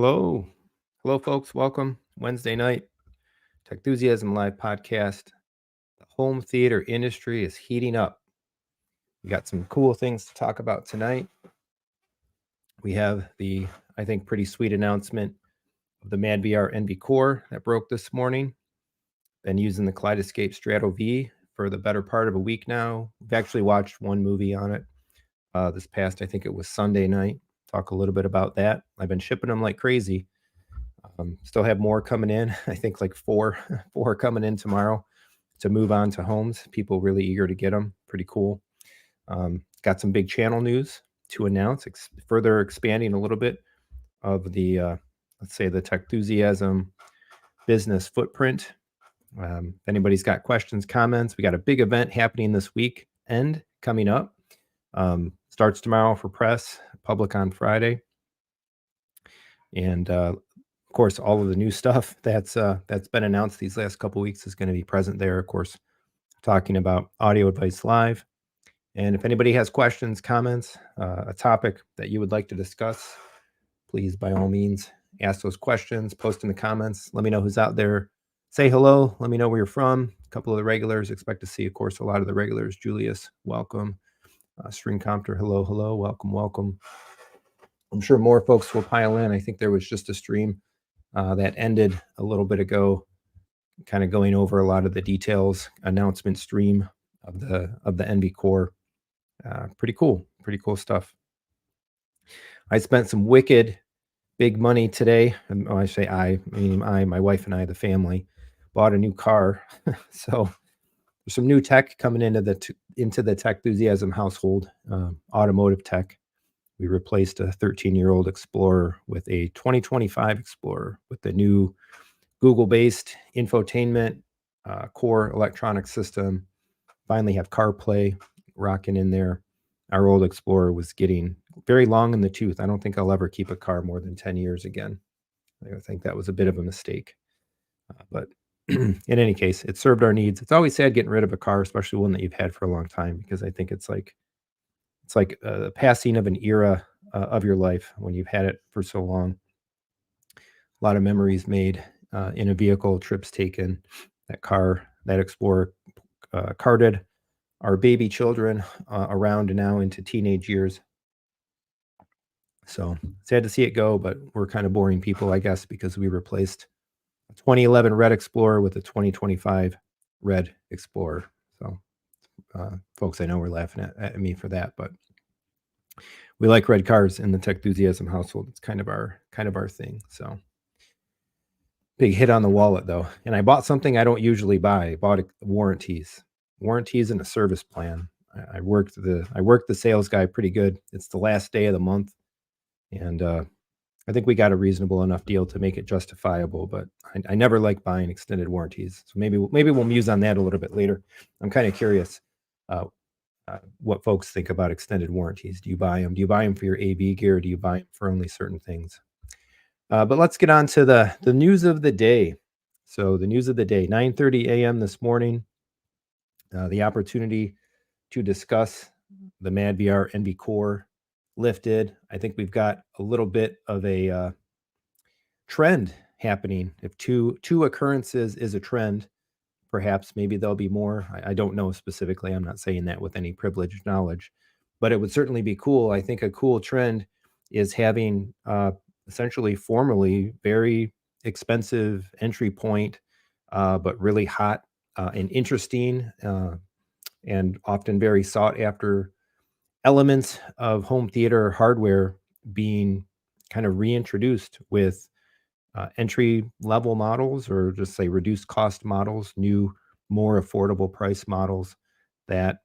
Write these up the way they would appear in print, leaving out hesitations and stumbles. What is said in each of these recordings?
Hello. Hello, folks. Welcome. Wednesday night, Techthusiasm live podcast. The home theater industry is heating up. We got some cool things to talk about tonight. We have the, I think, pretty sweet announcement of the madVR NV Core that broke this morning. Been using the Kaleidescape Strato V for the better part of a week now. We've actually watched one movie on it this past, I think it was Sunday night. Talk a little bit about that. I've been shipping them like crazy. Still have more coming in. I think like four coming in tomorrow to move on to homes. People really eager to get them. Pretty cool. Got some big channel news to announce, further expanding a little bit of the, let's say, the Techthusiasm business footprint. If anybody's got questions, comments, we got a big event happening this weekend coming up. Starts tomorrow for press, public on Friday. And of course, all of the new stuff that's been announced these last couple weeks is going to be present there. Of course, talking about Audio Advice Live. And if anybody has questions, comments, a topic that you would like to discuss, please, by all means, ask those questions, post in the comments. Let me know who's out there. Say hello. Let me know where you're from. A couple of the regulars. Expect to see, of course, a lot of the regulars. Julius, welcome. Stringcopter, hello, hello. Welcome, welcome. I'm sure more folks will pile in. I think there was just a stream that ended a little bit ago, kind of going over a lot of the details, announcement stream of the NV Core. Pretty cool stuff. I spent some wicked big money today. I say my wife and I, the family, bought a new car. So there's some new tech coming into the Techthusiasm household, automotive tech. We replaced a 13-year-old Explorer with a 2025 Explorer with the new Google-based infotainment core electronic system. Finally have CarPlay rocking in there. Our old Explorer was getting very long in the tooth. I don't think I'll ever keep a car more than 10 years again. I think that was a bit of a mistake. But in any case, it served our needs. It's always sad getting rid of a car, especially one that you've had for a long time, because I think it's like the passing of an era of your life when you've had it for so long. A lot of memories made in a vehicle, trips taken. That Explorer carted our baby children around now into teenage years. So sad to see it go, but we're kind of boring people, I guess, because we replaced a 2011 Red Explorer with a 2025 Red Explorer. So folks, I know we're laughing at me for that, but we like red cars in the Techthusiasm household. It's kind of our thing. So big hit on the wallet though. And I bought something I don't usually buy. I bought warranties and a service plan. I worked the sales guy pretty good. It's the last day of the month, and I think we got a reasonable enough deal to make it justifiable. But I never like buying extended warranties, so maybe we'll muse on that a little bit later. I'm kind of curious what folks think about extended warranties. Do you buy them? Do you buy them for your AV gear? Or do you buy them for only certain things? But let's get on to the news of the day. So the news of the day, 9:30 a.m. this morning, the opportunity to discuss the madVR NV Core lifted. I think we've got a little bit of a trend happening. If two occurrences is a trend, perhaps maybe there'll be more. I don't know specifically. I'm not saying that with any privileged knowledge, but it would certainly be cool. I think a cool trend is having essentially formerly very expensive entry point, but really hot and interesting and often very sought after elements of home theater hardware being kind of reintroduced with entry level models, or just say reduced cost models, new, more affordable price models that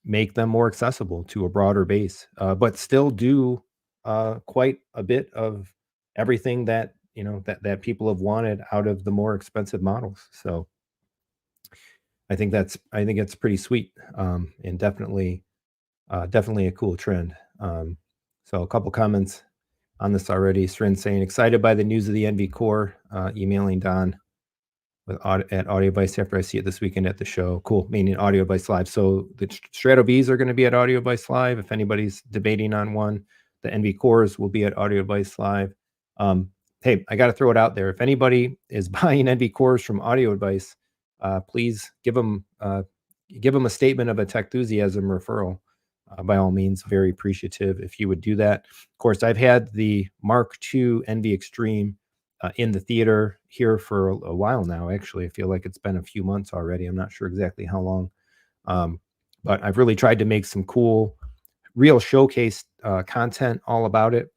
make them more accessible to a broader base, but still do quite a bit of everything that that people have wanted out of the more expensive models. So I think it's pretty sweet, and definitely a cool trend. So a couple comments on this already. Srin saying, excited by the news of the NV Core, emailing Don at Audio Advice after I see it this weekend at the show. Cool, meaning Audio Advice Live. So the Strato Vs are going to be at Audio Advice Live. If anybody's debating on one, the NV Cores will be at Audio Advice Live. hey, I got to throw it out there. If anybody is buying NV cores from Audio Advice, please give them a statement of a Techthusiasm referral. By all means, very appreciative if you would do that. Of course, I've had the Mark II NV Extreme in the theater here for a while now. Actually, I feel like it's been a few months already. I'm not sure exactly how long, um, but I've really tried to make some cool, real showcase content all about it.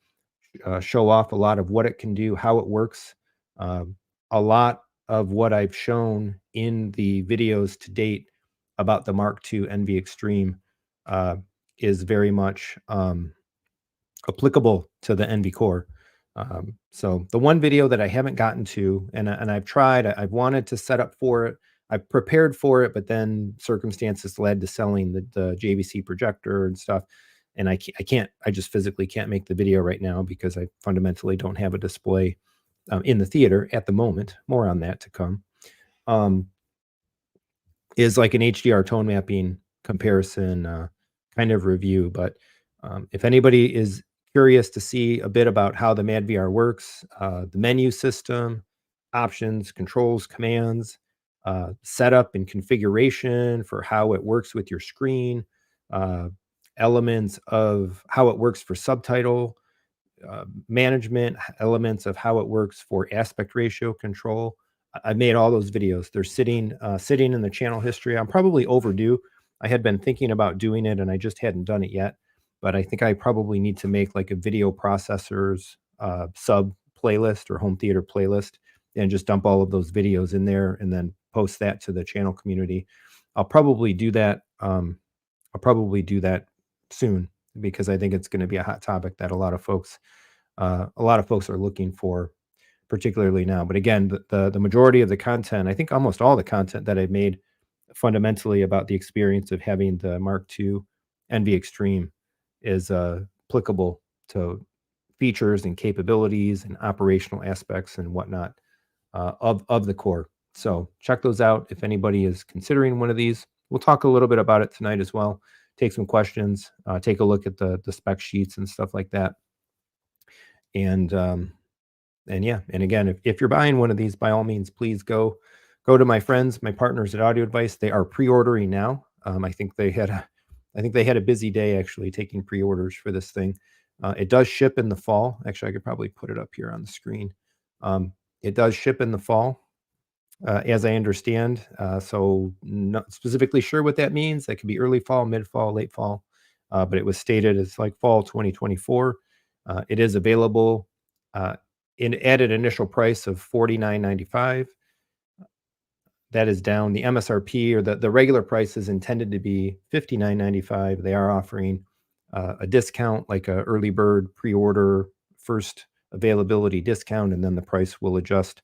Show off a lot of what it can do, how it works. Um, a lot of what I've shown in the videos to date about the Mark II NV Extreme uh, is very much applicable to the NV Core. So the one video that I haven't gotten to, and I've tried, I've wanted to set up for it. I've prepared for it, but then circumstances led to selling the JVC projector and stuff. And I can't, I just physically can't make the video right now because I fundamentally don't have a display in the theater at the moment. More on that to come. Is like an HDR tone mapping comparison kind of review. But if anybody is curious to see a bit about how the madVR works, the menu system, options, controls, commands, setup and configuration for how it works with your screen, uh, elements of how it works for subtitle management, elements of how it works for aspect ratio control. I made all those videos. They're sitting in the channel history. I'm probably overdue. I had been thinking about doing it and I just hadn't done it yet. But I think I probably need to make like a video processors sub playlist or home theater playlist and just dump all of those videos in there and then post that to the channel community. I'll probably do that. I'll probably do that soon because I think it's going to be a hot topic that a lot of folks are looking for, particularly now. But again, the majority of the content, I think almost all the content that I've made, fundamentally about the experience of having the Mark II NV Extreme, is applicable to features and capabilities and operational aspects and whatnot of the core. So check those out if anybody is considering one of these. We'll talk a little bit about it tonight as well. Take some questions, take a look at the spec sheets and stuff like that. And yeah, and again, if you're buying one of these, by all means, please go to my friends, my partners at Audio Advice. They are pre-ordering now. I think they had a busy day actually taking pre-orders for this thing. It does ship in the fall. Actually, I could probably put it up here on the screen. It does ship in the fall, as I understand. So not specifically sure what that means. That could be early fall, mid fall, late fall. But it was stated as like fall 2024. It is available at an initial price of $49.95. That is down. The MSRP or the regular price is intended to be $59.95. They are offering a discount, like a early bird pre-order first availability discount, and then the price will adjust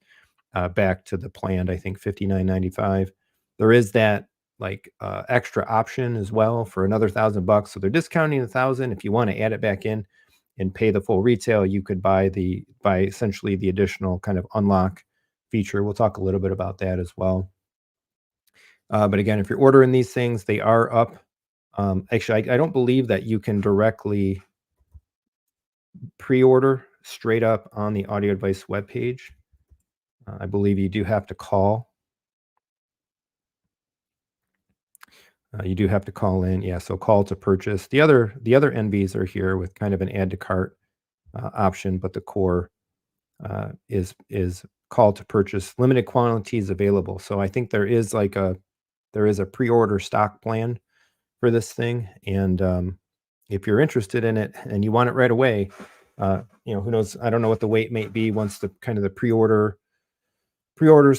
back to the planned, I think, $59.95. There is that like extra option as well for another $1,000. So they're discounting 1,000. If you want to add it back in and pay the full retail, you could buy essentially the additional kind of unlock feature. We'll talk a little bit about that as well. But again, if you're ordering these things, they are up. Actually, I don't believe that you can directly pre-order straight up on the Audio Advice webpage. I believe you do have to call. You do have to call in. Yeah, so call to purchase. The other NVs are here with kind of an add to cart option, but the core is call to purchase. Limited quantities available. So I think there is a pre-order stock plan for this thing, and if you're interested in it and you want it right away, who knows? I don't know what the wait may be once the kind of the pre-orders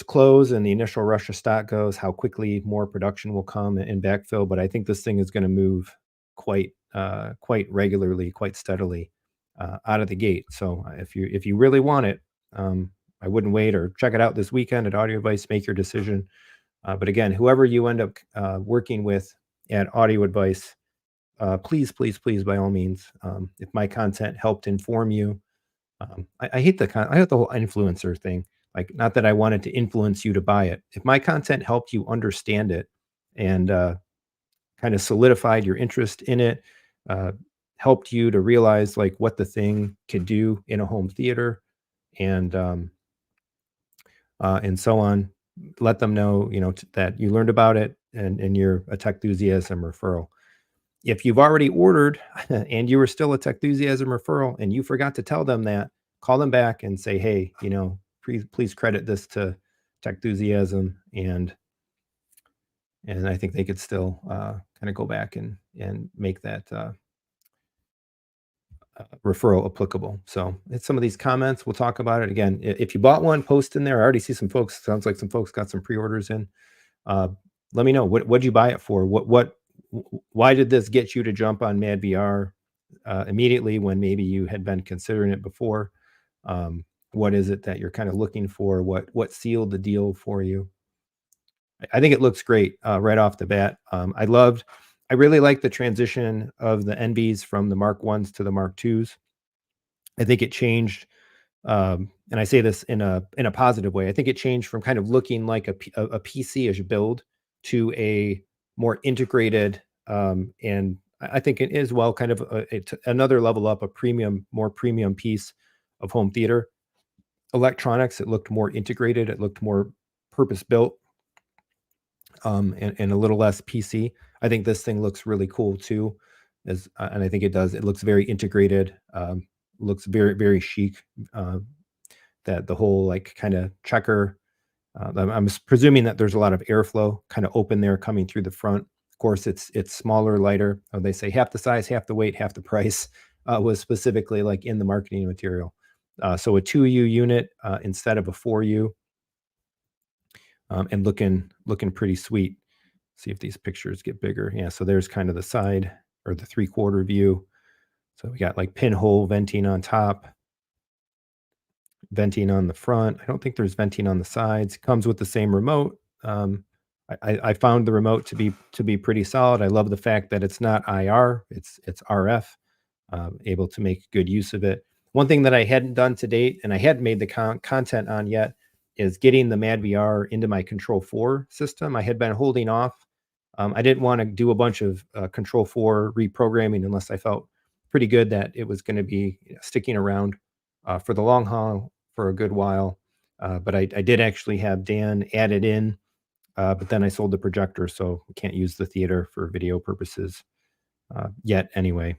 close and the initial rush of stock goes, how quickly more production will come and backfill. But I think this thing is going to move quite regularly, quite steadily out of the gate. So if you really want it, I wouldn't wait, or check it out this weekend at Audio Advice. Make your decision. But again, whoever you end up working with at Audio Advice, please, by all means, if my content helped inform you, I hate the whole influencer thing. Like, not that I wanted to influence you to buy it. If my content helped you understand it and kind of solidified your interest in it, helped you to realize like what the thing could do in a home theater, and so on. Let them know, that you learned about it and you're a Techthusiasm referral. If you've already ordered and you were still a Techthusiasm referral and you forgot to tell them that, call them back and say, hey, please credit this to Techthusiasm, and I think they could still kind of go back and make that referral applicable. So it's some of these comments. We'll talk about it again. If you bought one, post in there. I already see some folks. Sounds like some folks got some pre-orders in. Let me know what'd you buy it for? Why did this get you to jump on madVR immediately when maybe you had been considering it before? What is it that you're kind of looking for? What sealed the deal for you? I think it looks great right off the bat. I really like the transition of the NVs from the Mark Ones to the Mark Twos. I think it changed, and I say this in a positive way. I think it changed from kind of looking like a PC-ish build to a more integrated, and I think it is well kind of it's another level up, more premium piece of home theater electronics. It looked more integrated. It looked more purpose built, and a little less PC. I think this thing looks really cool too, and I think it does. It looks very integrated. Looks very very chic. That the whole like kind of checker. I'm presuming that there's a lot of airflow kind of open there coming through the front. Of course, it's smaller, lighter. They say half the size, half the weight, half the price was specifically like in the marketing material. So a 2U unit instead of a 4U, and looking pretty sweet. See if these pictures get bigger. Yeah, so there's kind of the side or the 3/4 view. So we got like pinhole venting on top, venting on the front. I don't think there's venting on the sides. Comes with the same remote. I found the remote to be pretty solid. I love the fact that it's not IR, it's RF. Able to make good use of it. One thing that I hadn't done to date, and I hadn't made the content on yet, is getting the madVR into my Control 4 system. I had been holding off. I didn't want to do a bunch of Control 4 reprogramming unless I felt pretty good that it was going to be sticking around for the long haul for a good while. But I did actually have Dan add it in, but then I sold the projector, so we can't use the theater for video purposes yet anyway.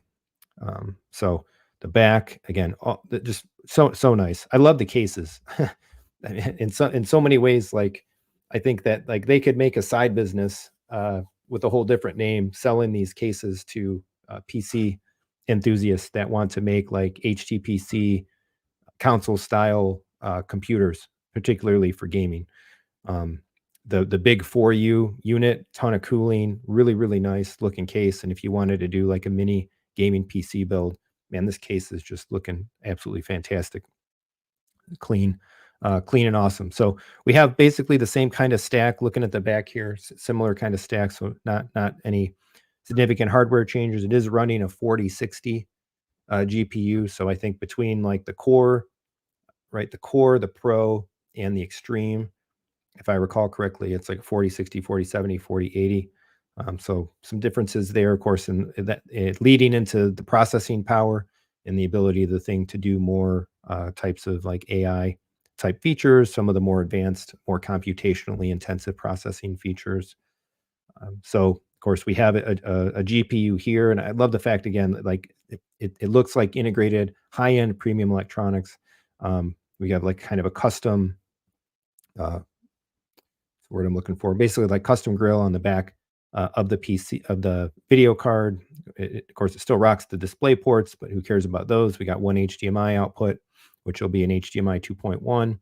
So the back again, just so nice. I love the cases. In so many ways, like I think that like they could make a side business with a whole different name, selling these cases to PC enthusiasts that want to make like HTPC console style computers, particularly for gaming. Um, the big 4U unit, ton of cooling, really really nice looking case. And if you wanted to do like a mini gaming PC build, man, this case is just looking absolutely fantastic, clean, clean and awesome. So we have basically the same kind of stack. Looking at the back here, similar kind of stack. So not any significant hardware changes. It is running a 4060 GPU. So I think between like the core, right, the core, the Pro, and the Extreme, if I recall correctly, it's like 4060, 4070, 4080. So some differences there, of course, in that leading into the processing power and the ability of the thing to do more types of like AI type features, some of the more advanced, more computationally intensive processing features. So of course we have a GPU here, and I love the fact again that like it looks like integrated high-end premium electronics. We have like kind of a custom word I'm looking for. Basically, like custom grill on the back of the PC of the video card. Of course, it still rocks the display ports, but who cares about those? We got one HDMI output, which will be an HDMI 2.1,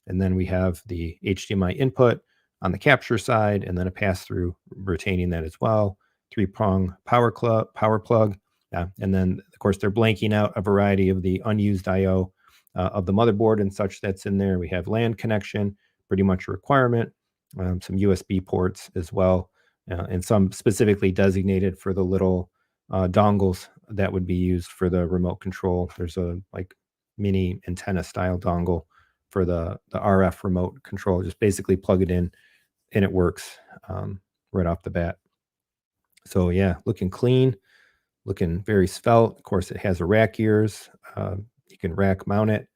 and then we have the HDMI input on the capture side, and then a pass through retaining that as well. 3-prong power plug, yeah, and then of course they're blanking out a variety of the unused I/O of the motherboard and such that's in there. We have LAN connection, pretty much a requirement. Some USB ports as well, and some specifically designated for the little dongles that would be used for the remote control. There's a like mini antenna style dongle for the RF remote control. Just basically plug it in and it works right off the bat. So yeah, looking clean, looking very svelte. Of course, it has a rack ears. You can rack mount it.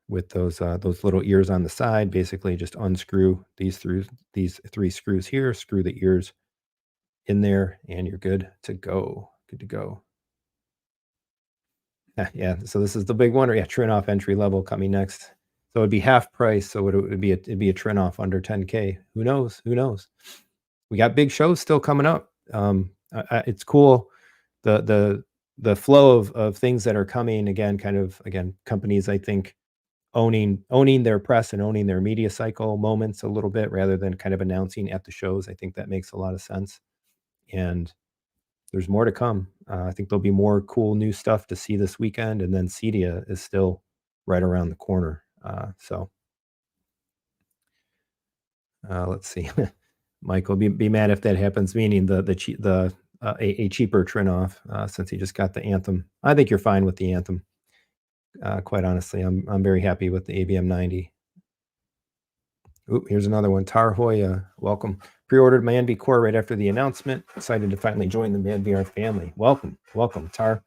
with those little ears on the side. Basically, just unscrew these 3 screws here, screw the ears in there, and you're good to go. Good to go. Yeah. So this is the big one. Or yeah, trim off entry level coming next. So it'd be half price. So it'd be a trim off under 10K. Who knows? Who knows? We got big shows still coming up. It's cool. The flow of things that are coming again, kind of again, companies I think owning their press and owning their media cycle moments a little bit rather than kind of announcing at the shows. I think that makes a lot of sense. And there's more to come. I think there'll be more cool new stuff to see this weekend, and then Cedia is still right around the corner. Let's see. Michael, be mad if that happens, meaning a cheaper Trinoff, since he just got the Anthem. I think you're fine with the Anthem. Quite honestly, I'm very happy with the ABM 90. Ooh, here's another one. Tar Hoya, welcome. Pre-ordered my NV Core right after the announcement. Excited to finally join the madVR family. Welcome, Tar.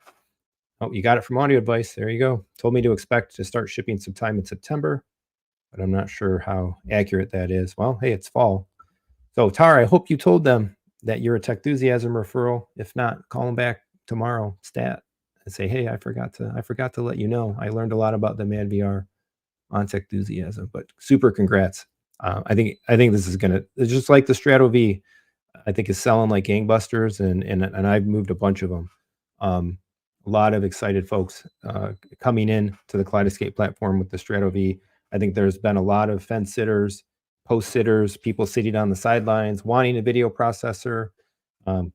Oh, you got it from Audio Advice. There you go. Told me to expect to start shipping sometime in September, but I'm not sure how accurate that is. Well, hey, it's fall. So Tar, I hope you told them that you're a Techthusiasm referral. If not, call them back tomorrow, stat, and say, hey, I forgot to let you know. I learned a lot about the madVR on Techthusiasm, but super congrats. I think this is gonna, it's just like the Strato V. I think is selling like gangbusters, and I've moved a bunch of them. A lot of excited folks coming in to the Kaleidescape platform with the Strato V. I think there's been a lot of fence sitters, post sitters, people sitting on the sidelines wanting a video processor,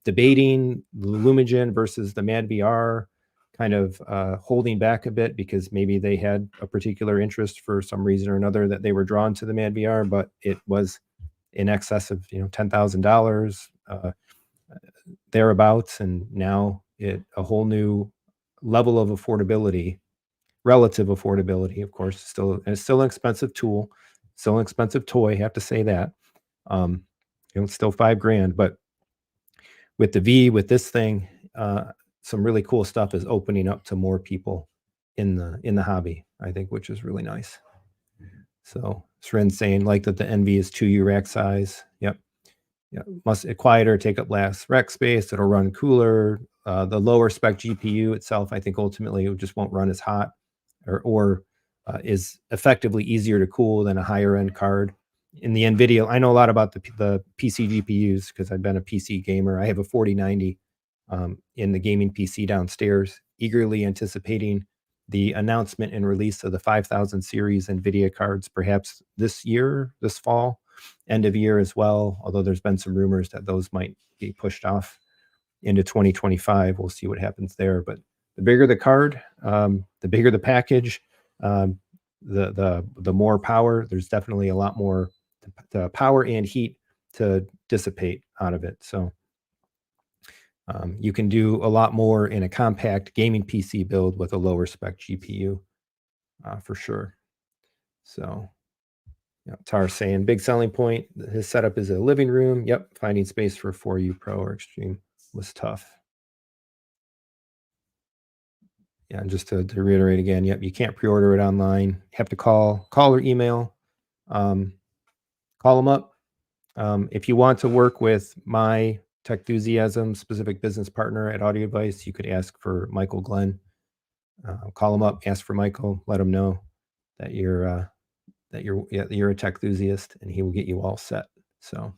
debating the Lumigen versus the madVR, kind of holding back a bit because maybe they had a particular interest for some reason or another that they were drawn to the madVR, but it was in excess of $10,000 thereabouts, and now a whole new level of affordability, relative affordability, of course. It's still an expensive tool, still an expensive toy. Have to say that. It's still $5,000, but with the V, with this thing, some really cool stuff is opening up to more people in the hobby, I think, which is really nice. So Sren saying like that the NV is 2U rack size. Yep. Yeah, must quieter, take up less rack space. It'll run cooler. The lower spec GPU itself, I think, ultimately it just won't run as hot, or is effectively easier to cool than a higher end card. In the NVIDIA, I know a lot about the PC GPUs because I've been a PC gamer. I have a 4090 in the gaming PC downstairs, eagerly anticipating the announcement and release of the 5000 series NVIDIA cards, perhaps this fall, end of year as well. Although there's been some rumors that those might be pushed off into 2025. We'll see what happens there. But the bigger the card, the bigger the package, the more power. There's definitely a lot more power and heat to dissipate out of it. So you can do a lot more in a compact gaming PC build with a lower spec GPU, for sure. So, Tar saying big selling point. His setup is a living room. Yep, finding space for 4U Pro or Extreme was tough. Yeah, and just to reiterate again, yep, you can't pre-order it online. You have to call or email. Call them up. If you want to work with my Techthusiasm specific business partner at Audio Advice, you could ask for Michael Glenn. Call him up, ask for Michael, let him know that you're a Techthusiast, and he will get you all set. So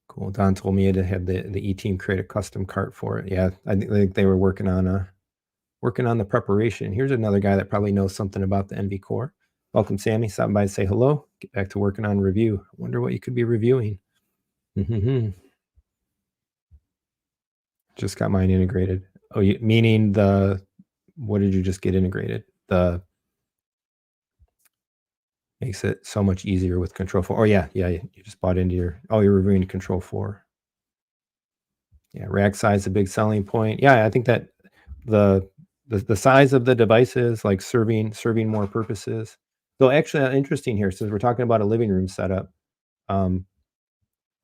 cool. Don told me to have the E-Team create a custom cart for it. Yeah, I think they were working on the preparation. Here's another guy that probably knows something about the NV Core. Welcome, Sammy. Stop by to say hello. Get back to working on review. I wonder what you could be reviewing. Just got mine integrated. Oh, meaning what did you just get integrated? Makes it so much easier with Control 4. Oh, yeah. You just bought into you're reviewing Control 4. Yeah, rack size, a big selling point. Yeah, I think that the size of the devices, like serving more purposes. So actually, interesting here, since we're talking about a living room setup,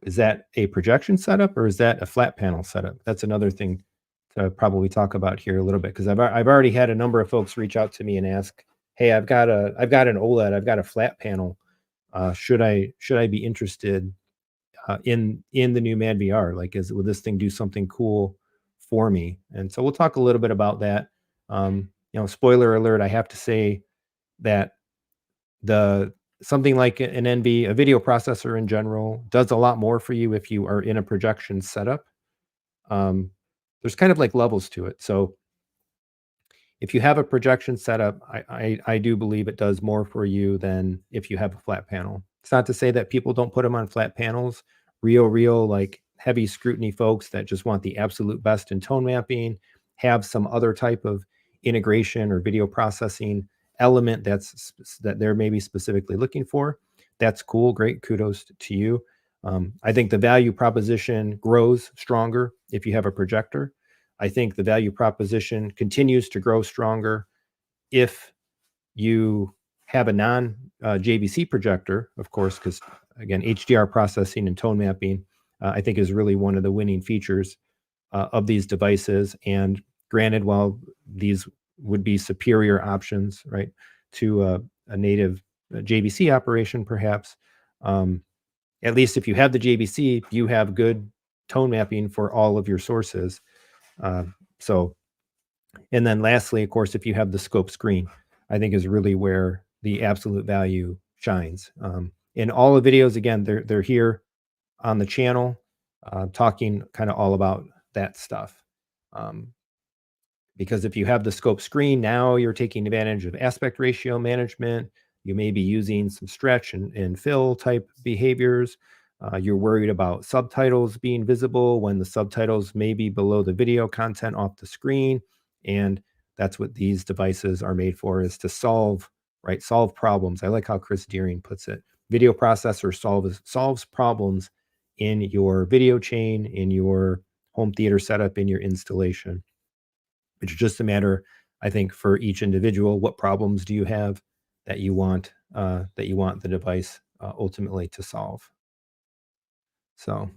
is that a projection setup or is that a flat panel setup? That's another thing to probably talk about here a little bit, because I've already had a number of folks reach out to me and ask, "Hey, I've got an OLED, I've got a flat panel. Should I be interested in the new madVR? Like, will this thing do something cool for me?" And so we'll talk a little bit about that. Spoiler alert, I have to say that the something like an NV, a video processor in general, does a lot more for you if you are in a projection setup. Um, there's kind of like levels to it. So if you have a projection setup, I do believe it does more for you than if you have a flat panel. It's not to say that people don't put them on flat panels. Real, like heavy scrutiny folks that just want the absolute best in tone mapping, have some other type of integration or video processing element that they're maybe specifically looking for. That's cool. Great. Kudos to you. I think the value proposition grows stronger if you have a projector. I think the value proposition continues to grow stronger if you have a non JVC projector, of course, because again, HDR processing and tone mapping, I think, is really one of the winning features of these devices. And granted, while these would be superior options, right, to a native JVC operation, perhaps, at least if you have the JVC, you have good tone mapping for all of your sources. Uh, so, and then lastly, of course, if you have the scope screen, I think is really where the absolute value shines. In all the videos, again, they're here on the channel, talking kind of all about that stuff. Um, because if you have the scope screen, now you're taking advantage of aspect ratio management. You may be using some stretch and fill type behaviors. You're worried about subtitles being visible when the subtitles may be below the video content off the screen. And that's what these devices are made for, is to solve problems. I like how Chris Deering puts it. Video processor solves problems in your video chain, in your home theater setup, in your installation. It's just a matter, I think, for each individual, what problems do you have that you want the device ultimately to solve. So,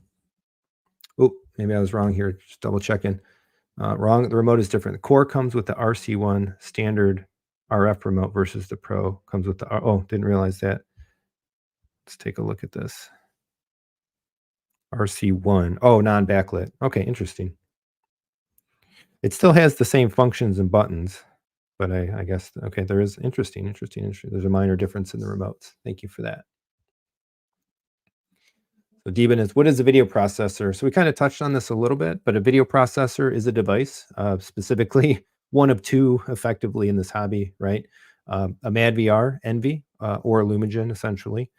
oh, maybe I was wrong here. Just double checking. Wrong. The remote is different. The Core comes with the RC1 standard RF remote versus the Pro comes with the. Oh, didn't realize that. Let's take a look at this. RC1. Oh, non-backlit. Okay, interesting. It still has the same functions and buttons, but I guess, okay, there is interesting. There's a minor difference in the remotes. Thank you for that. So Deben is, what is a video processor? So we kind of touched on this a little bit, but a video processor is a device, specifically one of two effectively in this hobby, right? A madVR, Envy, or a Lumagen, essentially,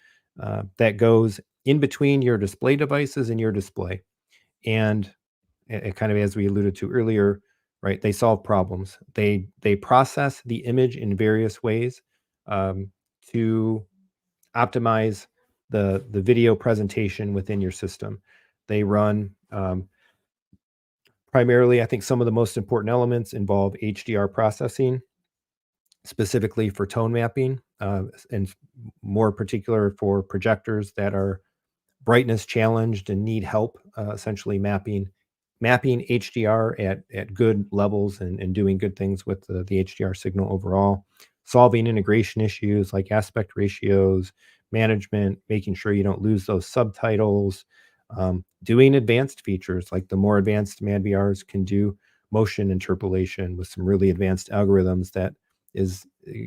that goes in between your display devices and your display. And it kind of, as we alluded to earlier, right? They solve problems. They process the image in various ways to optimize the video presentation within your system. They run primarily, I think some of the most important elements involve HDR processing, specifically for tone mapping, and more particular for projectors that are brightness challenged and need help, essentially mapping HDR at good levels and doing good things with the HDR signal overall, solving integration issues like aspect ratios, management, making sure you don't lose those subtitles, doing advanced features like the more advanced madVRs can do motion interpolation with some really advanced algorithms that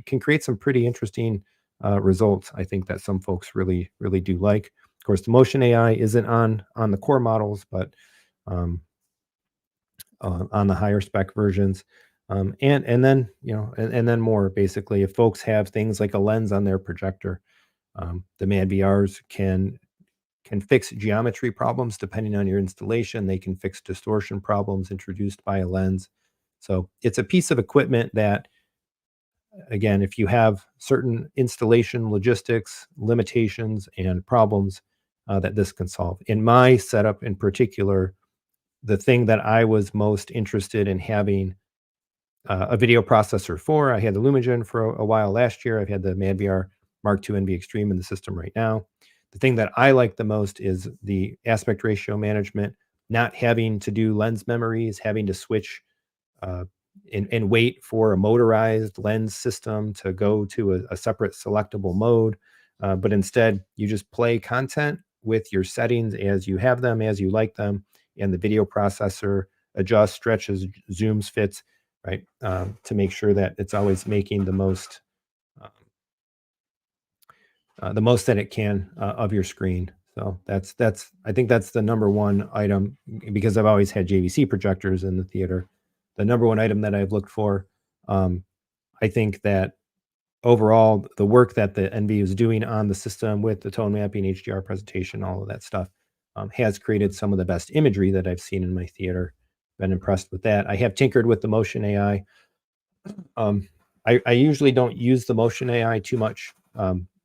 can create some pretty interesting results. I think that some folks really do like. Of course, the motion AI isn't on the core models, but um, on the higher spec versions, and then and then more. Basically, if folks have things like a lens on their projector, the madVRs can fix geometry problems depending on your installation. They can fix distortion problems introduced by a lens. So it's a piece of equipment that, again, if you have certain installation logistics, limitations, and problems, that this can solve. In my setup in particular, the thing that I was most interested in having a video processor for, I had the Lumagen for a while last year. I've had the madVR Mark II NV Extreme in the system right now. The thing that I like the most is the aspect ratio management, not having to do lens memories, having to switch uh, and wait for a motorized lens system to go to a separate selectable mode. But instead, you just play content with your settings as you have them, as you like them, and the video processor adjusts, stretches, zooms, fits, right, to make sure that it's always making um, the most that it can of your screen. So that's I think that's the number one item because I've always had JVC projectors in the theater. The number one item that I've looked for. Um, I think that overall the work that the NV is doing on the system with the tone mapping, HDR presentation, all of that stuff has created some of the best imagery that I've seen in my theater. Been impressed with that. I have tinkered with the motion AI. I usually don't use the motion AI too much.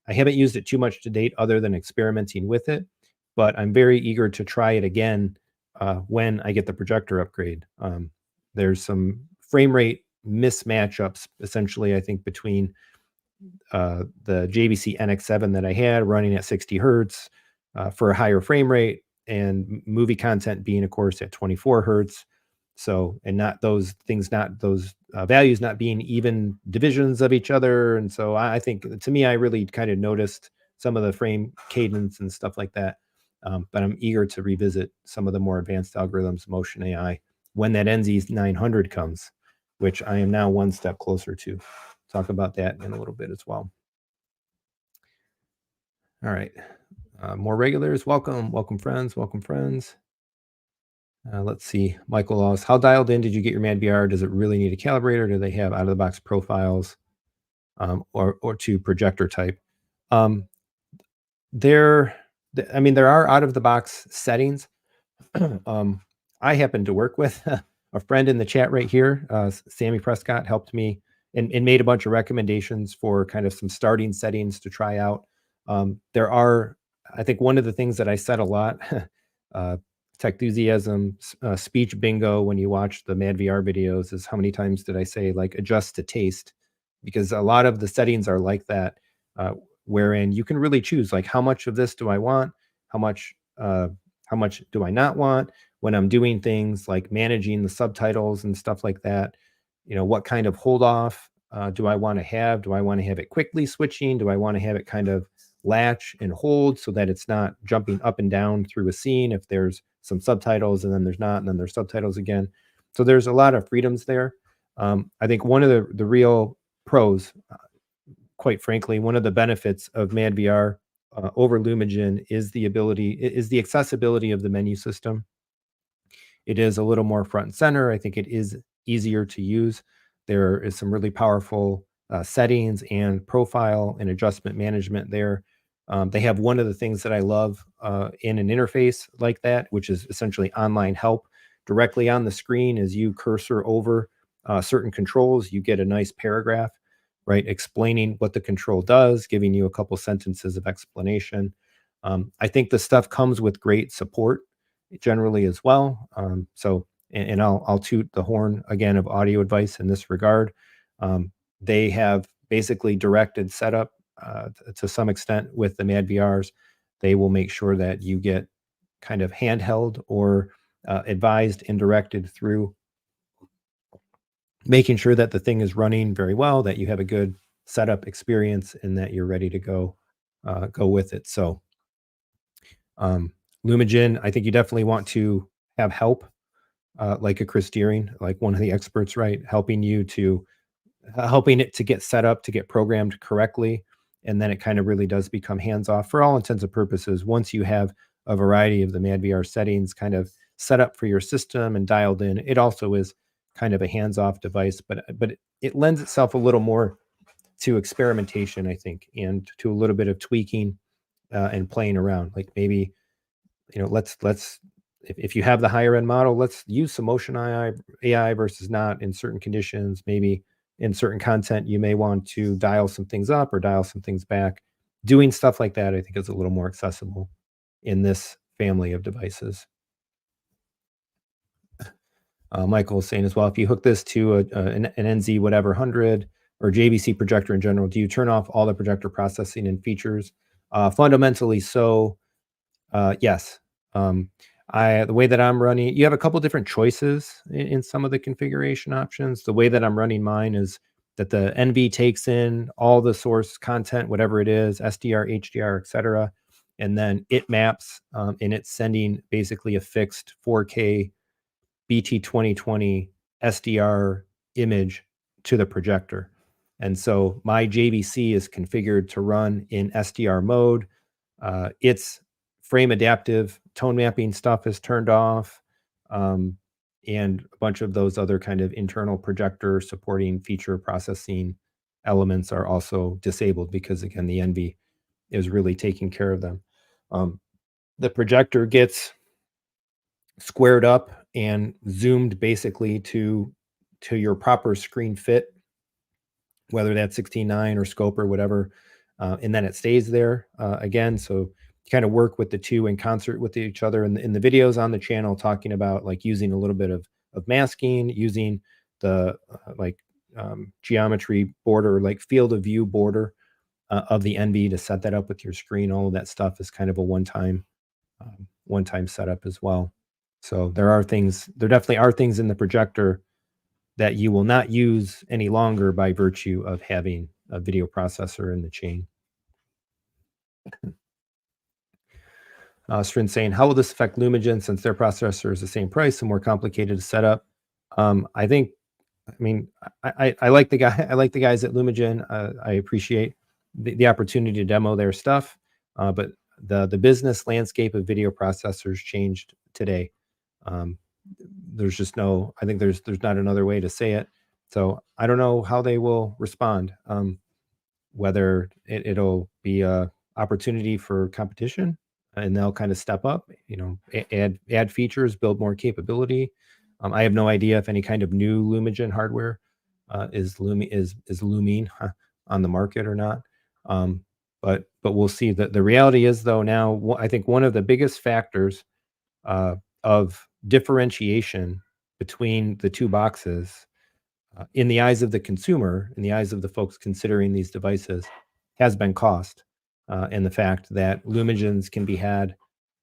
I haven't used it too much to date other than experimenting with it, but I'm very eager to try it again when I get the projector upgrade. There's some frame rate mismatchups, essentially, I think, between the JVC NX7 that I had running at 60 hertz for a higher frame rate, and movie content being, of course, at 24 hertz. So, and not those things, not those values not being even divisions of each other. And so I think to me, I really kind of noticed some of the frame cadence and stuff like that. But I'm eager to revisit some of the more advanced algorithms, motion AI, when that NZ 900 comes, which I am now one step closer to. Talk about that in a little bit as well. All right. More regulars. Welcome. Welcome, friends. Welcome, friends. Let's see. Michael Laws. How dialed in did you get your madVR? Does it really need a calibrator? Do they have out of the box profiles or to projector type? Um, there, I mean, there are out of the box settings. I happen to work with a friend in the chat right here. Sammy Prescott helped me and made a bunch of recommendations for kind of some starting settings to try out. There are, I think, one of the things that I said a lot, uh, Techthusiasm, speech bingo when you watch the madVR videos is how many times did I say like adjust to taste? Because a lot of the settings are like that, wherein you can really choose like how much of this do I want, how much uh, how much do I not want when I'm doing things like managing the subtitles and stuff like that. What kind of hold off do I want to have? Do I want to have it quickly switching? Do I want to have it kind of latch and hold so that it's not jumping up and down through a scene if there's some subtitles and then there's not, and then there's subtitles again. So there's a lot of freedoms there. I think one of the real pros, quite frankly, one of the benefits of madVR over Lumagen is the accessibility of the menu system. It is a little more front and center. I think it is easier to use. There is some really powerful settings and profile and adjustment management there. They have one of the things that I love in an interface like that, which is essentially online help directly on the screen. As you cursor over certain controls, you get a nice paragraph, right, explaining what the control does, giving you a couple sentences of explanation. I think the stuff comes with great support generally as well. And I'll toot the horn again of audio advice in this regard. They have basically directed setup to some extent with the madVRs. They will make sure that you get kind of handheld or advised and directed through making sure that the thing is running very well, that you have a good setup experience, and that you're ready to go with it. So Lumagen, I think you definitely want to have help, like a Chris Deering, like one of the experts, right? Helping it to get set up, to get programmed correctly. And then it kind of really does become hands off for all intents and purposes. Once you have a variety of the madVR settings kind of set up for your system and dialed in, it also is kind of a hands off device, but it lends itself a little more to experimentation, I think, and to a little bit of tweaking and playing around. Like maybe let's if you have the higher end model, let's use some motion AI versus not in certain conditions. Maybe in certain content, you may want to dial some things up or dial some things back. Doing stuff like that, I think, is a little more accessible in this family of devices. Michael is saying as well, if you hook this to an NZ whatever 100 or JVC projector in general, do you turn off all the projector processing and features? Fundamentally, so yes. The way that I'm running, you have a couple different choices in some of the configuration options. The way that I'm running mine is that the NV takes in all the source content, whatever it is, SDR, HDR, etc., and then it maps, and it's sending basically a fixed 4K BT 2020 SDR image to the projector. And so my JVC is configured to run in SDR mode. It's frame adaptive tone mapping stuff is turned off. And a bunch of those other kind of internal projector supporting feature processing elements are also disabled because, again, the NV is really taking care of them. The projector gets squared up and zoomed basically to your proper screen fit, whether that's 16:9 or scope or whatever, and then it stays there again. So kind of work with the two in concert with each other. In the videos on the channel, talking about like using a little bit of masking, using the geometry border, like field of view border of the NV to set that up with your screen. All of that stuff is kind of a one-time setup as well. So there definitely are things in the projector that you will not use any longer by virtue of having a video processor in the chain. Strin saying, how will this affect Lumigen since their processor is the same price and more complicated to set up? I like the guy. I like the guys at Lumigen. I appreciate the opportunity to demo their stuff, but the business landscape of video processors changed today. There's just no, I think there's not another way to say it. So I don't know how they will respond. Whether it'll be a opportunity for competition and they'll kind of step up, add features, build more capability. I have no idea if any kind of new Lumigen hardware is looming on the market or not. But we'll see. The reality is, though, now I think one of the biggest factors of differentiation between the two boxes in the eyes of the consumer, in the eyes of the folks considering these devices, has been cost, and the fact that Lumigens can be had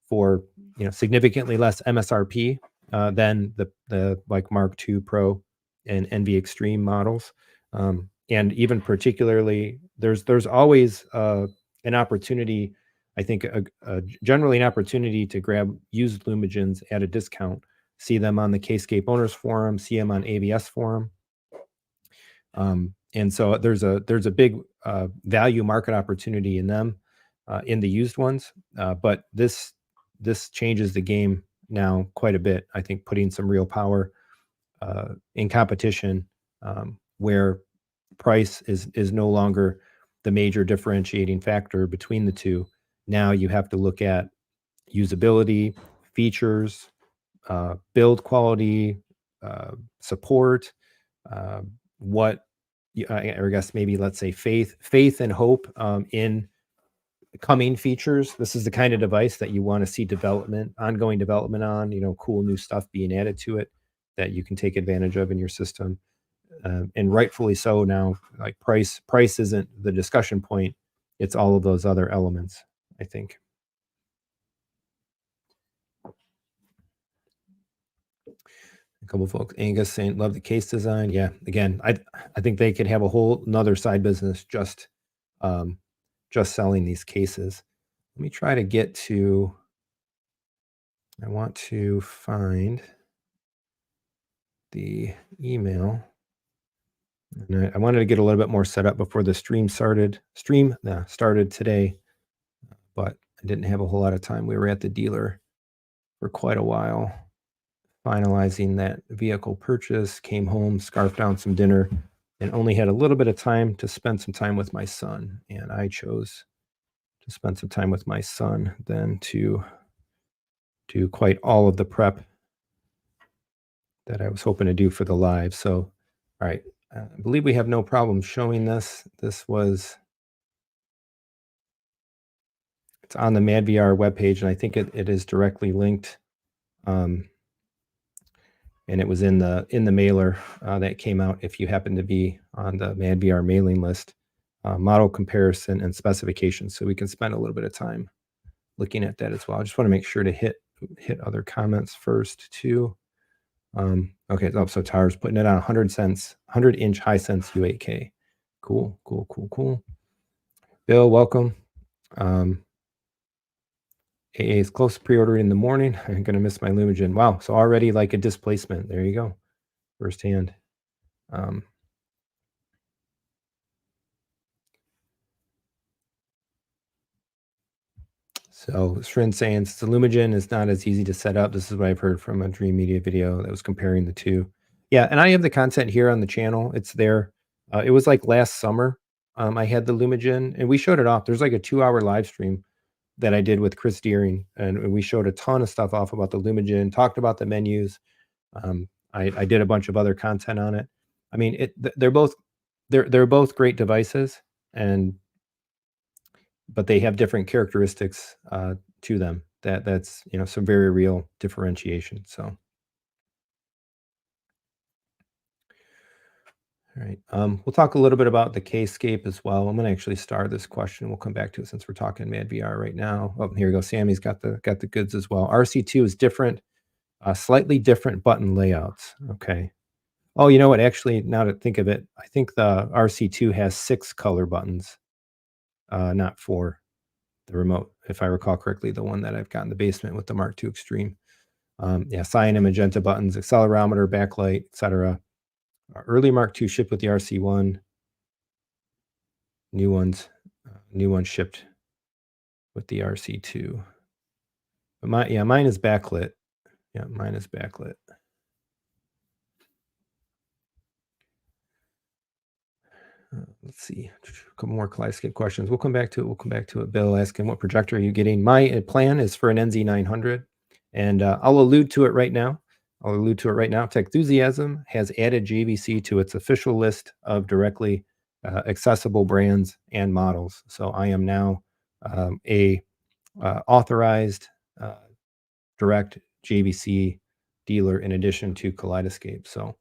for significantly less MSRP than the like Mark II Pro and NV Extreme models, and even particularly there's always an opportunity. I think generally an opportunity to grab used Lumigens at a discount. See them on the Kscape Owners Forum, see them on ABS Forum. And so there's a big value market opportunity in them, in the used ones. But this changes the game now quite a bit. I think putting some real power in competition, where price is no longer the major differentiating factor between the two. Now you have to look at usability, features, build quality, support, or I guess maybe let's say faith and hope in coming features. This is the kind of device that you want to see ongoing development on, cool new stuff being added to it that you can take advantage of in your system. And rightfully so now, like price isn't the discussion point. It's all of those other elements, I think. A couple folks, Angus saying, love the case design. Yeah, again, I think they could have a whole another side business just selling these cases. Let me try to get to, I want to find the email. And I wanted to get a little bit more set up before the stream started today, but I didn't have a whole lot of time. We were at the dealer for quite a while, finalizing that vehicle purchase, came home, scarfed down some dinner, and only had a little bit of time to spend some time with my son. And I chose to spend some time with my son than to do quite all of the prep that I was hoping to do for the live. So, all right, I believe we have no problem showing this. It's on the madVR webpage, and I think it is directly linked. And it was in the mailer that came out. If you happen to be on the madVR mailing list, model comparison and specifications. So we can spend a little bit of time looking at that as well. I just want to make sure to hit hit other comments first too. Okay, so Tara's putting it on 100-inch Hisense U8K. Cool. Bill, welcome. AA is close to pre-ordering in the morning. I'm gonna miss my Lumigen. Wow, so already like a displacement. There you go, firsthand. So Shrin saying the Lumigen is not as easy to set up. This is what I've heard from a Dream Media video that was comparing the two. Yeah, and I have the content here on the channel. It's there. It was like last summer. I had the Lumigen and we showed it off. There's like a 2-hour live stream that I did with Chris Deering, and we showed a ton of stuff off about the Lumigen, talked about the menus. I did a bunch of other content on it. I mean, they're both great devices, but they have different characteristics to them. That's some very real differentiation. So, all right, we'll talk a little bit about the K-scape as well. I'm going to actually start this question. We'll come back to it since we're talking madVR right now. Oh, here we go. Sammy's got the goods as well. RC2 is different, slightly different button layouts. Okay. Oh, you know what? Actually, now to think of it, I think the RC2 has 6 color buttons, not 4. The remote, if I recall correctly, the one that I've got in the basement with the Mark II Extreme. Yeah, cyan and magenta buttons, accelerometer, backlight, etc. Early Mark II shipped with the RC1. New ones shipped with the RC2. But mine is backlit. Yeah, mine is backlit. Let's see, a couple more Kaleidescape questions. We'll come back to it. Bill asking, what projector are you getting? My plan is for an NZ900, and I'll allude to it right now. Techthusiasm has added JVC to its official list of directly accessible brands and models. So I am now a authorized direct JVC dealer in addition to Kaleidescape. So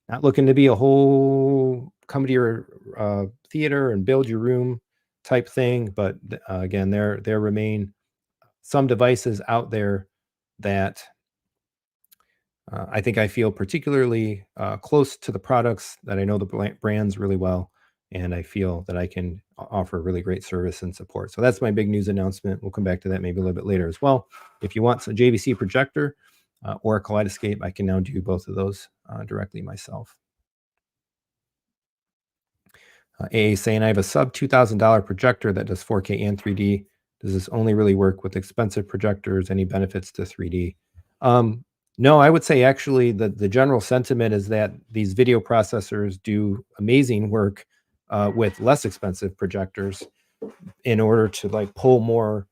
not looking to be a whole come to your theater and build your room type thing, but again, there remain some devices out there that I think I feel particularly close to the products, that I know the brands really well, and I feel that I can offer really great service and support. So that's my big news announcement. We'll come back to that maybe a little bit later as well. If you want a JVC projector or a Kaleidescape, I can now do both of those directly myself. AA saying, I have a sub $2,000 projector that does 4K and 3D. Does this only really work with expensive projectors? Any benefits to 3D? No, I would say actually the general sentiment is that these video processors do amazing work with less expensive projectors in order to like pull more,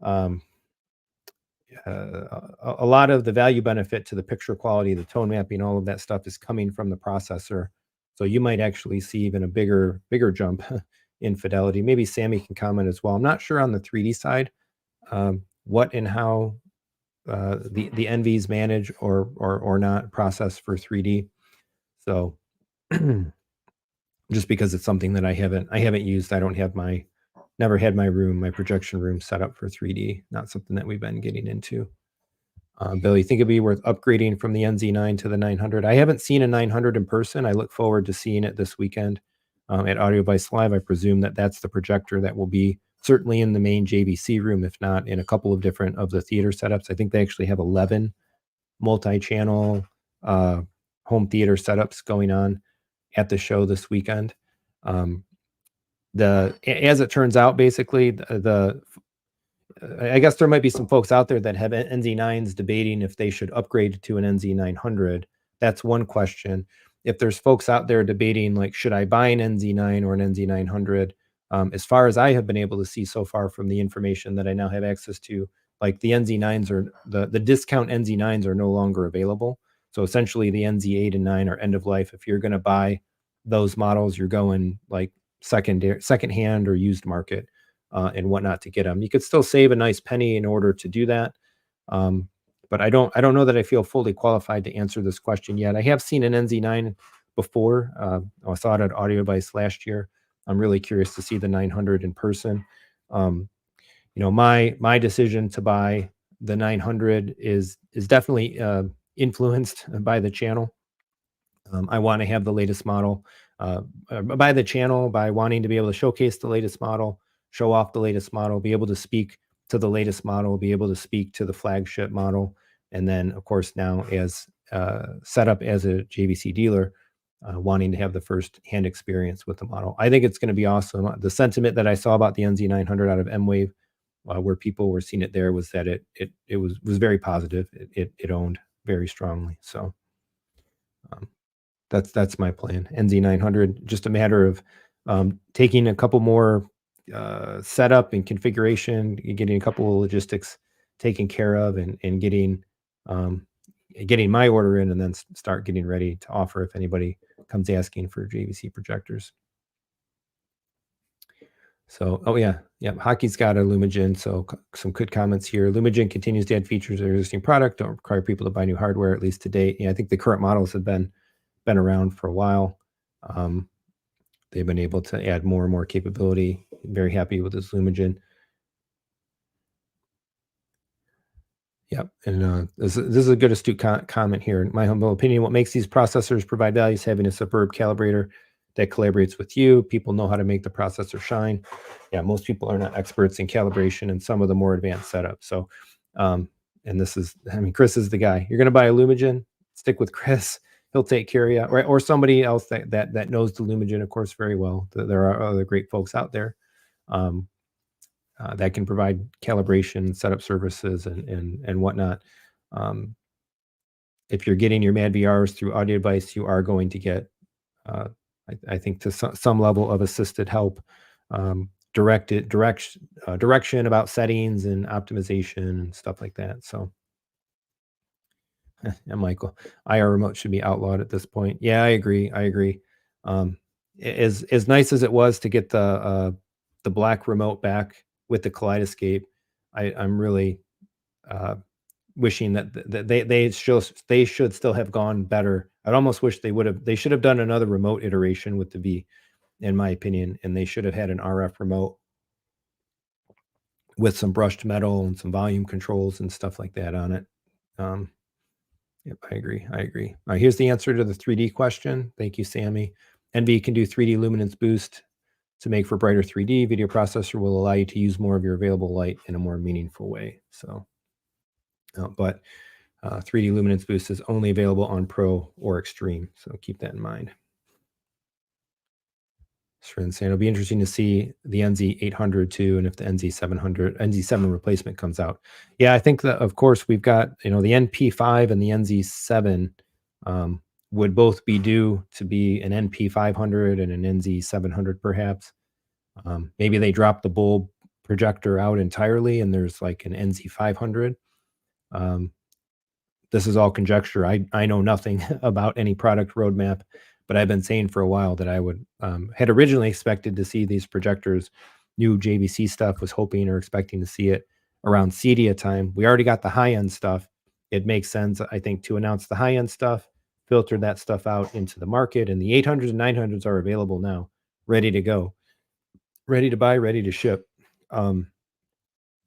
a lot of the value benefit to the picture quality, the tone mapping, all of that stuff is coming from the processor. So you might actually see even a bigger jump in fidelity. Maybe Sammy can comment as well. I'm not sure on the 3D side, what and how the NVs manage or not process for 3D. So just because it's something that I haven't used, I don't have never had my projection room set up for 3D. Not something that we've been getting into. Bill, you think it'd be worth upgrading from the NZ9 to the 900? I haven't seen a 900 in person. I look forward to seeing it this weekend at Audio Vice Live. I presume that that's the projector that will be certainly in the main JVC room, if not in a couple of different of the theater setups. I think they actually have 11 multi-channel home theater setups going on at the show this weekend. As it turns out, basically I guess there might be some folks out there that have NZ9s debating if they should upgrade to an NZ900. That's one question. If there's folks out there debating, like, should I buy an NZ9 or an NZ900? As far as I have been able to see so far from the information that I now have access to, like the NZ9s are the discount NZ9s are no longer available. So essentially the NZ8 and 9 are end of life. If you're going to buy those models, you're going like secondhand or used market. And whatnot to get them. You could still save a nice penny in order to do that. But I don't know that I feel fully qualified to answer this question yet. I have seen an NZ9 before. I saw it at Audio Vice last year. I'm really curious to see the 900 in person. My decision to buy the 900 is definitely influenced by the channel. I want to have the latest model by the channel, by wanting to be able to showcase the latest model, show off the latest model, be able to speak to the latest model, be able to speak to the flagship model. And then, of course, now as set up as a JVC dealer, wanting to have the first hand experience with the model. I think it's going to be awesome. The sentiment that I saw about the NZ900 out of M-Wave, where people were seeing it there, was that it was very positive. It owned very strongly. So um, that's my plan. NZ900, just a matter of taking a couple more setup and configuration, getting a couple of logistics taken care of, and um, getting my order in, and then start getting ready to offer if anybody comes asking for JVC projectors. So, oh yeah, yeah. Hockey's got a Lumagen. So some good comments here. Lumagen continues to add features of their existing product. Don't require people to buy new hardware, at least to date. Yeah, I think the current models have been around for a while. Um, they've been able to add more and more capability. Very happy with this Lumagen. Yep, and this is a good astute comment here. In my humble opinion, what makes these processors provide value is having a superb calibrator that collaborates with you. People know how to make the processor shine. Yeah, most people are not experts in calibration and some of the more advanced setups. So, and this is, I mean, Chris is the guy. You're going to buy a Lumagen, stick with Chris. He'll take care of you, right? Or somebody else that knows the Lumagen, of course, very well. There are other great folks out there. Um, that can provide calibration, setup services, and whatnot. Um, if you're getting your madVRs through audio device, you are going to get, uh, I think, to some level of assisted help, direction about settings and optimization and stuff like that. So, yeah, Michael, IR remote should be outlawed at this point. Yeah, I agree. I agree. Um, as nice as it was to get the black remote back with the Kaleidescape, I'm really uh, wishing that they should still have gone better. I'd almost wish they should have done another remote iteration with the V, in my opinion, and they should have had an RF remote with some brushed metal and some volume controls and stuff like that on it. Um, Yep, I agree. I agree. Here's the answer to the 3D question. Thank you, Sammy. NV can do 3D luminance boost to make for brighter 3D. Video processor will allow you to use more of your available light in a more meaningful way. So, but 3D luminance boost is only available on Pro or Extreme. So keep that in mind. Srin saying it'll be interesting to see the NZ800 too, and if the NZ7 replacement comes out. Yeah, I think that of course we've got the NP5 and the NZ7 would both be due to be an NP500 and an NZ700 perhaps. Maybe they drop the bulb projector out entirely, and there's like an NZ500. Um, this is all conjecture. I know nothing about any product roadmap, but I've been saying for a while that I would had originally expected to see these projectors, new JVC stuff, was hoping or expecting to see it around CEDIA time. We already got the high end stuff. It makes sense, I think, to announce the high end stuff, filter that stuff out into the market, and the 800s and 900s are available now, ready to go, ready to buy, ready to ship. Um,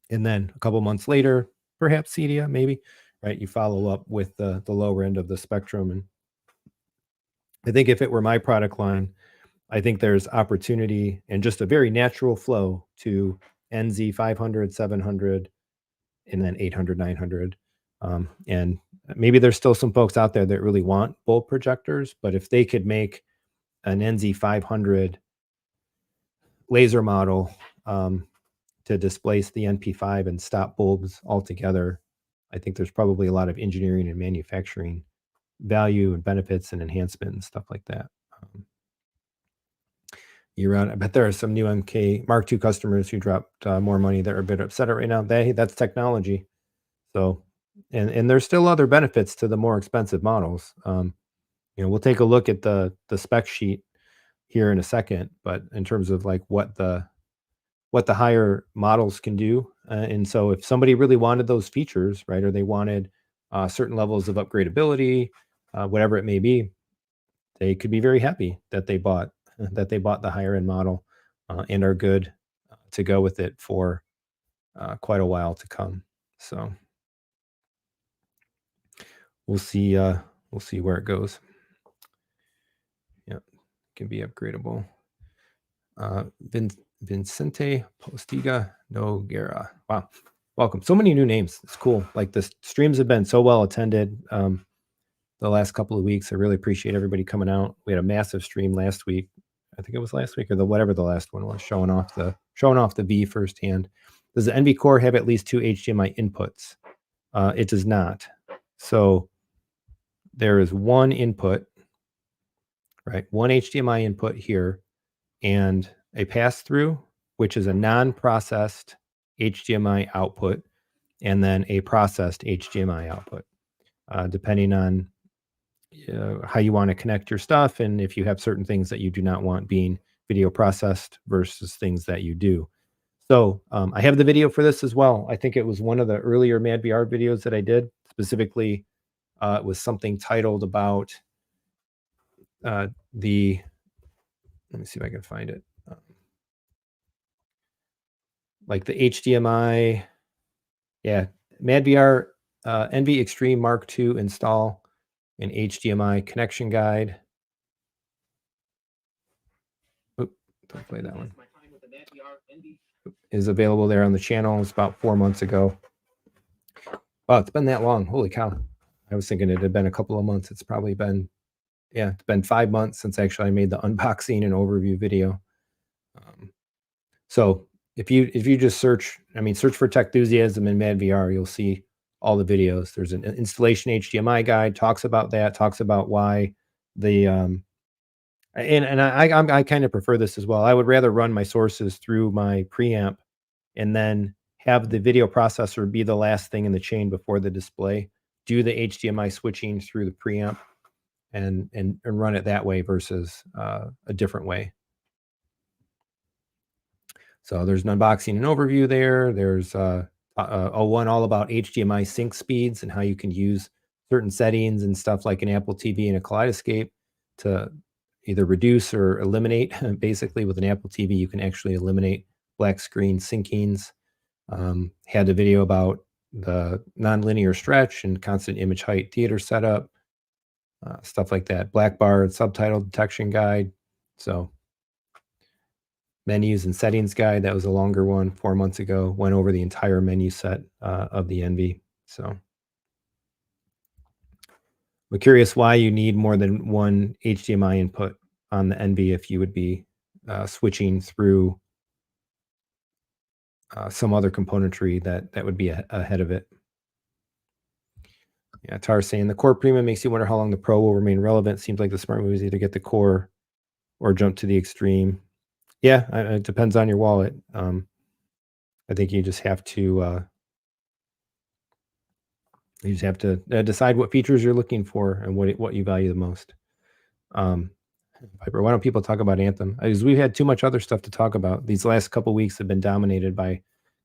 and then a couple months later, perhaps CEDIA, maybe, right? You follow up with the lower end of the spectrum. And I think if it were my product line, I think there's opportunity and just a very natural flow to NZ 500, 700, and then 800, 900. And maybe there's still some folks out there that really want bulb projectors, but if they could make an NZ 500 laser model to displace the NP5 and stop bulbs altogether, I think there's probably a lot of engineering and manufacturing value and benefits and enhancement and stuff like that. Year round. I bet there are some new MK Mark II customers who dropped more money that are a bit upset right now. That's technology. So, and there's still other benefits to the more expensive models. We'll take a look at the spec sheet here in a second, but in terms of like what the higher models can do. And so if somebody really wanted those features, right, or they wanted certain levels of upgradability, whatever it may be, they could be very happy that they bought the higher end model and are good to go with it for quite a while to come. So we'll see where it goes. Yeah, can be upgradable. Vincente Postiga Noguera. Wow, welcome. So many new names. It's cool. Like the streams have been so well attended the last couple of weeks. I really appreciate everybody coming out. We had a massive stream last week. I think it was last week or whatever the last one was, showing off the V firsthand. Does the NV core have at least 2 HDMI inputs? It does not. So there is one input, right? One HDMI input here and a pass-through, which is a non-processed HDMI output, and then a processed HDMI output, depending on how you want to connect your stuff and if you have certain things that you do not want being video processed versus things that you do. So I have the video for this as well. I think it was one of the earlier madVR videos that I did. Specifically, it was something titled about let me see if I can find it. Like the HDMI, yeah, madVR NV Extreme Mark II install an HDMI connection guide. Oop, don't play that one. Is available there on the channel. It's about 4 months ago. Wow, it's been that long. Holy cow. I was thinking it had been a couple of months. It's probably been, yeah, it's been 5 months since actually I made the unboxing and overview video. So if you just search for Techthusiasm in madVR, you'll see all the videos. There's an installation HDMI guide, talks about that, talks about why the I kind of prefer this as well. I would rather run my sources through my preamp and then have the video processor be the last thing in the chain before the display. Do the HDMI switching through the preamp and run it that way versus a different way. So there's an unboxing and overview there. There's one all about HDMI sync speeds and how you can use certain settings and stuff like an Apple TV and a Kaleidescape to either reduce or eliminate. Basically, with an Apple TV, you can actually eliminate black screen syncings. Had a video about the nonlinear stretch and constant image height theater setup, stuff like that. Black bar and subtitle detection guide. So menus and settings guide, that was a longer one 4 months ago. Went over the entire menu set of the NV. So we're curious why you need more than one HDMI input on the NV if you would be switching through some other componentry that would be ahead of it. Yeah, Tar saying the core premium makes you wonder how long the Pro will remain relevant. Seems like the smart move is either get the core or jump to the extreme. Yeah, it depends on your wallet. I think you just have to decide what features you're looking for and what you value the most. Piper, why don't people talk about Anthem? Because we've had too much other stuff to talk about. These last couple of weeks have been dominated by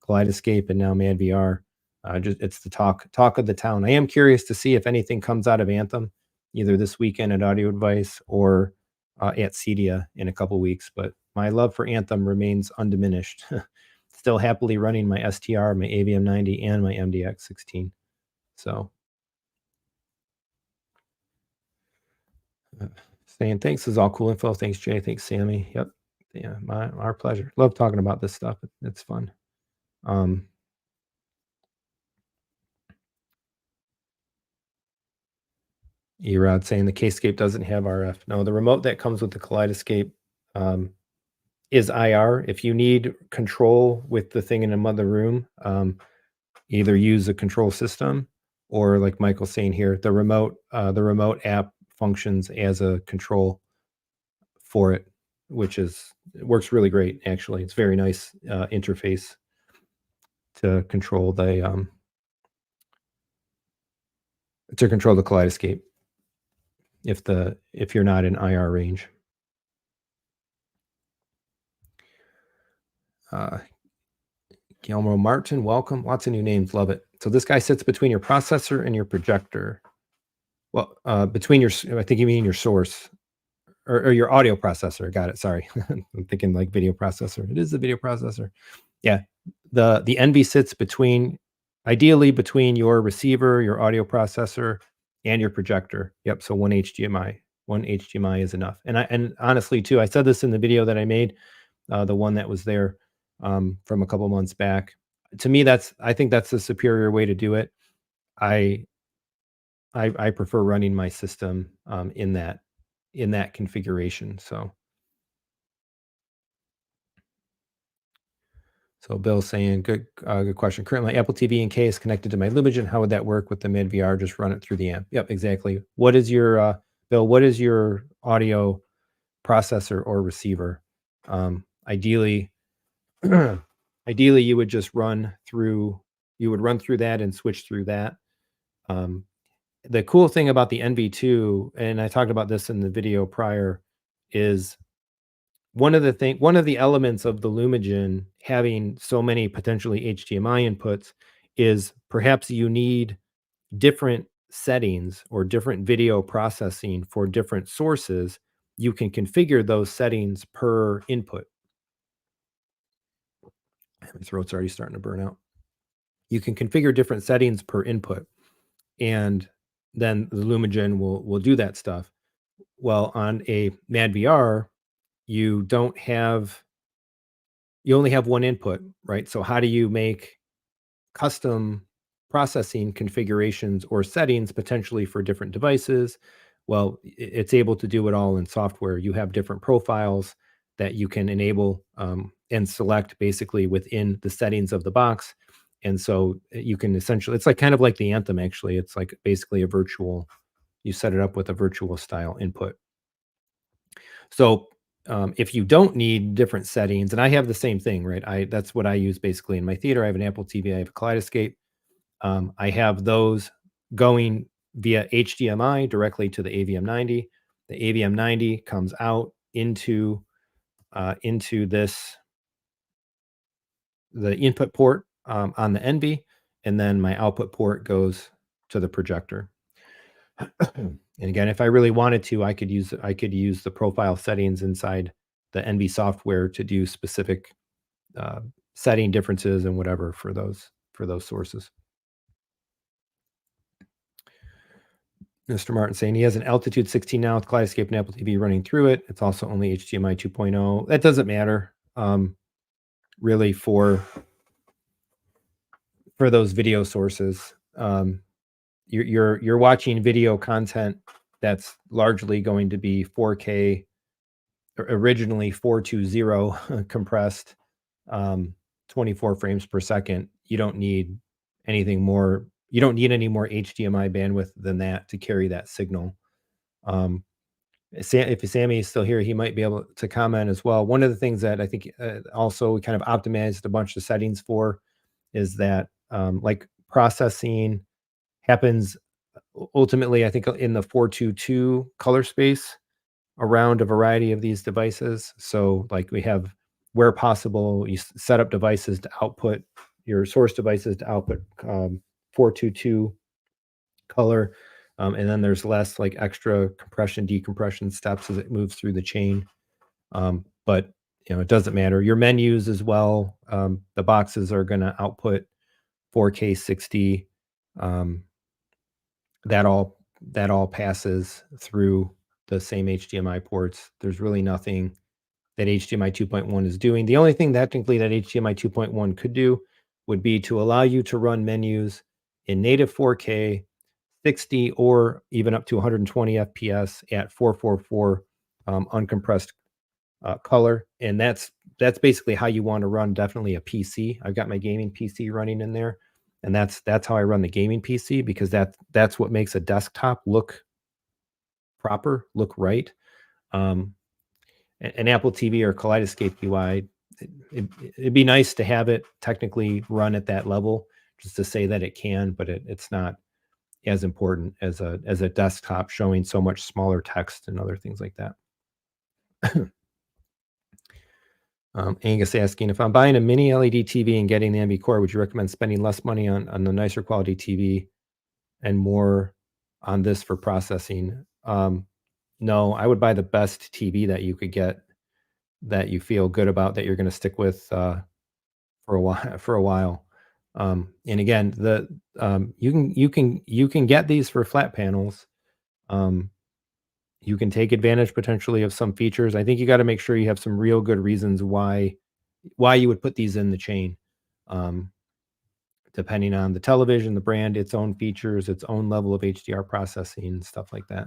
Kaleidescape and now madVR. It's the talk of the town. I am curious to see if anything comes out of Anthem, either this weekend at Audio Advice or at Cedia in a couple weeks. But my love for Anthem remains undiminished. Still happily running my STR, my AVM90, and my MDX16. So, saying thanks is all cool info. Thanks, Jay. Thanks, Sammy. Yep. Yeah, our pleasure. Love talking about this stuff. It's fun. Erod saying the Kscape doesn't have RF. No, the remote that comes with the Kaleidescape is IR. If you need control with the thing in another room, either use a control system or, like Michael's saying here, the remote app functions as a control for it, it works really great. Actually, it's very nice interface to control the Kaleidescape if you're not in IR range. Guillermo Martin, welcome. Lots of new names, love it. So this guy sits between your processor and your projector. Well, between I think you mean your source or your audio processor. Got it. Sorry, I'm thinking like video processor. It is the video processor. Yeah, the NV sits ideally between your receiver, your audio processor, and your projector. Yep, so one HDMI. One HDMI is enough. And honestly too, I said this in the video that I made, the one that was there from a couple months back. To me, I think that's the superior way to do it. I I prefer running my system in that configuration. So Bill's saying, good question. Currently, my Apple TV in K is connected to my Lumagen. How would that work with the madVR? Just run it through the amp. Yep, exactly. What is your Bill? What is your audio processor or receiver? Ideally, ideally, you would just run through. You would run through that and switch through that. The cool thing about the NV2, and I talked about this in the video prior, is one of the elements of the Lumagen having so many potentially HDMI inputs is perhaps you need different settings or different video processing for different sources. You can configure those settings per input. My throat's already starting to burn out. You can configure different settings per input, and then the Lumagen will do that stuff. Well, on a madVR, you don't have you only have one input, right? So how do you make custom processing configurations or settings potentially for different devices? Well, it's able to do it all in software. You have different profiles that you can enable and select basically within the settings of the box. And so you can essentially, it's like kind of like the Anthem, actually. It's like basically a virtual, you set it up with a virtual style input. So if you don't need different settings, and I have the same thing, right? That's what I use basically in my theater. I have an Apple TV, I have a Kaleidescape. I have those going via HDMI directly to the AVM90. The AVM90 comes out into this the input port on the NB, and then my output port goes to the projector. And again, if I really wanted to, I could use the profile settings inside the NB software to do specific setting differences and whatever for those sources. Mr. Martin saying he has an Altitude 16 now with Kaleidescape and Apple TV running through it. It's also only HDMI 2.0. That doesn't matter really for those video sources. You're watching video content that's largely going to be 4K, originally 420 compressed, 24 frames per second. You don't need anything more. You don't need any more HDMI bandwidth than that to carry that signal. If Sammy is still here, he might be able to comment as well. One of the things that I think also we kind of optimized a bunch of settings for is that like processing happens ultimately, I think, in the 422 color space around a variety of these devices. So like we have, where possible, you set up devices to output your source devices to output 422 color. And then there's less like extra compression, decompression steps as it moves through the chain. But it doesn't matter. Your menus as well. The boxes are going to output 4K 60. That all passes through the same HDMI ports. There's really nothing that HDMI 2.1 is doing. The only thing that technically that HDMI 2.1 could do would be to allow you to run menus in native 4K, 60, or even up to 120 FPS at 444 uncompressed color. And that's basically how you want to run definitely a PC. I've got my gaming PC running in there. And that's how I run the gaming PC, because that's what makes a desktop look proper, look right. An Apple TV or Kaleidescape UI, it'd be nice to have it technically run at that level, just to say that it can, but it's not as important as a desktop showing so much smaller text and other things like that. Angus asking, if I'm buying a mini LED TV and getting the NV core, would you recommend spending less money on the nicer quality TV and more on this for processing? No, I would buy the best TV that you could get, that you feel good about, that you're going to stick with for a while. And again, you can get these for flat panels. Um, you can take advantage potentially of some features. I think you got to make sure you have some real good reasons why you would put these in the chain. Um, Depending on the television, the brand, its own features, its own level of HDR processing, stuff like that.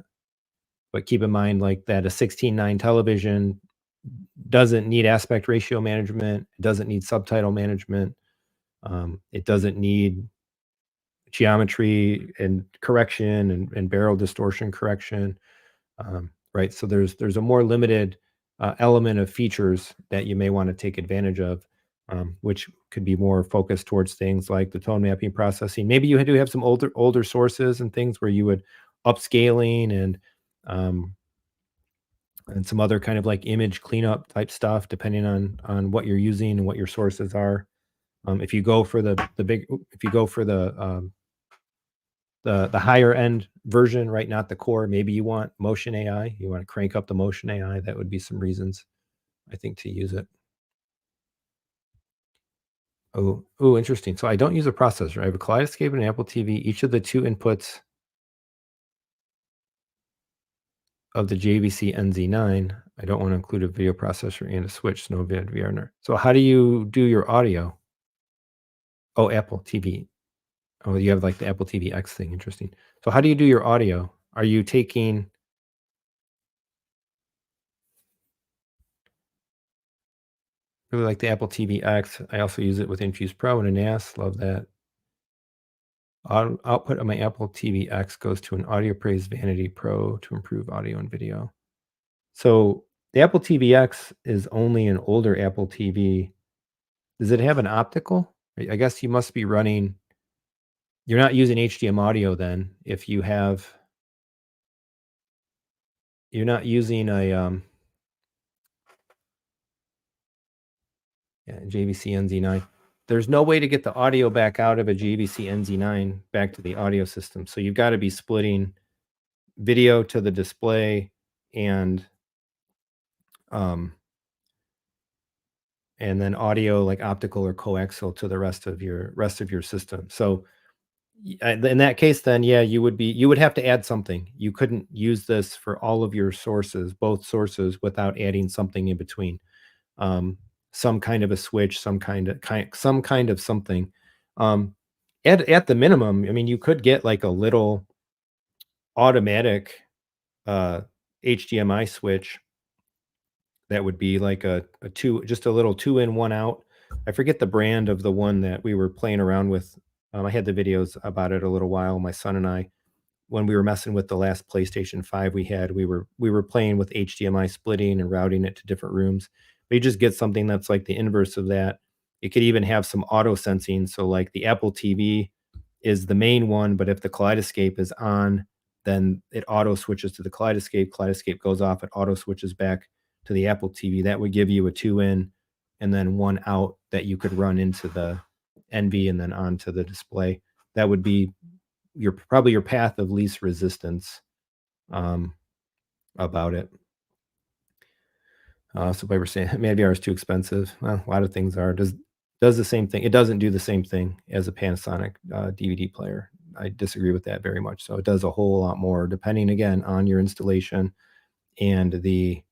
But keep in mind, like that a 16:9 television doesn't need aspect ratio management, it doesn't need subtitle management, it doesn't need geometry and correction and barrel distortion correction, right? So there's a more limited element of features that you may want to take advantage of, which could be more focused towards things like the tone mapping processing. Maybe you do have some older sources and things where you would upscaling um, and some other kind of like image cleanup type stuff, depending on what you're using and what your sources are. If you go for if you go for the higher end version, right? Not the core. Maybe you want motion AI. You want to crank up the motion AI. That would be some reasons, I think, to use it. Oh, interesting. So I don't use a processor. I have a Kaleidescape and an Apple TV. Each of the two inputs of the JVC NZ9. I don't want to include a video processor and a switch. No madVR. So how do you do your audio? Oh, Apple TV. Oh, you have like the Apple TV X thing. Interesting. So how do you do your audio? Are you taking really like the Apple TV X? I also use it with Infuse Pro and a NAS. Love that. Output of my Apple TV X goes to an Audio Praise Vanity Pro to improve audio and video. So the Apple TV X is only an older Apple TV. Does it have an optical? I guess you must be running. You're not using HDM audio then. If you have, you're not using a yeah, JVC NZ9. There's no way to get the audio back out of a JVC NZ9 back to the audio system. So you've got to be splitting video to the display and um and then audio like optical or coaxial to the rest of your system. So in that case, then yeah, you would have to add something. You couldn't use this for all of your sources, both sources, without adding something in between. Um, some kind of a switch, some kind of something. Um, at the minimum, I mean, you could get like a little automatic uh, HDMI switch that would be like a two, just a little two in, one out. I forget the brand of the one that we were playing around with. I had the videos about it a little while. My son and I, when we were messing with the last PlayStation 5 we had, we were playing with HDMI splitting and routing it to different rooms. But you just get something that's like the inverse of that. It could even have some auto sensing. So like the Apple TV is the main one, but if the Kaleidescape is on, then it auto switches to the Kaleidescape. Kaleidescape goes off, it auto switches back to the Apple TV. That would give you a two in and then one out that you could run into the NV and then onto the display. That would be your probably your path of least resistance um, about it. So by saying madVR is too expensive. Well, a lot of things are. Does the same thing. It doesn't do the same thing as a Panasonic DVD player. I disagree with that very much. So it does a whole lot more, depending again on your installation and the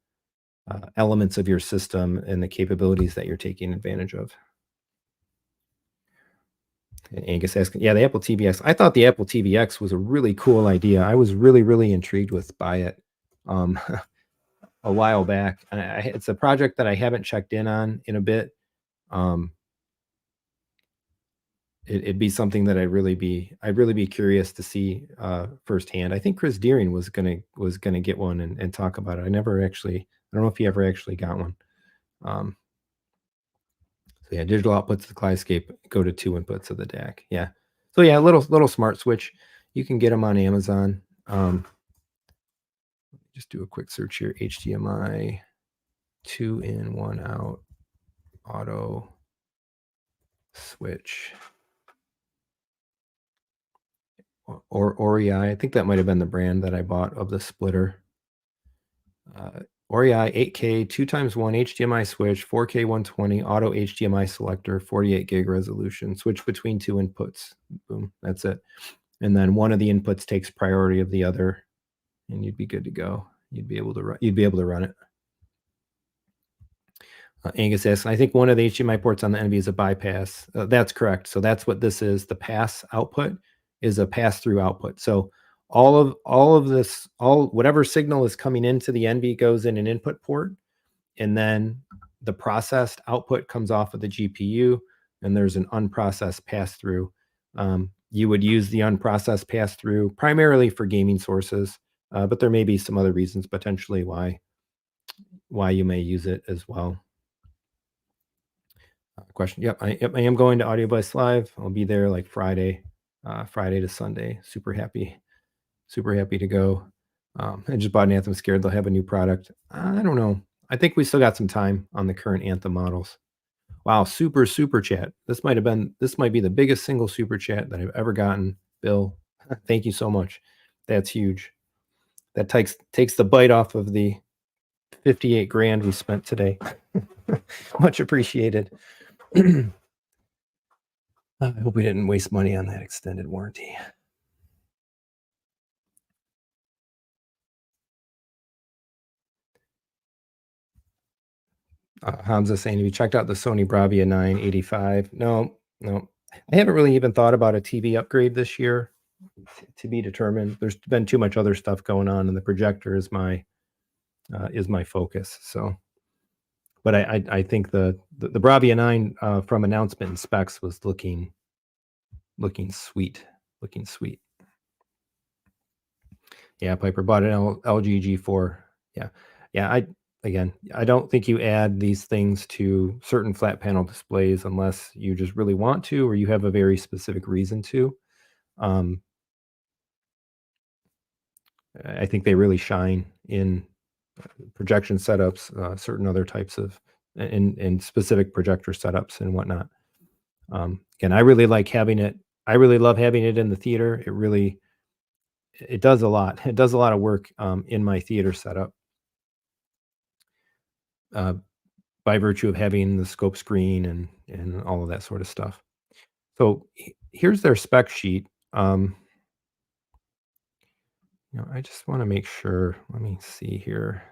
elements of your system and the capabilities that you're taking advantage of. And Angus asking, yeah, the Apple TV X. I thought the Apple TV X was a really cool idea. I was really intrigued by it um, a while back. It's a project that I haven't checked in on in a bit. Um, it'd be something that I'd really be curious to see firsthand. I think Chris Deering was gonna get one and talk about it. I don't know if he ever actually got one. Um, so yeah, digital outputs to the Kaleidescape go to two inputs of the DAC. Yeah. So yeah, little smart switch. You can get them on Amazon. Just do a quick search here. HDMI, two in, one out, auto switch. Or Orei. I think that might have been the brand that I bought of the splitter. Orei 8K 2x1 HDMI switch, 4K 120 auto HDMI selector, 48 gig resolution. Switch between two inputs. Boom, that's it. And then one of the inputs takes priority of the other, and you'd be good to go. You'd be able to run it. Angus asks, I think one of the HDMI ports on the NV is a bypass. That's correct. So that's what this is. The pass output is a pass-through output. So all of this, whatever signal is coming into the NV goes in an input port, and then the processed output comes off of the GPU, and there's an unprocessed pass-through. You would use the unprocessed pass-through primarily for gaming sources, but there may be some other reasons potentially why you may use it as well. Question. Yep, I am going to Audio Blast Live. I'll be there like Friday to Sunday. Super happy to go. I just bought an Anthem. Scared they'll have a new product. I don't know. I think we still got some time on the current Anthem models. Wow, super chat. This might be the biggest single super chat that I've ever gotten. Bill, thank you so much. That's huge. That takes the bite off of the 58 grand we spent today. Much appreciated. I hope we didn't waste money on that extended warranty. Hamza saying, have you checked out the Sony Bravia 985? No. I haven't really even thought about a TV upgrade this year. To be determined. There's been too much other stuff going on, and the projector is my focus. So, but I think the Bravia 9 from announcement and specs was looking sweet. Yeah, Piper bought an LG G4. Yeah. I don't think you add these things to certain flat panel displays unless you just really want to, or you have a very specific reason to. I think they really shine in projection setups, certain other types of in specific projector setups and whatnot. And I really like having it. I really love having it in the theater. It does a lot. It does a lot of work in my theater setup. By virtue of having the scope screen and all of that sort of stuff. So here's their spec sheet. I just want to make sure. Let me see here.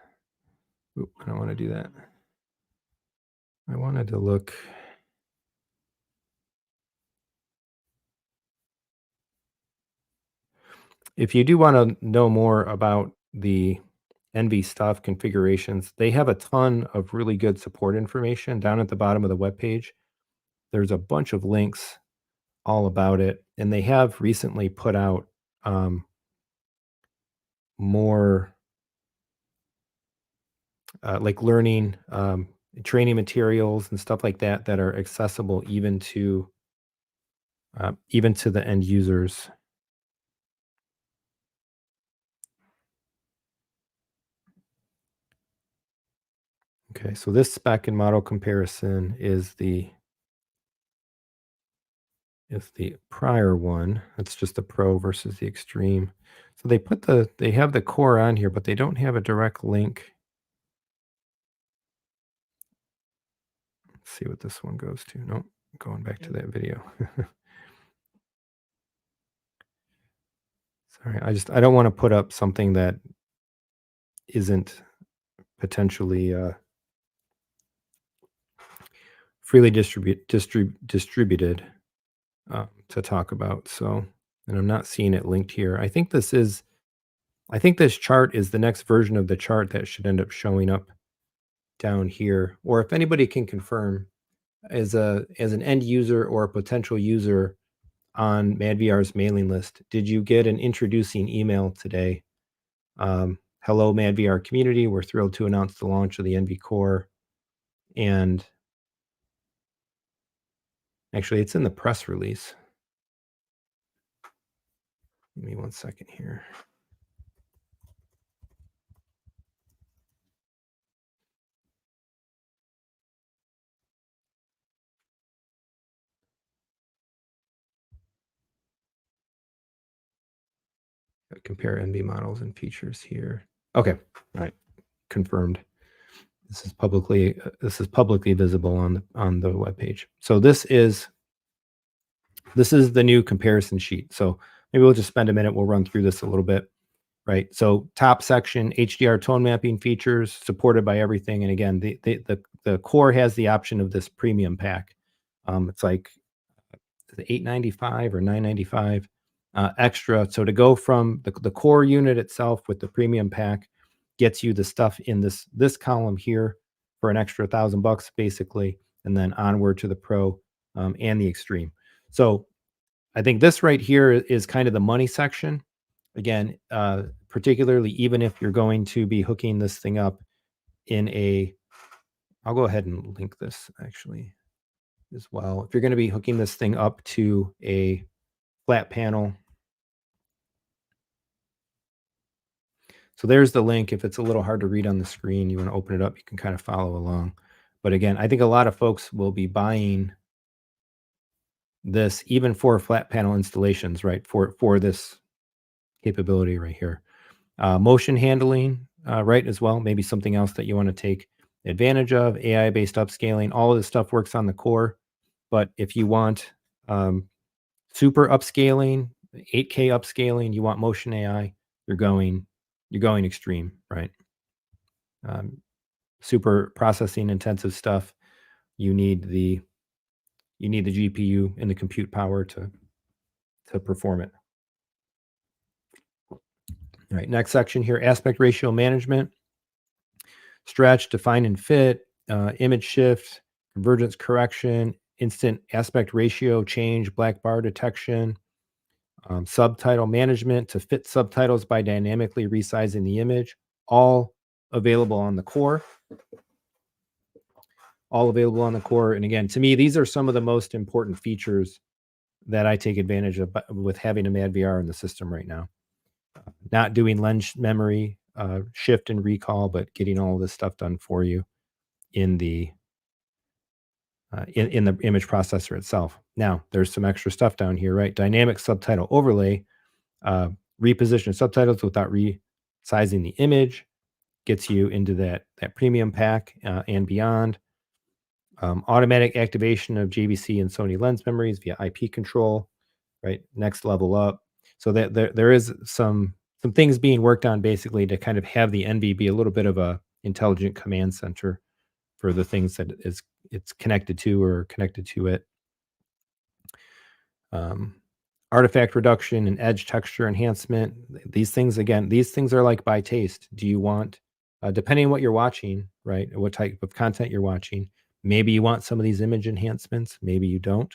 Oop, I don't want to do that. I wanted to look. If you do want to know more about the NV stuff configurations, they have a ton of really good support information down at the bottom of the webpage. There's a bunch of links all about it, and they have recently put out more like learning training materials and stuff like that are accessible even to the end users. Okay, so this spec and model comparison is the prior one. That's just the Pro versus the Extreme. So they have the Core on here, but they don't have a direct link. Let's see what this one goes to. Nope, going back to that video. Sorry, I don't want to put up something that isn't potentially freely distributed to talk about. So, and I'm not seeing it linked here. I think this chart is the next version of the chart that should end up showing up down here. Or if anybody can confirm as an end user or a potential user on madVR's mailing list, did you get an introducing email today? Hello, madVR community. We're thrilled to announce the launch of the NV Core. And actually, it's in the press release. Give me 1 second here. Compare NV models and features here. Okay, all right. confirmed. This is publicly visible on the webpage. So this is the new comparison sheet. So maybe we'll just spend a minute. We'll run through this a little bit, right? So top section, HDR tone mapping features supported by everything. And again, the core has the option of this premium pack. It's like $895 or $995 extra. So to go from the core unit itself with the premium pack gets you the stuff in this column here for an extra $1,000 basically, and then onward to the Pro and the Extreme. So I think this right here is kind of the money section. Again, particularly even if you're going to be hooking this thing up in I'll go ahead and link this actually as well. If you're going to be hooking this thing up to a flat panel. So there's the link. If it's a little hard to read on the screen, you want to open it up, you can kind of follow along. But again, I think a lot of folks will be buying this even for flat panel installations, right? For this capability right here. Motion handling, right, as well. Maybe something else that you want to take advantage of. AI-based upscaling. All of this stuff works on the core. But if you want super upscaling, 8K upscaling, you want motion AI, you're going extreme, right? Super processing intensive stuff. You need the GPU and the compute power to perform it. All right, next section here, aspect ratio management, stretch, define and fit, image shift, convergence correction, instant aspect ratio change, black bar detection, subtitle management to fit subtitles by dynamically resizing the image, all available on the core. All available on the core. And again, to me, these are some of the most important features that I take advantage of with having a madVR in the system right now. Not doing lens memory, shift and recall, but getting all of this stuff done for you in the in the image processor itself. Now, there's some extra stuff down here, right? Dynamic subtitle overlay, reposition subtitles without resizing the image, gets you into that premium pack and beyond. Automatic activation of JVC and Sony lens memories via IP control, right? Next level up. So that there is some things being worked on basically to kind of have the NV be a little bit of a intelligent command center for the things that it's connected to or connected to it. Artifact reduction and edge texture enhancement. These things are like by taste. Do you want, depending on what you're watching, right? What type of content you're watching, maybe you want some of these image enhancements, maybe you don't.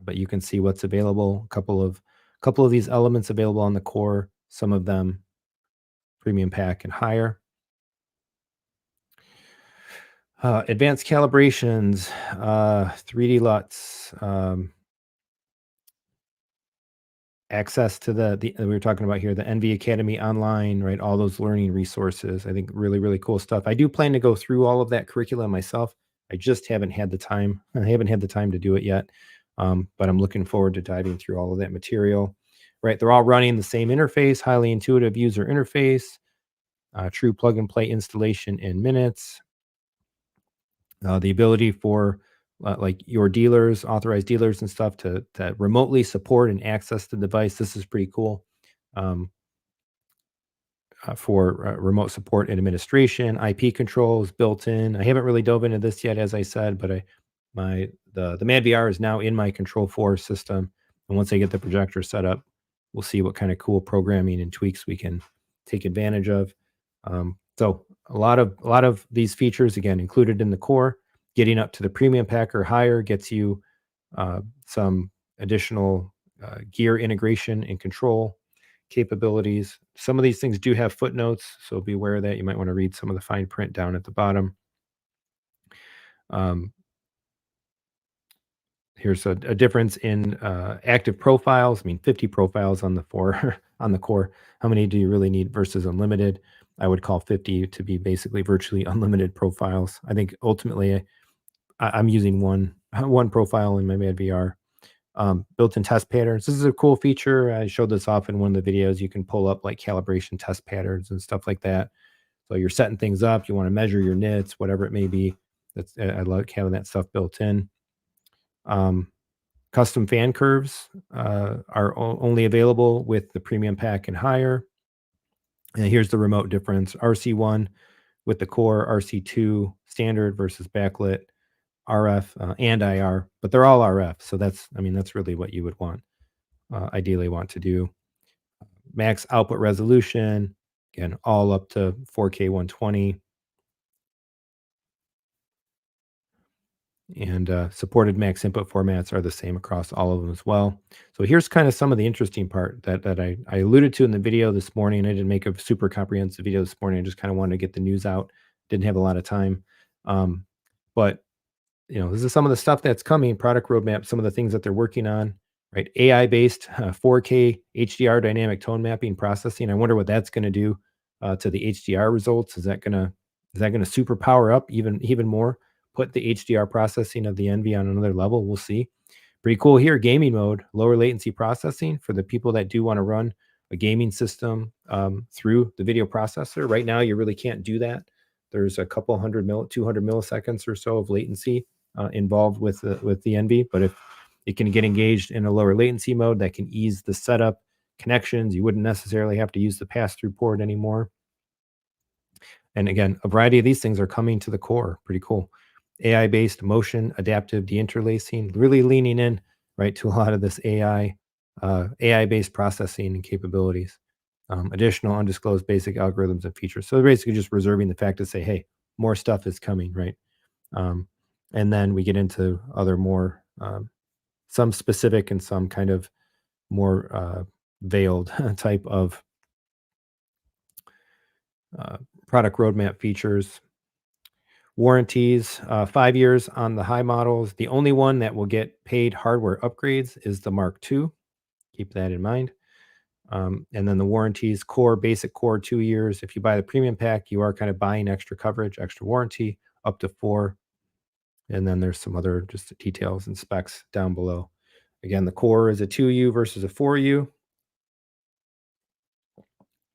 But you can see what's available. A couple of these elements available on the core, some of them premium pack and higher. Advanced calibrations, 3D LUTs, access to the we were talking about here, the NV Academy online, right? All those learning resources. I think really, really cool stuff. I do plan to go through all of that curriculum myself. I just haven't had the time. I haven't had the time to do it yet. But I'm looking forward to diving through all of that material, right? They're all running the same interface, highly intuitive user interface, true plug and play installation in minutes. The ability for like your dealers, authorized dealers and stuff to remotely support and access the device. This is pretty cool for remote support and administration. IP controls built in. I haven't really dove into this yet, as I said, but the madVR is now in my Control 4 system. And once I get the projector set up, we'll see what kind of cool programming and tweaks we can take advantage of. So a lot of these features, again, included in the core. Getting up to the premium pack or higher gets you some additional gear integration and control capabilities. Some of these things do have footnotes, so be aware of that. You might want to read some of the fine print down at the bottom. Here's a difference in active profiles. I mean, 50 profiles on the core. How many do you really need versus unlimited? I would call 50 to be basically virtually unlimited profiles. I think ultimately I'm using one profile in my madVR. Built-in test patterns. This is a cool feature. I showed this off in one of the videos. You can pull up like calibration test patterns and stuff like that. So you're setting things up, you want to measure your nits, whatever it may be. I like having that stuff built in. Um, Custom fan curves are only available with the premium pack and higher. And here's the remote difference: RC1 with the core, RC2 standard versus backlit, RF and IR, but they're all RF. So that's really what you would ideally want to do. Max output resolution, again, all up to 4K 120. And supported max input formats are the same across all of them as well. So here's kind of some of the interesting part that I alluded to in the video this morning. I didn't make a super comprehensive video this morning. I just kind of wanted to get the news out. Didn't have a lot of time. Um, but this is some of the stuff that's coming, product roadmap, some of the things that they're working on, right? AI-based 4K HDR dynamic tone mapping processing. I wonder what that's going to do to the HDR results. Is that gonna super power up even more? Put the HDR processing of the Envy on another level? We'll see. Pretty cool here. Gaming mode, lower latency processing for the people that do want to run a gaming system through the video processor. Right now, you really can't do that. There's a couple 200 milliseconds or so of latency involved with the Envy. But if it can get engaged in a lower latency mode, that can ease the setup connections. You wouldn't necessarily have to use the pass-through port anymore. And again, a variety of these things are coming to the core. Pretty cool. AI-based motion adaptive deinterlacing, really leaning in right to a lot of this AI-based processing and capabilities. Additional undisclosed basic algorithms and features. So they're basically just reserving the fact to say, hey, more stuff is coming, right? And then we get into other more, some specific and some kind of more veiled type of product roadmap features. Warranties, 5 years on the high models. The only one that will get paid hardware upgrades is the Mark II. Keep that in mind. And then the warranties, basic core, 2 years. If you buy the premium pack, you are kind of buying extra coverage, extra warranty, up to 4. And then there's some other just details and specs down below. Again, the core is a 2U versus a 4U.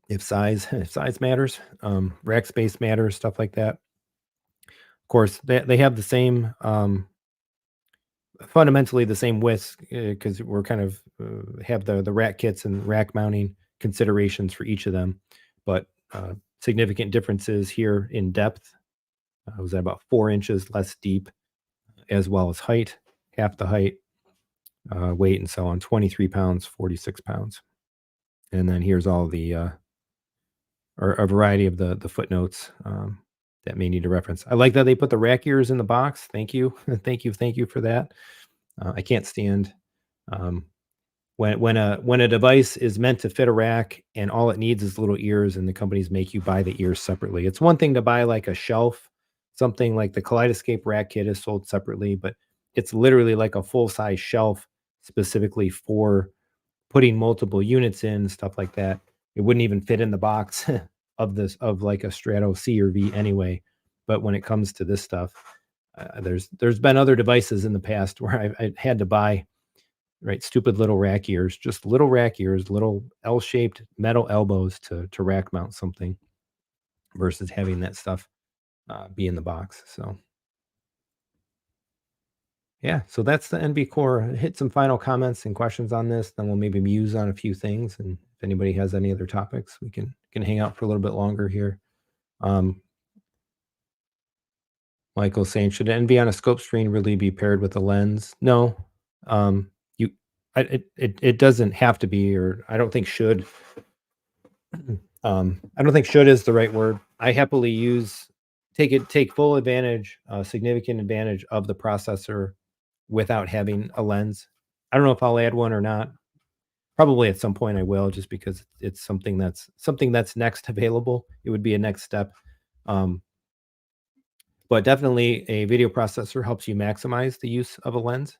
If size matters, rack space matters, stuff like that. Of course, they have the same, fundamentally the same widths, because we're kind of have the rack kits and rack mounting considerations for each of them, but significant differences here in depth. Was at about 4 inches less deep, as well as height, half the height, weight, and so on. 23 pounds, 46 pounds, and then here's all the or a variety of the footnotes that may need a reference. I like that they put the rack ears in the box. Thank you, thank you for that. I can't stand when a device is meant to fit a rack and all it needs is little ears, and the companies make you buy the ears separately. It's one thing to buy like a shelf, something like the Kaleidescape rack kit is sold separately, but it's literally like a full size shelf specifically for putting multiple units in, stuff like that. It wouldn't even fit in the box of like a Strato C or V anyway. But when it comes to this stuff, there's been other devices in the past where I had to buy, right, stupid little rack ears, just little rack ears, little L-shaped metal elbows to rack mount something, versus having that stuff be in the box. So yeah, so that's the NB Core. Hit some final comments and questions on this, then we'll maybe muse on a few things. And if anybody has any other topics, we can hang out for a little bit longer here. Michael's saying, should NV on a scope screen really be paired with a lens? No, you, it doesn't have to be, or I don't think should. I don't think should is the right word. I happily take full advantage, significant advantage of the processor without having a lens. I don't know if I'll add one or not. Probably at some point I will, just because it's something that's next available. It would be a next step. But definitely a video processor helps you maximize the use of a lens.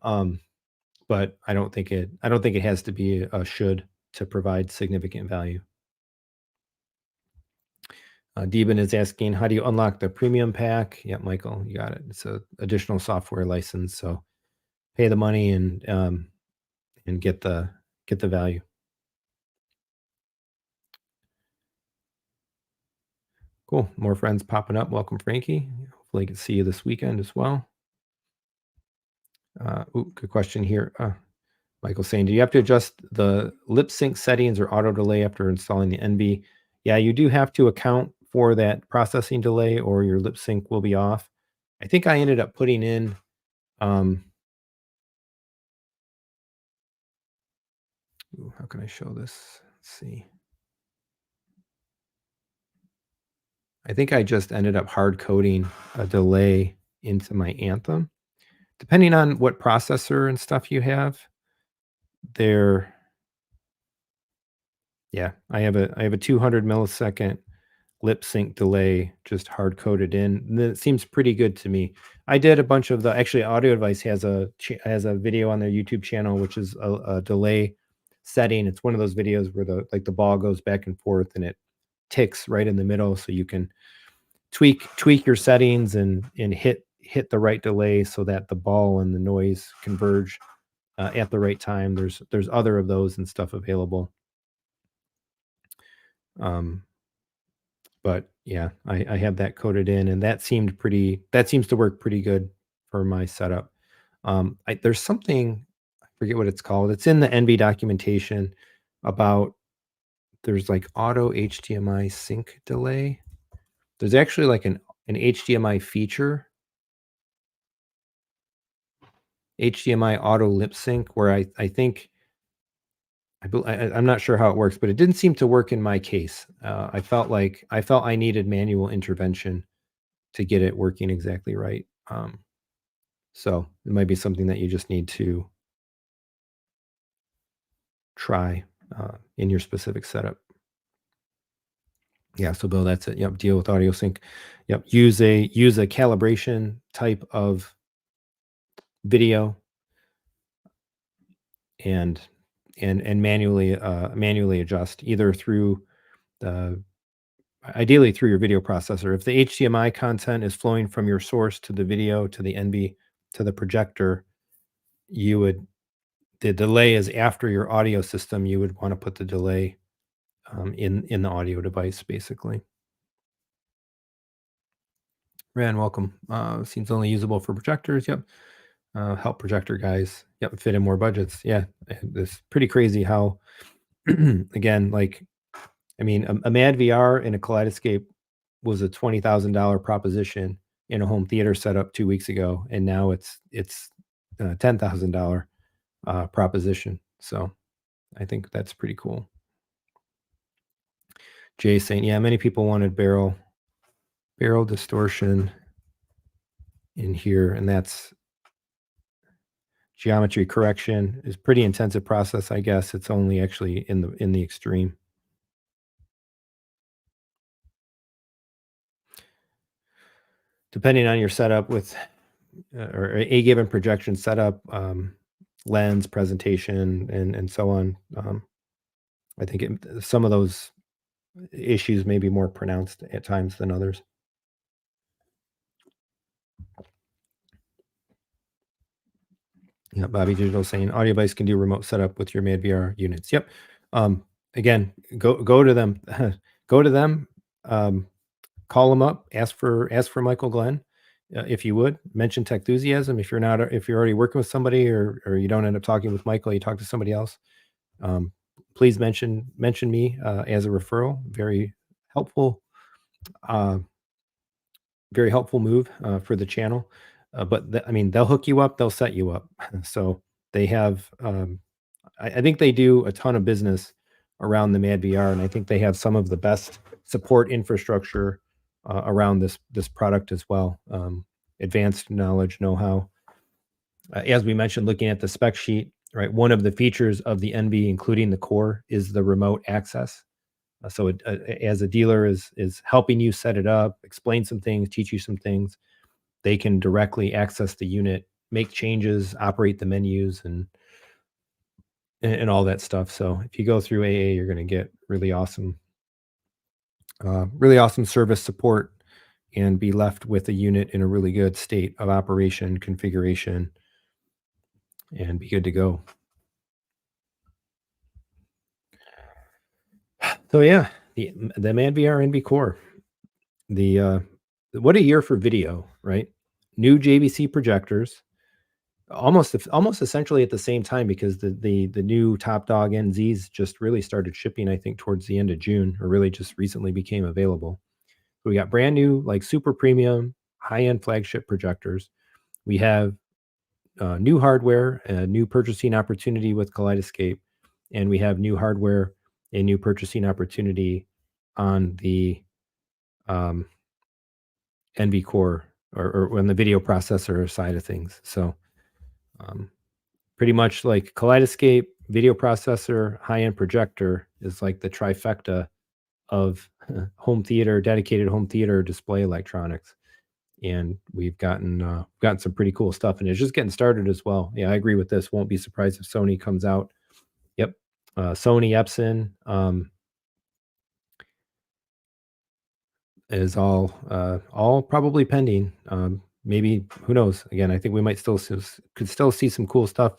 But I don't think it has to be a should to provide significant value. Deben is asking, how do you unlock the premium pack? Yeah, Michael, you got it. It's a additional software license, so pay the money and get the value. Cool. More friends popping up. Welcome, Frankie. Hopefully, I can see you this weekend as well. Good question here. Michael saying, do you have to adjust the lip sync settings or auto delay after installing the NB? Yeah, you do have to account for that processing delay or your lip sync will be off. I think I ended up putting in, how can I show this? Let's see. I think I just ended up hard coding a delay into my Anthem. Depending on what processor and stuff you have, there, yeah, I have a 200 millisecond lip sync delay just hard coded in. And it seems pretty good to me. I did a bunch of the actually Audio Advice has a video on their YouTube channel which is a delay setting. It's one of those videos where the ball goes back and forth and it ticks right in the middle so you can tweak your settings and hit the right delay so that the ball and the noise converge at the right time. There's other of those and stuff available. But yeah, I have that coded in, and that seems to work pretty good for my setup. There's something, I forget what it's called. It's in the NV documentation about there's like auto HDMI sync delay. There's actually like an HDMI feature, HDMI auto lip sync, where I think I'm not sure how it works, but it didn't seem to work in my case. I felt I needed manual intervention to get it working exactly right. So it might be something that you just need to try in your specific setup. Yeah. So Bill, that's it. Yep. Deal with audio sync. Yep. Use a calibration type of video and manually adjust either through the ideally through your video processor. If the HDMI content is flowing from your source to the video to the NB to the projector, the delay is after your audio system. You would want to put the delay in the audio device, basically. Ran, welcome. Seems only usable for projectors. Yep. Help projector guys. Yep. Fit in more budgets. Yeah. It's pretty crazy how, again, like, I mean, a madVR and a Kaleidescape was a $20,000 proposition in a home theater setup 2 weeks ago, and now it's $10,000 proposition. So I think that's pretty cool. Jay saying, yeah, many people wanted barrel distortion in here, and that's geometry correction is pretty intensive process. I guess it's only actually in the extreme. Depending on your setup with or a given projection setup, lens presentation, and so on. I think some of those issues may be more pronounced at times than others. Yeah, Bobby Digital saying audio device can do remote setup with your madVR units. Yep. Again, go to them, go to them, call them up, ask for Michael Glenn. If you would mention Techthusiasm, if you're already working with somebody or you don't end up talking with Michael, you talk to somebody else. Please mention me as a referral. Helpful, uh, very helpful move for the channel. But I mean, they'll hook you up, they'll set you up. So they have, I think they do a ton of business around the madVR, and I think they have some of the best support infrastructure around this product as well. Advanced knowledge, know-how. As we mentioned, looking at the spec sheet, right? One of the features of the NB, including the core, is the remote access. So as a dealer is helping you set it up, explain some things, teach you some things, they can directly access the unit, make changes, operate the menus, and all that stuff. So if you go through AA, you're going to get really awesome service support and be left with a unit in a really good state of operation, configuration, and be good to go. So yeah, the madVR NB core. the what a year for video, right? New JVC projectors, almost essentially at the same time because the new Top Dog NZs just really started shipping, I think, towards the end of June, or really just recently became available. So we got brand new, like super premium, high-end flagship projectors. We have new hardware, a new purchasing opportunity with Kaleidescape, and we have new hardware, a new purchasing opportunity on the um, NV Core, or on the video processor side of things. So um, pretty much like Kaleidescape, video processor, high-end projector is like the trifecta of home theater, dedicated home theater display electronics. And we've gotten some pretty cool stuff, and it's just getting started as well. Yeah, I agree with this. Won't be surprised if Sony comes out. Yep, Sony Epson is all probably pending. Maybe, who knows? Again, I think we might could still see some cool stuff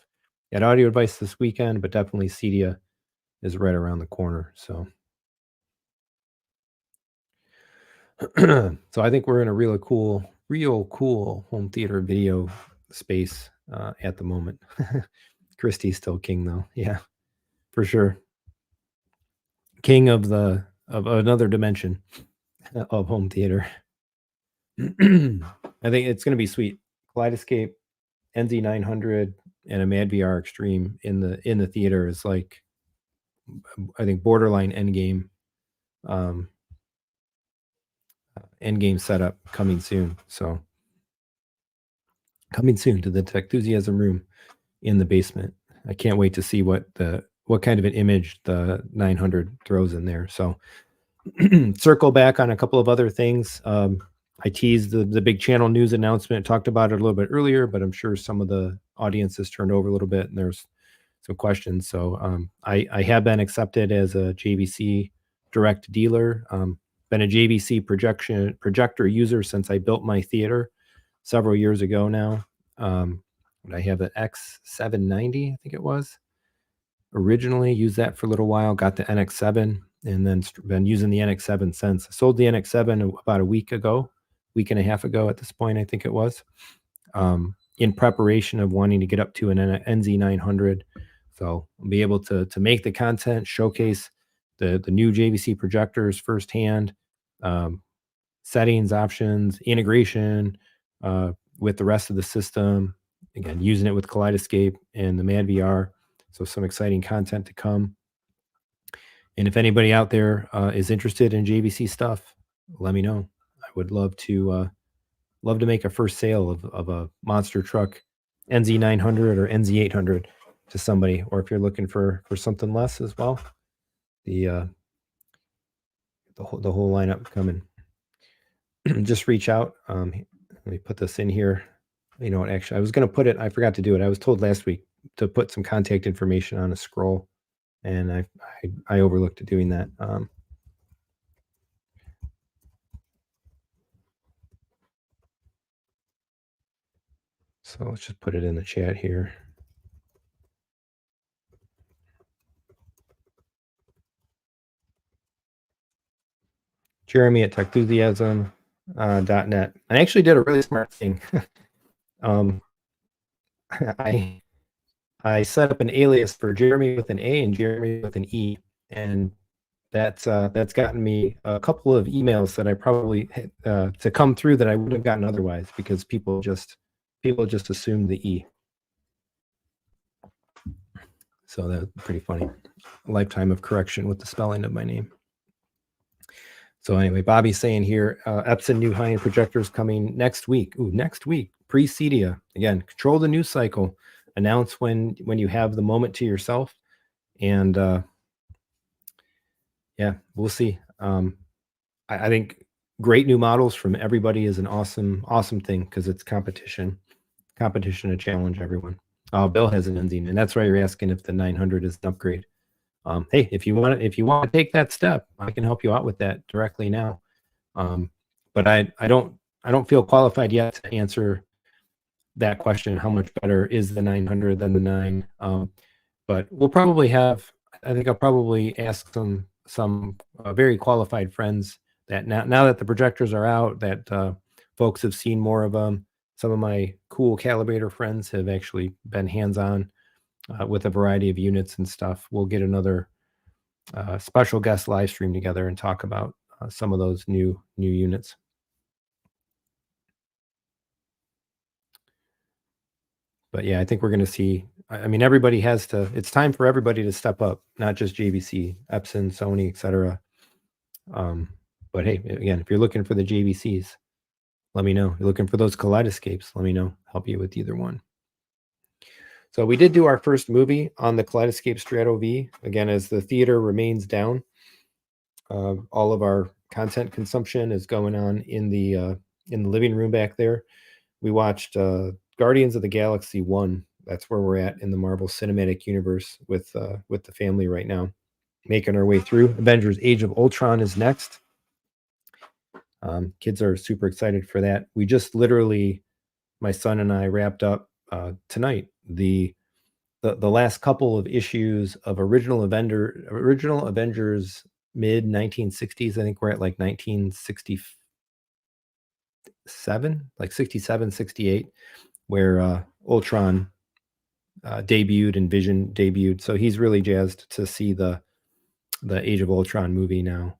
at Audio Advice this weekend, but definitely Cedia is right around the corner. So, so I think we're in a real cool home theater video space at the moment. Christie's still king, though. Yeah, for sure. King of another dimension of home theater. I think it's going to be sweet. Kaleidescape, NZ900, and a madVR Extreme in the theater is like, I think, borderline endgame setup coming soon. So coming soon to the Techthusiasm room in the basement. I can't wait to see what kind of an image the 900 throws in there. So circle back on a couple of other things. I teased the big channel news announcement, talked about it a little bit earlier, but I'm sure some of the audience has turned over a little bit and there's some questions. So I have been accepted as a JVC direct dealer. Been a JVC projector user since I built my theater several years ago now. I have an X790, I think it was. Originally used that for a little while, got the NX7, and then been using the NX7 since. I sold the NX7 about a week and a half ago at this point, I think it was, in preparation of wanting to get up to an NZ900. So I'll be able to make the content, showcase the new JVC projectors firsthand, settings, options, integration with the rest of the system. Again, using it with Kaleidescape and the madVR. So some exciting content to come. And if anybody out there is interested in JVC stuff, let me know. I would love to make a first sale of a monster truck, NZ900 or NZ800, to somebody. Or if you're looking for something less as well, the whole lineup coming. Just reach out. Let me put this in here. You know what? Actually, I was going to put it. I forgot to do it. I was told last week to put some contact information on a scroll, and I overlooked doing that. So let's just put it in the chat here. Jeremy at techthusiasm.net. I actually did a really smart thing. I set up an alias for Jeremy with an A and Jeremy with an E, and that's gotten me a couple of emails that I probably to come through that I wouldn't have gotten otherwise, because people just assumed the E. So that's pretty funny. A lifetime of correction with the spelling of my name. So anyway, Bobby's saying here, Epson new high-end projectors coming next week. Ooh, next week, pre-Cedia. Again, control the news cycle. Announce when you have the moment to yourself. And yeah, we'll see. I think great new models from everybody is an awesome thing, because it's competition to challenge everyone. Bill has an NZ, and that's why you're asking if the 900 is an upgrade. Hey, if you want to take that step, I can help you out with that directly now. But I don't feel qualified yet to answer that question. How much better is the 900 than the 9? But we'll probably have. I think I'll probably ask some very qualified friends that now that the projectors are out, that folks have seen more of them. Some of my cool calibrator friends have actually been hands-on with a variety of units and stuff. We'll get another special guest live stream together and talk about some of those new units. But yeah, I think we're going to see. I mean, everybody has to. It's time for everybody to step up, not just JVC, Epson, Sony, etc. But hey, again, if you're looking for the JVCs, let me know. You're looking for those Kaleidescapes, let me know. Help you with either one. So we did do our first movie on the Kaleidescape Strato V. Again, as the theater remains down, all of our content consumption is going on in the living room back there. We watched Guardians of the Galaxy 1. That's where we're at in the Marvel Cinematic Universe with the family right now, making our way through. Avengers: Age of Ultron is next. Kids are super excited for that. We just literally, my son and I, wrapped up tonight the last couple of issues of original Avengers mid 1960s. I think we're at like 1967, like 67, 68, where Ultron debuted and Vision debuted. So he's really jazzed to see the Age of Ultron movie now.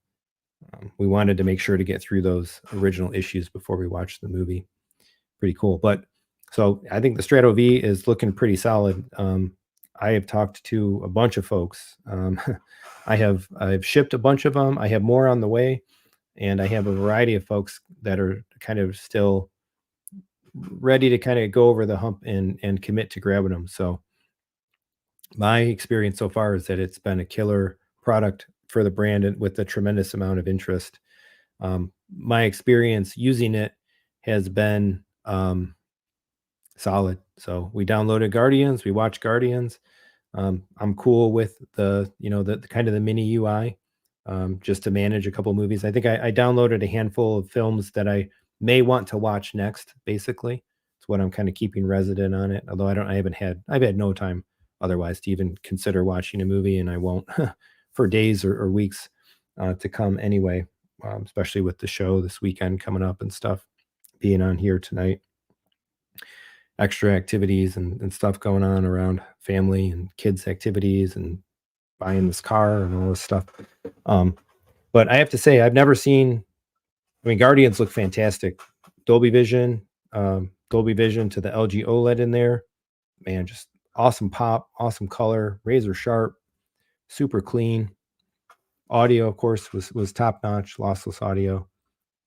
We wanted to make sure to get through those original issues before we watched the movie. Pretty cool. But so I think the Strato V is looking pretty solid. I have talked to a bunch of folks. I've shipped a bunch of them. I have more on the way, and I have a variety of folks that are kind of still ready to kind of go over the hump and commit to grabbing them. So my experience so far is that it's been a killer product for the brand and with a tremendous amount of interest. My experience using it has been solid. So we downloaded Guardians, we watched Guardians. I'm cool with the kind of the mini UI, just to manage a couple movies. I think I downloaded a handful of films that I may want to watch next. Basically, it's what I'm kind of keeping resident on it. Although I've had no time otherwise to even consider watching a movie, and I won't for days or weeks to come anyway. Especially with the show this weekend coming up and stuff, being on here tonight. Extra activities and stuff going on around family and kids activities and buying this car and all this stuff. But I have to say, I've never seen, I mean, Guardians look fantastic. Dolby Vision to the LG OLED in there, man, just awesome pop, awesome color, razor sharp, super clean. Audio, of course, was top notch, lossless audio.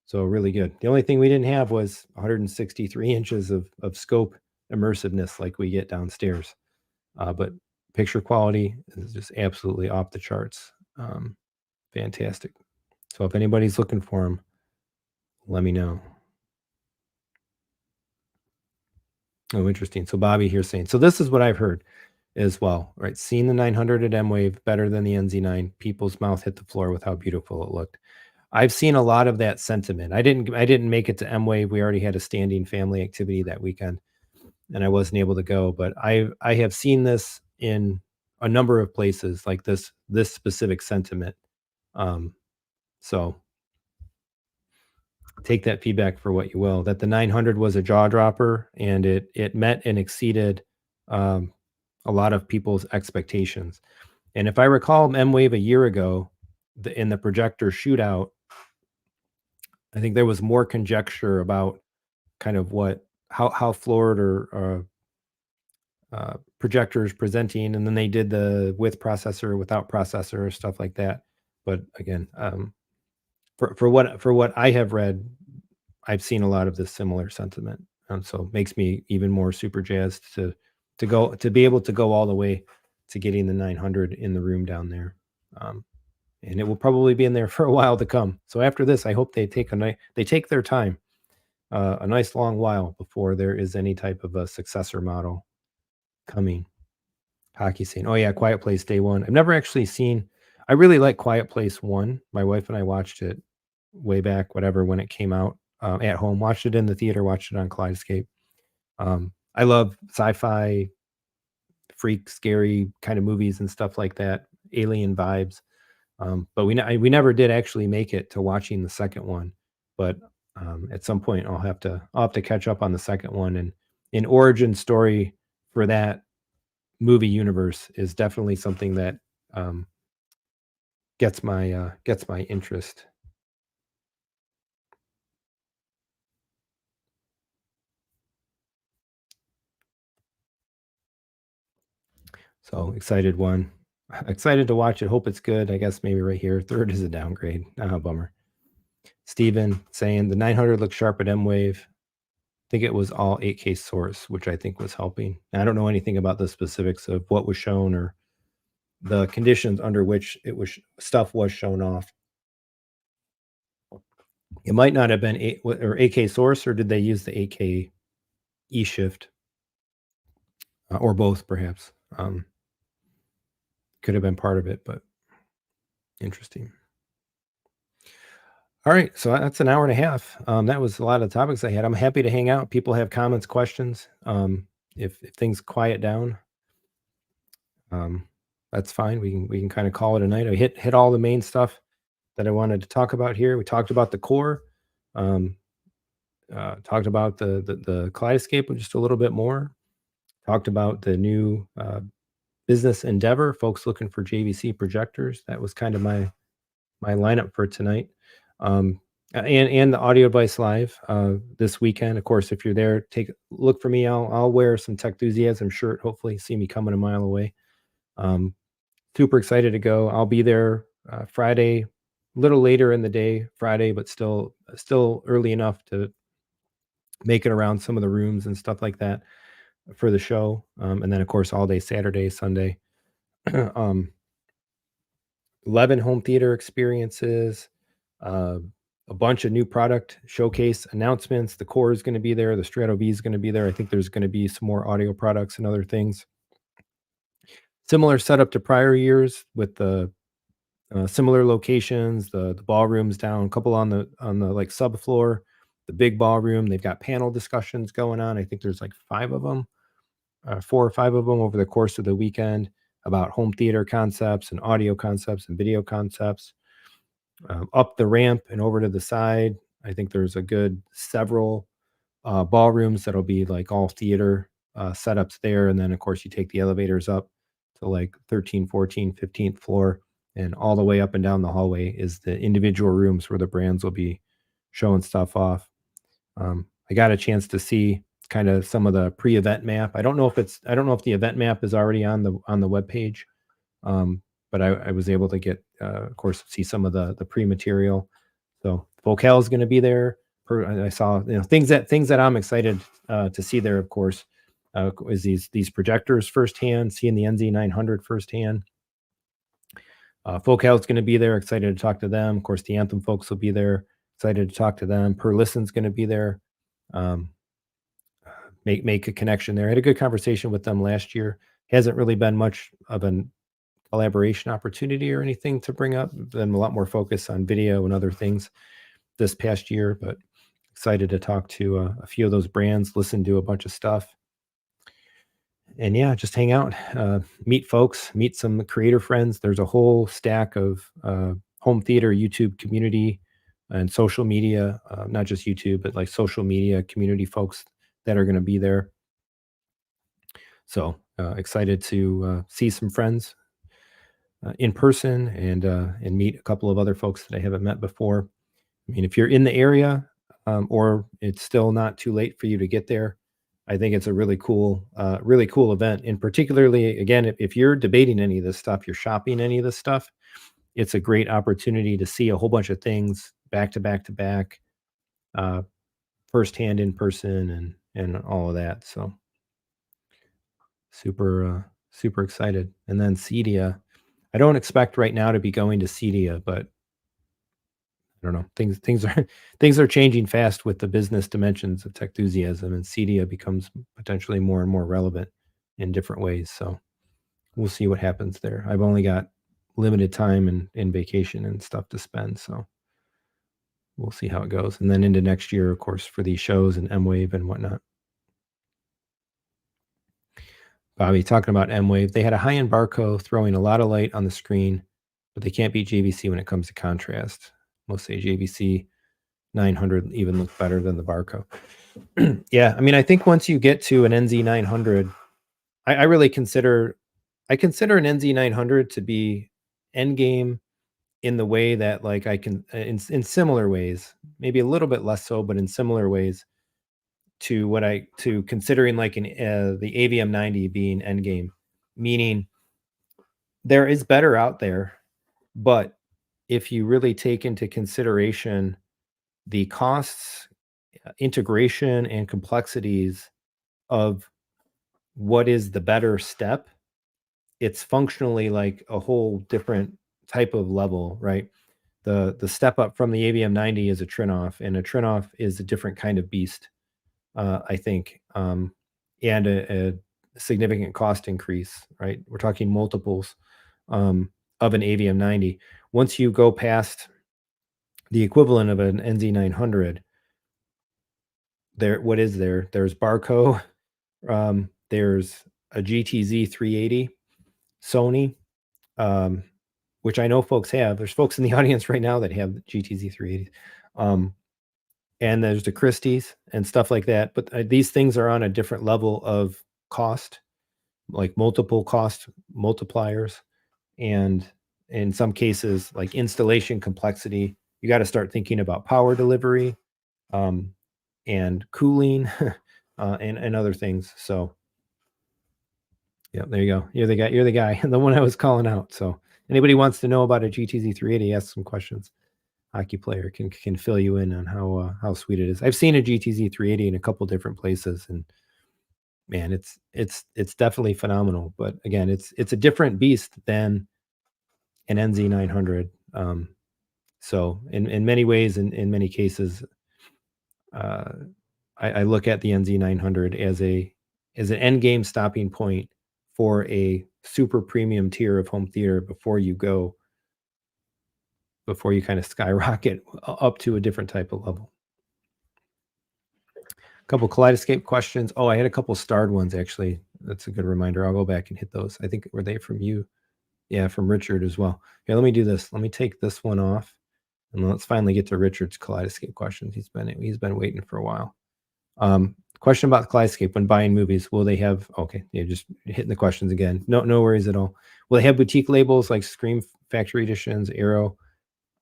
So really good. The only thing we didn't have was 163 inches of scope immersiveness like we get downstairs. But picture quality is just absolutely off the charts. Fantastic. So if anybody's looking for them, let me know. Oh, interesting. So Bobby here saying, so this is what I've heard as well, right? Seeing the 900 at M-Wave better than the NZ9. People's mouth hit the floor with how beautiful it looked. I've seen a lot of that sentiment. I didn't make it to M-Wave. We already had a standing family activity that weekend, and I wasn't able to go. But I have seen this in a number of places, like this specific sentiment. So take that feedback for what you will. That the 900 was a jaw dropper, and it met and exceeded a lot of people's expectations. And if I recall, M-Wave a year ago, in the projector shootout, I think there was more conjecture about kind of how Floored or projectors presenting, and then they did the with processor, without processor, stuff like that. But again, for what I have read, I've seen a lot of this similar sentiment, so it makes me even more super jazzed to be able to go all the way to getting the 900 in the room down there. And it will probably be in there for a while to come. So after this, I hope they take their time, a nice long while before there is any type of a successor model coming. Hockey saying, "Oh yeah, Quiet Place Day One." I've never actually seen. I really like Quiet Place One. My wife and I watched it way back, whatever, when it came out at home. Watched it in the theater. Watched it on Kaleidescape. I love sci-fi, freak, scary kind of movies and stuff like that. Alien vibes. But we never did actually make it to watching the second one. But at some point, I'll have to catch up on the second one. And an origin story for that movie universe is definitely something that um, gets my interest. So excited one. Excited to watch it. Hope it's good. I guess maybe right here. Third is a downgrade. Ah, bummer. Steven saying the 900 looks sharp at M Wave. I think it was all 8K source, which I think was helping. I don't know anything about the specifics of what was shown or the conditions under which it was stuff was shown off. It might not have been 8K source, or did they use the 8K E shift, or both perhaps? Could have been part of it, but interesting. All right, so that's an hour and a half. That was a lot of topics I had. I'm happy to hang out. People have comments, questions. If things quiet down, um, that's fine. We can kind of call it a night. I hit all the main stuff that I wanted to talk about here. We talked about the core, um, talked about the Kaleidescape just a little bit more. Talked about the new business endeavor. Folks looking for JVC projectors. That was kind of my lineup for tonight. And the audio device live this weekend. Of course, if you're there, take look for me. I'll wear some Techthusiasm shirt. Hopefully, see me coming a mile away. Super excited to go. I'll be there Friday, a little later in the day, Friday, but still early enough to make it around some of the rooms and stuff like that for the show. And then, of course, all day Saturday, Sunday. um, 11 home theater experiences, uh, a bunch of new product showcase announcements. The core is going to be there. The Strato V is going to be there. I think there's going to be some more audio products and other things. Similar setup to prior years with the similar locations. The ballrooms down, a couple on the like subfloor. The big ballroom. They've got panel discussions going on. I think there's like 5 of them, 4 or 5 of them over the course of the weekend about home theater concepts and audio concepts and video concepts. Up the ramp and over to the side, I think there's a good several ballrooms that'll be like all theater setups there. And then, of course, you take the elevators up to like 13, 14, 15th floor. And all the way up and down the hallway is the individual rooms where the brands will be showing stuff off. I got a chance to see kind of some of the pre-event map. I don't know if the event map is already on the webpage. But I was able to get, of course, see some of the pre-material. So Vocal is going to be there. I saw things that I'm excited to see there. Of course, is these projectors firsthand, seeing the NZ900 firsthand. Vocal is going to be there. Excited to talk to them. Of course, the Anthem folks will be there. Excited to talk to them. Per Listen's going to be there. Make a connection there. I had a good conversation with them last year. Hasn't really been much of an collaboration opportunity or anything to bring up. Been a lot more focus on video and other things this past year, but excited to talk to a few of those brands, listen to a bunch of stuff, and yeah, just hang out, meet folks, meet some creator friends. There's a whole stack of home theater YouTube community and social media, not just YouTube, but like social media community folks that are going to be there. So excited to see some friends in person and meet a couple of other folks that I haven't met before. I mean, if you're in the area or it's still not too late for you to get there, I think it's a really cool event. And particularly, again, if you're debating any of this stuff, you're shopping any of this stuff, it's a great opportunity to see a whole bunch of things back to back to back, firsthand in person and all of that. So super excited. And then Cedia. I don't expect right now to be going to Cedia, but I don't know. Things are changing fast with the business dimensions of Techthusiasm, and Cedia becomes potentially more and more relevant in different ways. So we'll see what happens there. I've only got limited time and in vacation and stuff to spend, so we'll see how it goes. And then into next year, of course, for these shows and M-Wave and whatnot. Bobby talking about M-Wave. They had a high-end Barco throwing a lot of light on the screen. but they can't beat JVC when it comes to contrast. Most say JVC 900 even looks better than the Barco. Yeah, I mean, I think once you get to an NZ 900, I really consider an NZ 900 to be end game in the way that, like, I can in similar ways, maybe a little bit less so, but in similar ways to considering like the AVM 90 being end game, meaning there is better out there, but if you really take into consideration the costs, integration, and complexities of what is the better step, it's functionally like a whole different type of level, right? The step up from the AVM 90 is a Trinoff, and a Trinoff is a different kind of beast, I think, and a significant cost increase, right? We're talking multiples of an AVM 90. Once you go past the equivalent of an NZ 900, what is there? There's Barco, there's a GTZ 380, Sony, which I know folks have. There's folks in the audience right now that have GTZ 380s. And there's the Christie's and stuff like that. But these things are on a different level of cost, like multiple cost multipliers. And in some cases, like installation complexity, you got to start thinking about power delivery, and cooling, and other things. So yeah, there you go. You're the guy, the one I was calling out. So anybody wants to know about a GTZ 380, ask some questions. Hockey player can fill you in on how sweet it is. I've seen a GTZ 380 in a couple different places, and man, it's definitely phenomenal. But again, it's a different beast than an NZ 900. So in many ways, in many cases, I look at the NZ 900 as an end game stopping point for a super premium tier of home theater before you kind of skyrocket up to a different type of level. A couple Kaleidescape questions. Oh, I had a couple starred ones, actually. That's a good reminder. I'll go back and hit those. I think, were they from you? Yeah, from Richard as well. Yeah, let me do this. Let me take this one off, and let's finally get to Richard's Kaleidescape questions. He's been waiting for a while. Question about the Kaleidescape: when buying movies, will they have? Okay, yeah, just hitting the questions again. No worries at all. Will they have boutique labels like Scream Factory Editions, Arrow,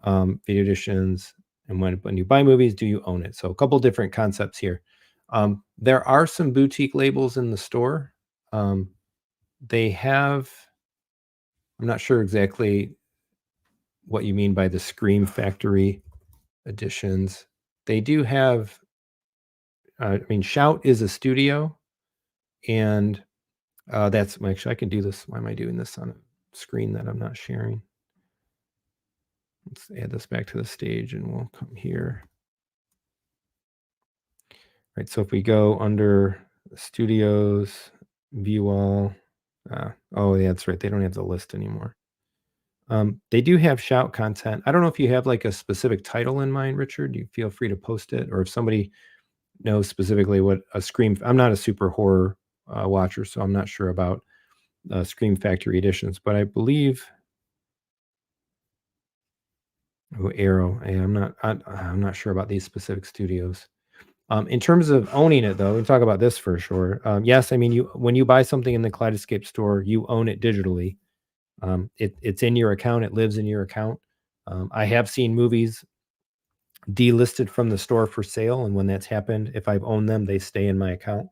video editions? And when you buy movies, do you own it? So a couple different concepts here. There are some boutique labels in the store. They have. I'm not sure exactly what you mean by the Scream Factory editions. They do have. I mean, Shout is a studio, and that's actually, I can do this. Why am I doing this on a screen that I'm not sharing? Let's add this back to the stage, and we'll come here. Right. So if we go under studios, view all. Oh, yeah, that's right. They don't have the list anymore. They do have Shout content. I don't know if you have like a specific title in mind, Richard. You feel free to post it, or if somebody knows specifically what a Scream. I'm not a super horror watcher, so I'm not sure about Scream Factory editions, but I believe. Oh, Arrow. Yeah, I'm not sure about these specific studios. In terms of owning it, though, we talk about this for sure. Yes, I mean, when you buy something in the Kaleidescape store, you own it digitally. It's in your account. It lives in your account. I have seen movies delisted from the store for sale, and when that's happened, if I've owned them, they stay in my account.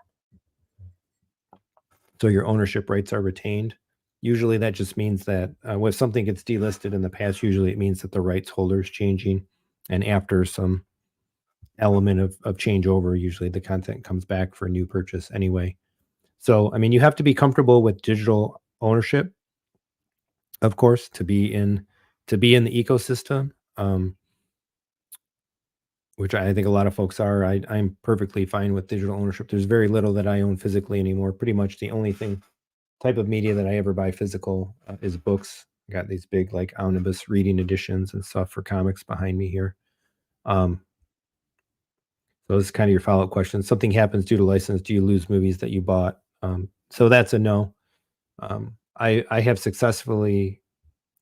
So your ownership rights are retained. Usually that just means that when something gets delisted in the past, usually it means that the rights holder is changing, and after some element of changeover, usually the content comes back for a new purchase anyway. So, I mean, you have to be comfortable with digital ownership, of course, to be in the ecosystem, which I think a lot of folks are. I'm perfectly fine with digital ownership. There's very little that I own physically anymore. Pretty much the only type of media that I ever buy physical is books. I got these big like omnibus reading editions and stuff for comics behind me here. So this is kind of your follow-up question. Something happens due to license, do you lose movies that you bought? So that's a no. I have successfully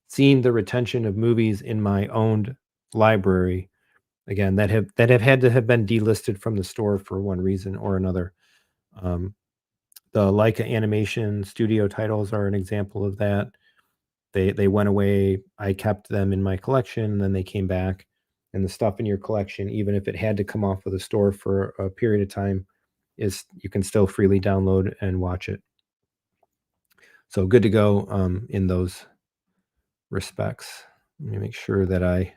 seen the retention of movies in my owned library, again, that have had to have been delisted from the store for one reason or another. Um, the Leica animation studio titles are an example of that. They went away. I kept them in my collection, and then they came back. And the stuff in your collection, even if it had to come off of the store for a period of time, is you can still freely download and watch it. So good to go in those respects. Let me make sure that I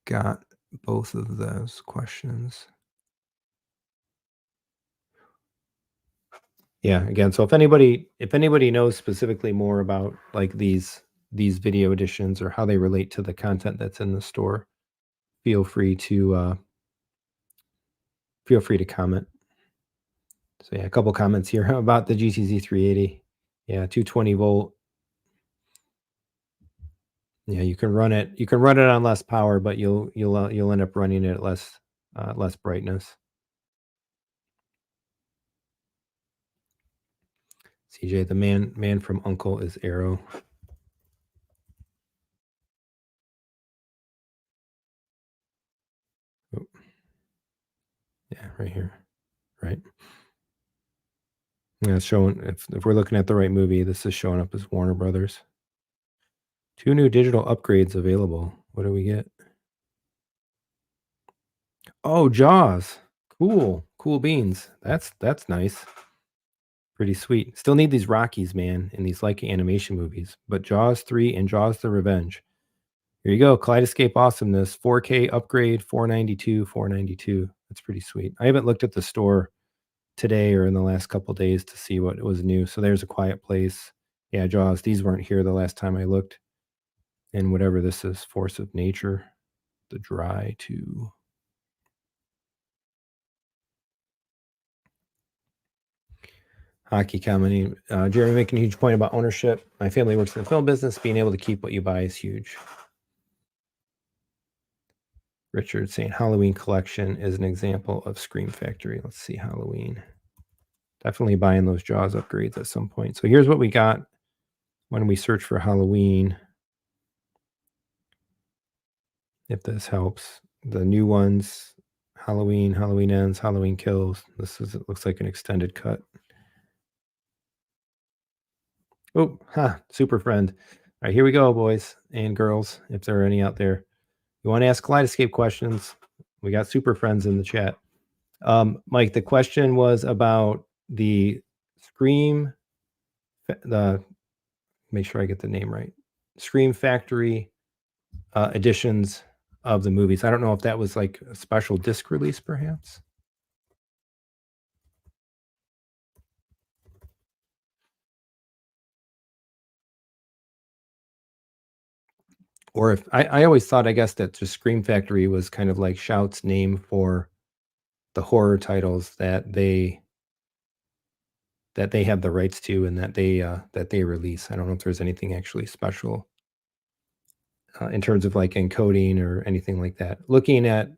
got both of those questions. Yeah, again, so if anybody knows specifically more about like these video editions or how they relate to the content that's in the store, feel free to comment. So yeah, a couple comments here about the GTZ 380. Yeah, 220 volt. Yeah, you can run it. You can run it on less power, but you'll end up running it at less brightness. CJ, the man from Uncle is Arrow. Oh. Yeah, right here. Right. Yeah, it's showing if we're looking at the right movie, this is showing up as Warner Brothers. 2 new digital upgrades available. What do we get? Oh, Jaws. Cool. Cool beans. That's nice. Pretty sweet. Still need these Rockies, man, in these Leica animation movies. But Jaws 3 and Jaws the Revenge. Here you go. Kaleidescape awesomeness. 4K upgrade, 492. That's pretty sweet. I haven't looked at the store today or in the last couple days to see what was new. So there's A Quiet Place. Yeah, Jaws. These weren't here the last time I looked. And whatever this is, Force of Nature. The Dry 2. Hockey commenting. Jeremy making a huge point about ownership. My family works in the film business. Being able to keep what you buy is huge. Richard saying Halloween collection is an example of Scream Factory. Let's see, Halloween. Definitely buying those Jaws upgrades at some point. So here's what we got when we search for Halloween. If this helps. The new ones, Halloween, Halloween Ends, Halloween Kills. It looks like an extended cut. Oh, super friend. All right, here we go, boys and girls, if there are any out there. You want to ask Kaleidescape questions? We got super friends in the chat. Mike, the question was about the Scream, make sure I get the name right. Scream Factory editions of the movies. I don't know if that was like a special disc release, perhaps. Or if I always thought, I guess, that just Scream Factory was kind of like Shout's name for the horror titles that they have the rights to and that they release. I don't know if there's anything actually special in terms of like encoding or anything like that. Looking at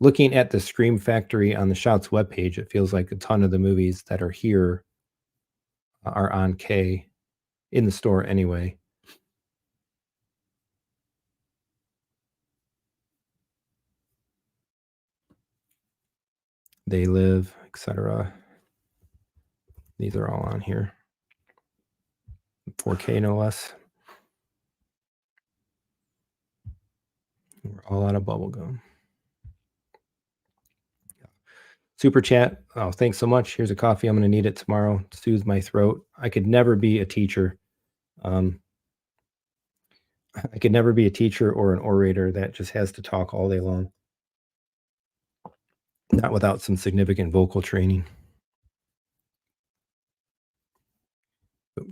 the Scream Factory on the Shouts webpage, it feels like a ton of the movies that are here are on K in the store anyway. They Live, etc. These are all on here. 4K no less. We're all out of bubblegum. Super chat. Oh, thanks so much. Here's a coffee. I'm going to need it tomorrow to soothe my throat. I could never be a teacher. I could never be a teacher or an orator that just has to talk all day long. Not without some significant vocal training.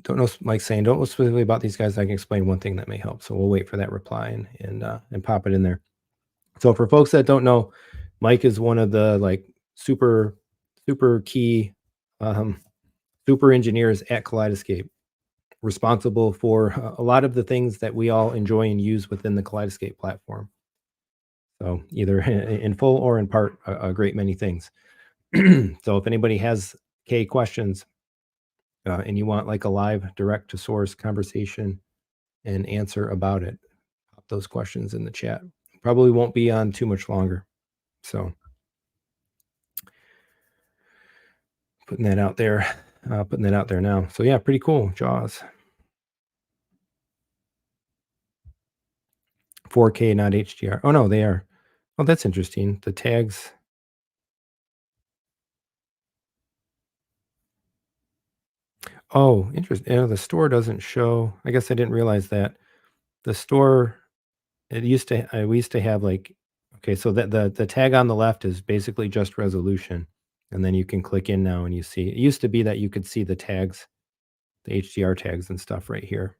Don't know, Mike saying, don't know specifically about these guys. I can explain one thing that may help. So we'll wait for that reply and pop it in there. So for folks that don't know, Mike is one of the like super key super engineers at Kaleidescape, responsible for a lot of the things that we all enjoy and use within the Kaleidescape platform. So either in full or in part, a great many things. So if anybody has K questions, and you want like a live direct to source conversation and answer about it, pop those questions in the chat. Probably won't be on too much longer. So putting that out there, now. So yeah, pretty cool. Jaws. 4K, not HDR. Oh no, they are. Oh, that's interesting. The tags. Oh, interesting. The store doesn't show. I guess I didn't realize that. The store, it used to, we used to have like, okay, so the tag on the left is basically just resolution. And then you can click in now and you see, it used to be that you could see the tags, the HDR tags and stuff right here.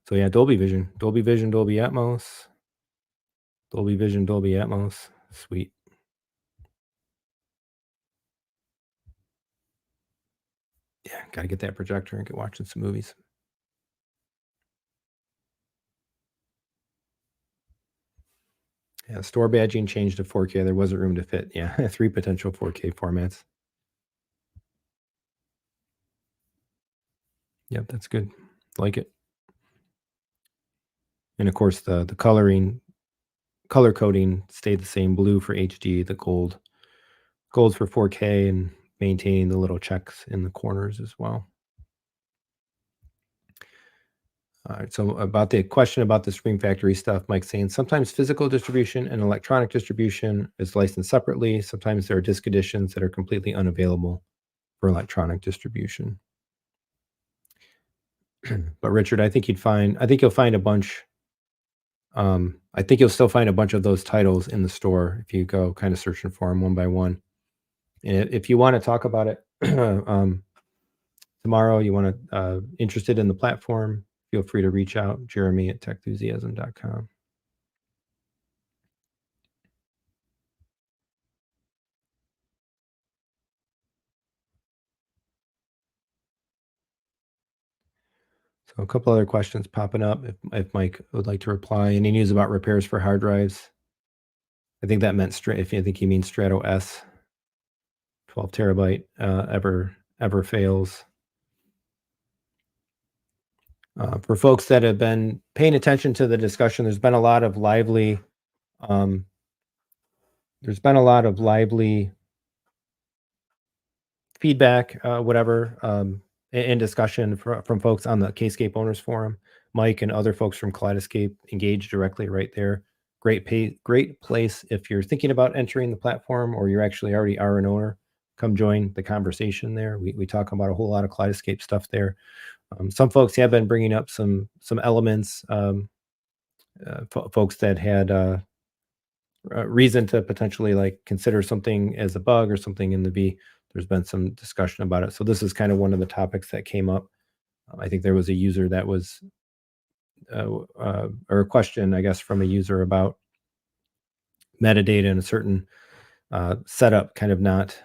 So yeah, Dolby Vision, Dolby Vision, Dolby Atmos, Dolby Vision, Dolby Atmos. Sweet. Yeah, got to get that projector and get watching some movies. Yeah, store badging changed to 4K. There wasn't room to fit. Yeah, 3 potential 4K formats. Yep, that's good. Like it. And of course, the color coding stayed the same. Blue for HD, the gold's for 4K, and maintaining the little checks in the corners as well. All right, so about the question about the Screen Factory stuff, Mike's saying sometimes physical distribution and electronic distribution is licensed separately. Sometimes there are disc editions that are completely unavailable for electronic distribution. But Richard, I think you'll find a bunch. I think you'll still find a bunch of those titles in the store if you go kind of searching for them one by one. And if you want to talk about it tomorrow, you want to interested in the platform, feel free to reach out, Jeremy at techthusiasm.com. So a couple other questions popping up. If Mike would like to reply, any news about repairs for hard drives? I think that meant if you think he means Strato S, 12 terabyte, ever fails. For folks that have been paying attention to the discussion, there's been a lot of lively feedback, and discussion from folks on the Kscape Owners Forum. Mike and other folks from Kaleidescape engage directly right there. Great place if you're thinking about entering the platform or you're actually already are an owner. Come join the conversation there. We talk about a whole lot of Kaleidescape stuff there. Some folks have been bringing up some elements, folks that had reason to potentially like consider something as a bug or something in the V. There's been some discussion about it. So this is kind of one of the topics that came up. I think there was a user that was, or a question, I guess, from a user about metadata in a certain setup kind of not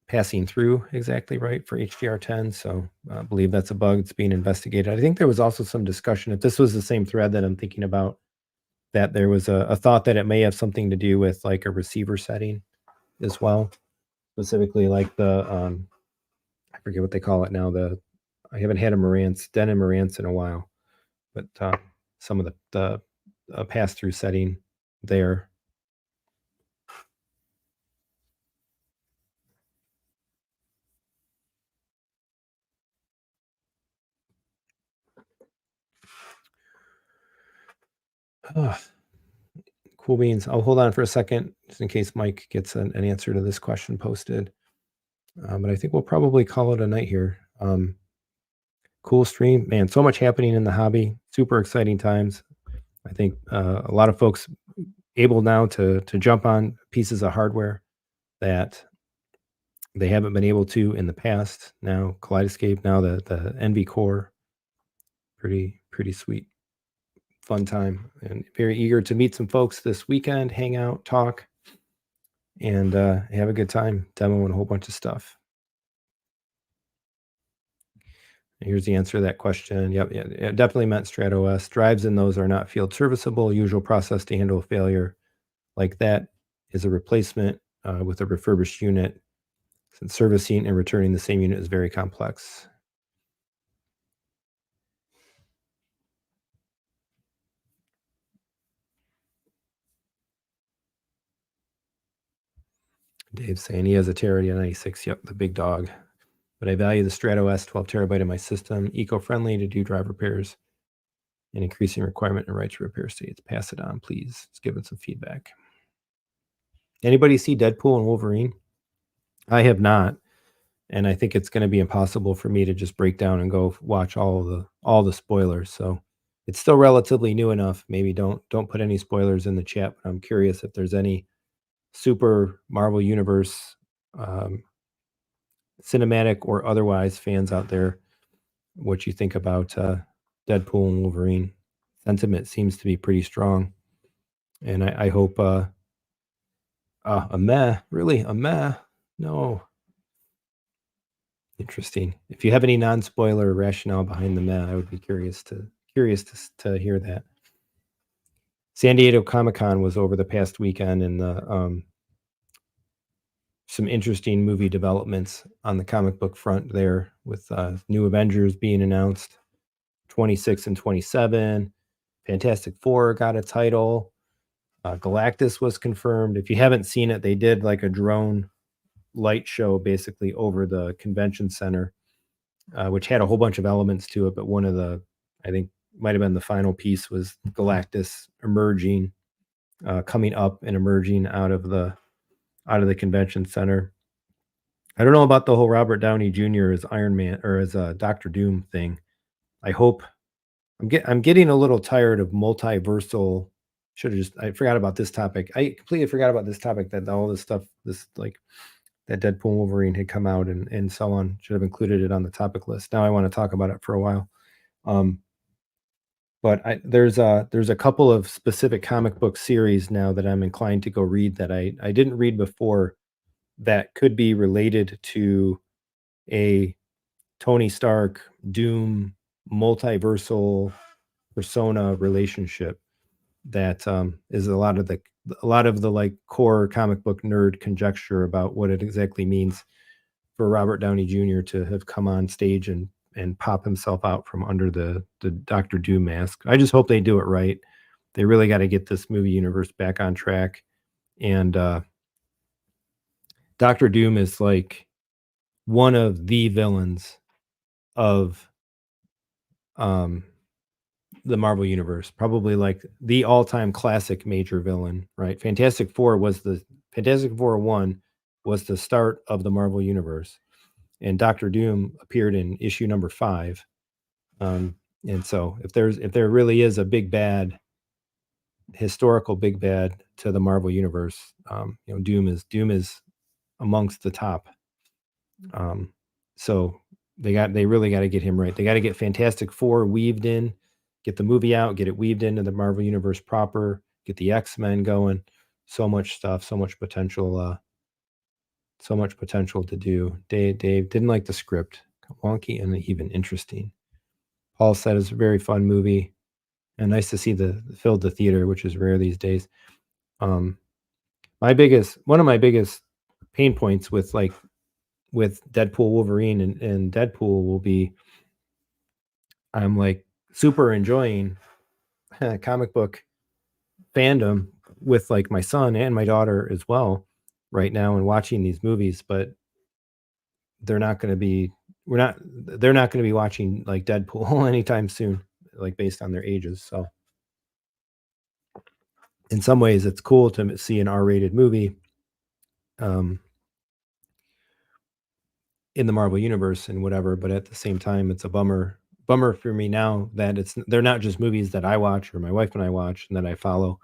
passing through exactly right for HDR10. So I believe that's a bug that's being investigated. I think there was also some discussion, if this was the same thread that I'm thinking about, that there was a thought that it may have something to do with like a receiver setting as well. Specifically like the, I forget what they call it now. I haven't had a Denon Marantz in a while, but some of the pass-through setting there. Cool beans. I'll hold on for a second just in case Mike gets an answer to this question posted. But I think we'll probably call it a night here. Cool stream, man. So much happening in the hobby. Super exciting times. I think a lot of folks able now to jump on pieces of hardware that they haven't been able to in the past. Now Kaleidescape, now the NV Core, pretty sweet, fun time, and very eager to meet some folks this weekend, hang out, talk, and have a good time, demoing a whole bunch of stuff. Here's the answer to that question. Yep, yeah, it definitely meant Strato S. Drives in those are not field serviceable. Usual process to handle a failure like that is a replacement with a refurbished unit. since servicing and returning the same unit is very complex. Dave's saying he has a Teradyne 96. Yep, the big dog. But I value the Strato S 12 terabyte in my system. Eco-friendly to do drive repairs and increasing requirement and right to repair states. Pass it on, please. It's giving some feedback. Anybody see Deadpool and Wolverine? I have not, and I think it's going to be impossible for me to just break down and go watch all the spoilers. So it's still relatively new enough. Maybe don't put any spoilers in the chat. But I'm curious if there's any super Marvel Universe cinematic or otherwise fans out there, what you think about Deadpool and Wolverine. Sentiment seems to be pretty strong, and I hope a meh, really a meh. No, interesting. If you have any non-spoiler rationale behind the meh, I would be curious to hear that. San Diego Comic-Con was over the past weekend, and some interesting movie developments on the comic book front there, with new Avengers being announced, 26 and 27. Fantastic Four got a title. Galactus was confirmed. If you haven't seen it, they did like a drone light show basically over the convention center, which had a whole bunch of elements to it. But one of the, I think, might have been the final piece was Galactus emerging, coming up and emerging out of the convention center. I don't know about the whole Robert Downey Jr. as Iron Man or as Doctor Doom thing. I hope I'm getting a little tired of multiversal. I forgot about this topic. I completely forgot about this topic, that all this stuff, this like that Deadpool and Wolverine had come out and so on. Should have included it on the topic list. Now I want to talk about it for a while. But there's a couple of specific comic book series now that I'm inclined to go read that I didn't read before, that could be related to a Tony Stark Doom multiversal persona relationship that is a lot of the like core comic book nerd conjecture about what it exactly means for Robert Downey Jr. to have come on stage and pop himself out from under the Doctor Doom mask. I just hope they do it right. They really got to get this movie universe back on track. And Doctor Doom is like one of the villains of the Marvel Universe, probably like the all-time classic major villain, right? Fantastic Four 1 was the start of the Marvel Universe, and Doctor Doom appeared in issue number 5. And so if there really is a big bad, historical big bad to the Marvel Universe, Doom is amongst the top. So they really got to get him right. They got to get Fantastic Four weaved in, get the movie out, get it weaved into the Marvel Universe proper, get the X-Men going. So much stuff, so much potential to do. Dave didn't like the script, wonky and even interesting. Paul said it's a very fun movie and nice to see filled the theater, which is rare these days. One of my biggest pain points with Deadpool, Wolverine, and Deadpool will be, I'm like super enjoying comic book fandom with like my son and my daughter as well right now, and watching these movies, but they're not going to be watching like Deadpool anytime soon, like based on their ages. So in some ways it's cool to see an R-rated movie in the Marvel Universe and whatever, but at the same time it's a bummer for me now that they're not just movies that I watch or my wife and I watch and that I follow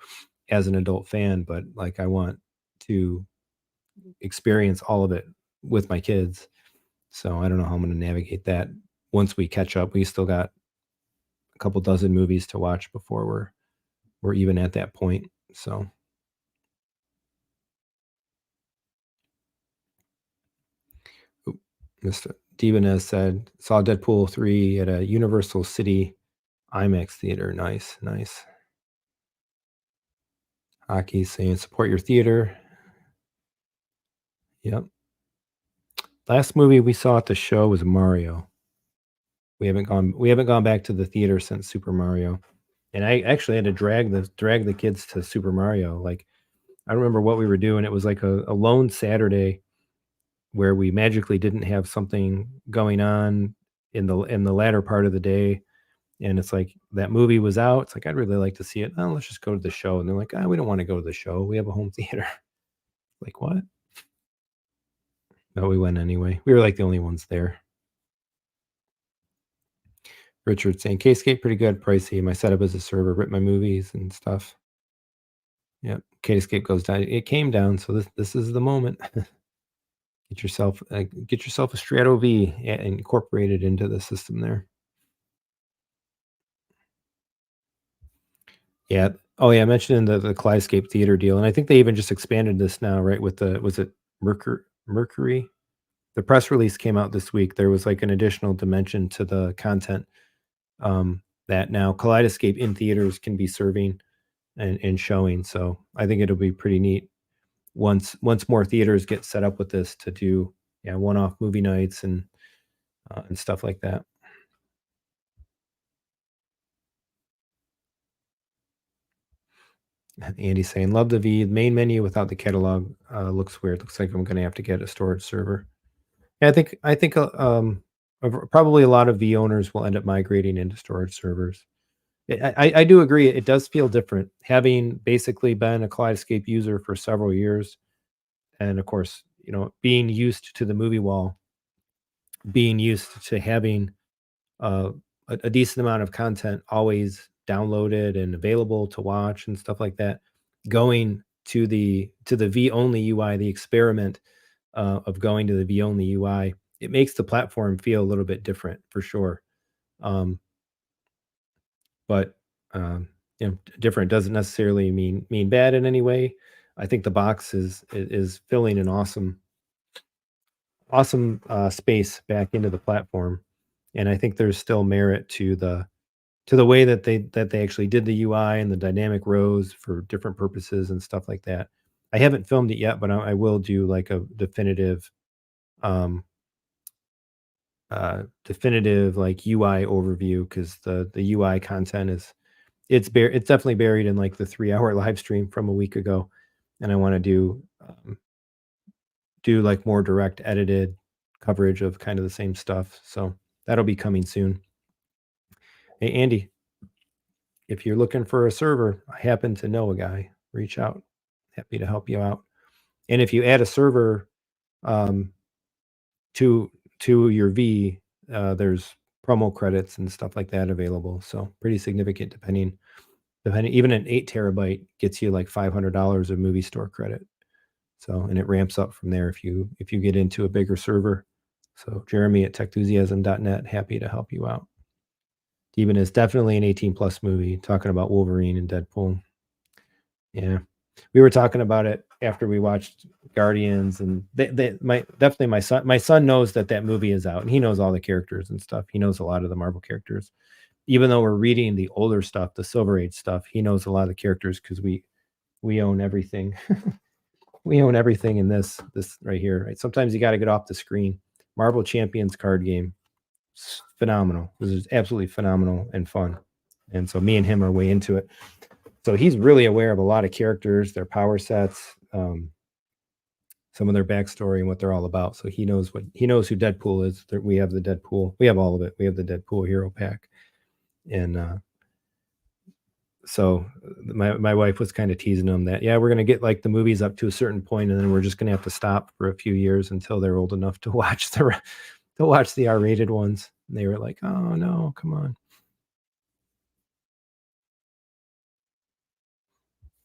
as an adult fan, but like I want to experience all of it with my kids. So I don't know how I'm going to navigate that once we catch up. We still got a couple dozen movies to watch before we're even at that point. So Mr. Dibanez said, saw Deadpool 3 at a Universal City IMAX theater. Nice. Hockey saying support your theater. Yep. Last movie we saw at the show was Mario. We haven't gone back to the theater since Super Mario. And I actually had to drag the kids to Super Mario. Like, I don't remember what we were doing. It was like a lone Saturday where we magically didn't have something going on in the latter part of the day. And it's like that movie was out. It's like, I'd really like to see it. Oh, let's just go to the show. And they're like, we don't want to go to the show. We have a home theater. Like, what? No, we went anyway. We were like the only ones there. Richard saying, Kscape pretty good, pricey. My setup as a server, rip my movies and stuff. Yep. Kaleidescape goes down. It came down, so this is the moment. Get yourself a Strato V and incorporate it into the system there. Yeah. Oh yeah, I mentioned in the Kaleidescape theater deal, and I think they even just expanded this now, right? With the was it Mercury? The press release came out this week. There was like an additional dimension to the content that now Kaleidescape in theaters can be serving and showing. So I think it'll be pretty neat once more theaters get set up with this to do one-off movie nights and stuff like that. Andy's saying, love the V. Main menu without the catalog looks weird. Looks like I'm going to have to get a storage server. Yeah, I think probably a lot of V owners will end up migrating into storage servers. I do agree. It does feel different having basically been a Kaleidescape user for several years, and of course, being used to the movie wall, being used to having uh, a decent amount of content always downloaded and available to watch and stuff like that. Going to the V only UI, the experiment of going to the V only UI, it makes the platform feel a little bit different for sure. Um, but different doesn't necessarily mean bad in any way. I think the box is filling an awesome space back into the platform, and I think there's still merit to the way that they actually did the UI and the dynamic rows for different purposes and stuff like that. I haven't filmed it yet, but I will do like a um, definitive like UI overview because the UI content it's definitely buried in like the 3 hour live stream from a week ago, and I want to do like more direct edited coverage of kind of the same stuff. So that'll be coming soon. Hey Andy, if you're looking for a server, I happen to know a guy. Reach out. Happy to help you out. And if you add a server um, to your V, there's promo credits and stuff like that available. So pretty significant depending even an 8 terabyte gets you like $500 of movie store credit. So and it ramps up from there if you get into a bigger server. So Jeremy at techthusiasm.net, happy to help you out. Even is definitely an 18 plus movie talking about Wolverine and Deadpool. Yeah. We were talking about it after we watched Guardians, and my son knows that movie is out, and he knows all the characters and stuff. He knows a lot of the Marvel characters. Even though we're reading the older stuff, the Silver Age stuff, he knows a lot of the characters because we own everything. We own everything in this right here. Right? Sometimes you got to get off the screen. Marvel Champions card game, it's phenomenal. This is absolutely phenomenal and fun. And so me and him are way into it. So he's really aware of a lot of characters, their power sets, some of their backstory and what they're all about. So he knows who Deadpool is. We have the Deadpool. We have all of it. We have the Deadpool hero pack. And so my wife was kind of teasing him that, we're going to get like the movies up to a certain point, and then we're just going to have to stop for a few years until they're old enough to watch the R-rated ones. And they were like, oh no, come on.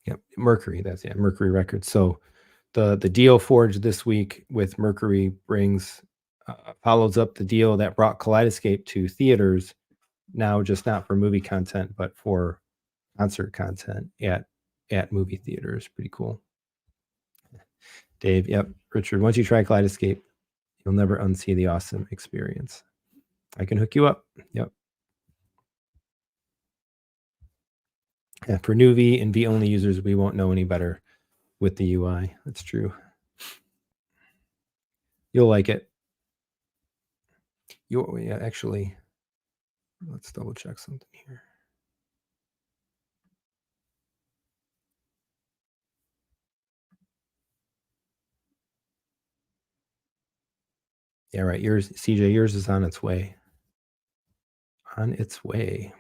Yep. Mercury. Mercury Records. So the deal forged this week with Mercury follows up the deal that brought Kaleidescape to theaters, now just not for movie content, but for concert content at movie theaters. Pretty cool. Dave, yep. Richard, once you try Kaleidescape, you'll never unsee the awesome experience. I can hook you up. Yep. Yeah, for new V and V only users, we won't know any better with the UI. That's true. You'll like it. Yeah, actually, let's double check something here. Yeah, right. Yours, CJ, yours is on its way. On its way.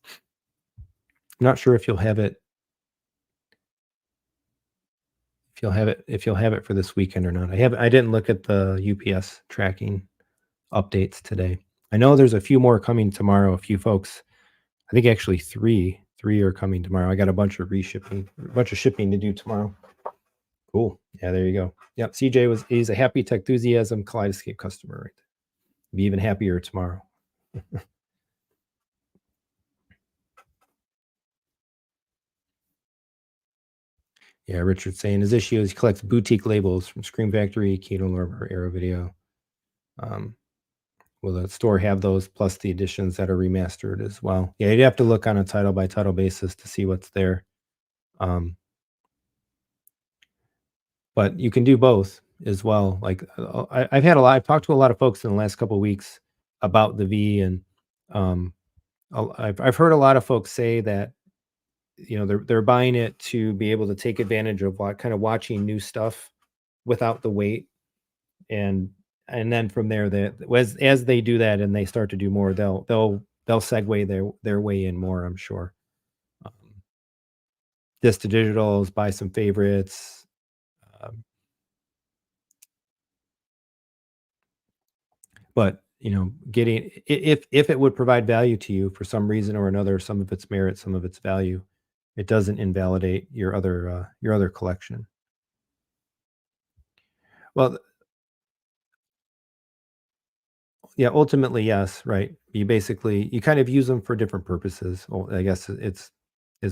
I'm not sure if you'll have it if you'll have it for this weekend or not. I didn't look at the UPS tracking updates today. I know there's a few more coming tomorrow. A few folks, I think actually three are coming tomorrow. I got a bunch of shipping to do tomorrow. Cool. Yeah, there you go. Yep. He's a happy Techthusiasm Kaleidescape customer. Right. Be even happier tomorrow. Yeah, Richard's saying his issue is he collects boutique labels from Scream Factory, Kino Lorber, Arrow Video. Will the store have those plus the editions that are remastered as well? Yeah, you'd have to look on a title by title basis to see what's there. But you can do both as well. Like I've talked to a lot of folks in the last couple of weeks about the V, and I've heard a lot of folks say that they're buying it to be able to take advantage of kind of watching new stuff without the wait, and then from there, that as they do that and they start to do more, they'll segue their way in more, I'm sure. Um, Disc to digitals, buy some favorites. Um, but getting if it would provide value to you for some reason or another, some of its merit, some of its value, it doesn't invalidate your other collection. Well, yeah, ultimately, yes, right. You kind of use them for different purposes. Well, I guess is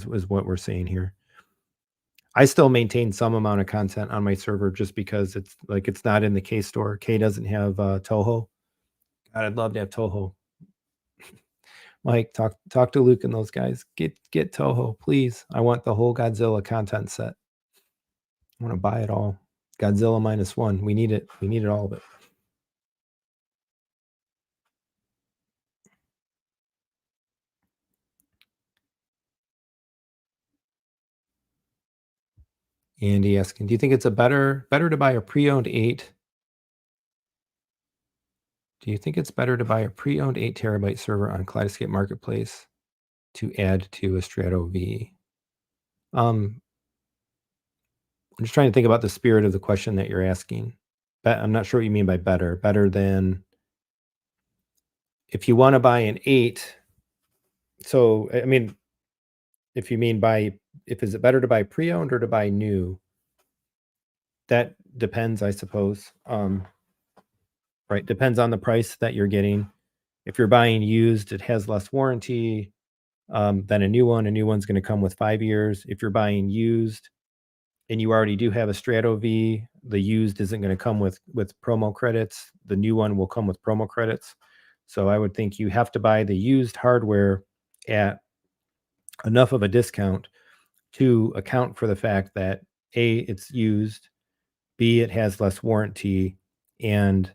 what we're saying here. I still maintain some amount of content on my server just because it's not in the K store. K doesn't have Toho. God, I'd love to have Toho. Mike, talk to Luke and those guys. Get Toho, please. I want the whole Godzilla content set. I want to buy it all. Godzilla -1. We need it. We need it, all of it. Andy asking, do you think it's better to buy a pre-owned 8? Do you think it's better to buy a pre-owned 8 terabyte server on Kaleidescape Marketplace to add to a Strato V? I'm just trying to think about the spirit of the question that you're asking. I'm not sure what you mean by better. Better than if you want to buy an 8. So, I mean, if you mean is it better to buy pre-owned or to buy new? That depends, I suppose. Right. Depends on the price that you're getting. If you're buying used, it has less warranty than a new one. A new one's going to come with 5 years. If you're buying used and you already do have a Strato V, the used isn't going to come with promo credits. The new one will come with promo credits. So I would think you have to buy the used hardware at enough of a discount to account for the fact that A, it's used, B, it has less warranty, and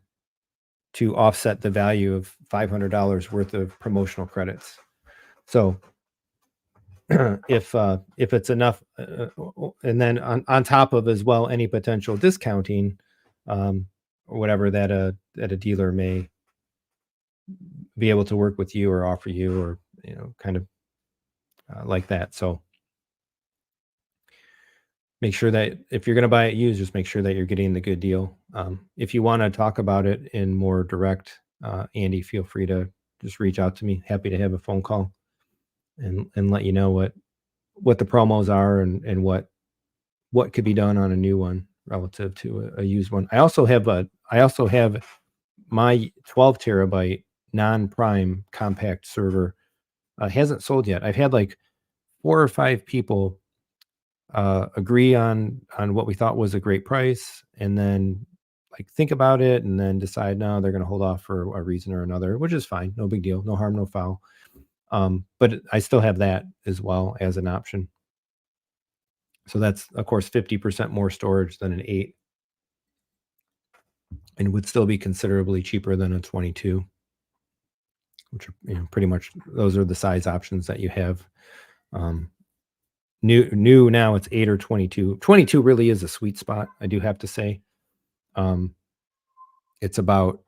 to offset the value of $500 worth of promotional credits. So if it's enough, and then on top of as well any potential discounting, or whatever that a dealer may be able to work with you or offer you, or kind of like that. So make sure that if you're going to buy it used, just make sure that you're getting the good deal. If you want to talk about it in more direct, Andy, feel free to just reach out to me. Happy to have a phone call and let you know what the promos are and what could be done on a new one relative to a used one. I also have my 12 terabyte non-prime compact server hasn't sold yet. I've had like 4 or 5 people agree on what we thought was a great price, and then like think about it and then decide no, they're going to hold off for a reason or another, which is fine. No big deal. No harm, no foul. But I still have that as well as an option. So that's of course 50% more storage than an 8. and would still be considerably cheaper than a 22, which are, pretty much those are the size options that you have. Um, new now it's 8 or 22. 22 really is a sweet spot, I do have to say. Um, it's about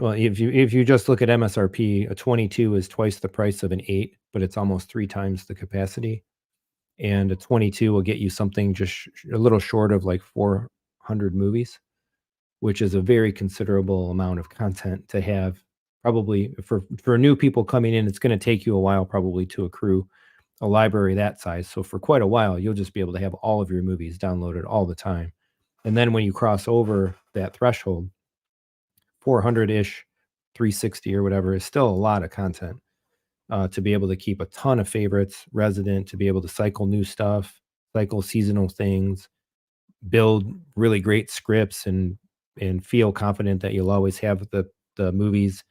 well, if you just look at MSRP, a 22 is twice the price of an 8, but it's almost 3 times the capacity. And a 22 will get you something just a little short of like 400 movies, which is a very considerable amount of content to have. Probably for new people coming in, it's going to take you a while probably to accrue a library that size. So for quite a while, you'll just be able to have all of your movies downloaded all the time. And then when you cross over that threshold, 400-ish, 360 or whatever is still a lot of content, to be able to keep a ton of favorites resident, to be able to cycle new stuff, cycle seasonal things, build really great scripts, and feel confident that you'll always have the movies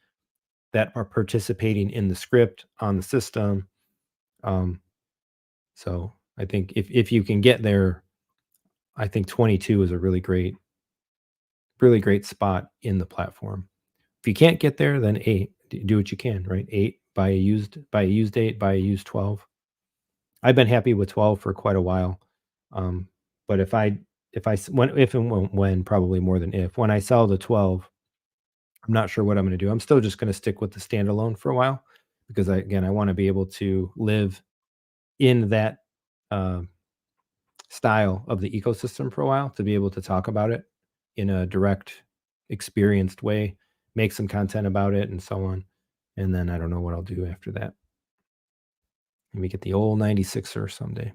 that are participating in the script on the system. Um, so I think if you can get there, I think 22 is a really great spot in the platform. If you can't get there, then 8. Do what you can, right? 8, buy a used 8, buy a used 12. I've been happy with 12 for quite a while. Um, but if I s- when if and when probably more than if when I sell the 12, I'm not sure what I'm going to do. I'm still just going to stick with the standalone for a while because I want to be able to live in that uh, style of the ecosystem for a while to be able to talk about it in a direct, experienced way, make some content about it, and so on. And then I don't know what I'll do after that. Maybe get the old 96er someday,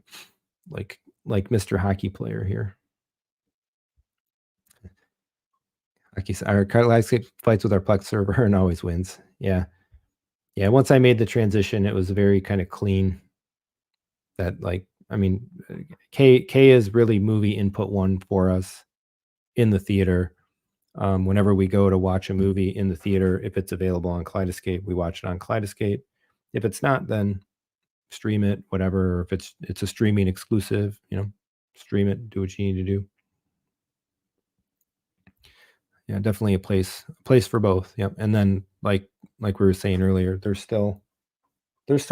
like Mr. Hockey Player here. Our Kaleidescape fights with our Plex server and always wins. Yeah. Yeah, once I made the transition, it was very kinda clean that, like I mean, K is really movie input 1 for us in the theater. Whenever we go to watch a movie in the theater, if it's available on Kaleidescape, we watch it on Kaleidescape. If it's not, then stream it, whatever, or if it's a streaming exclusive, stream it, do what you need to do. Yeah, definitely a place for both. Yep. And then like we were saying earlier, there's still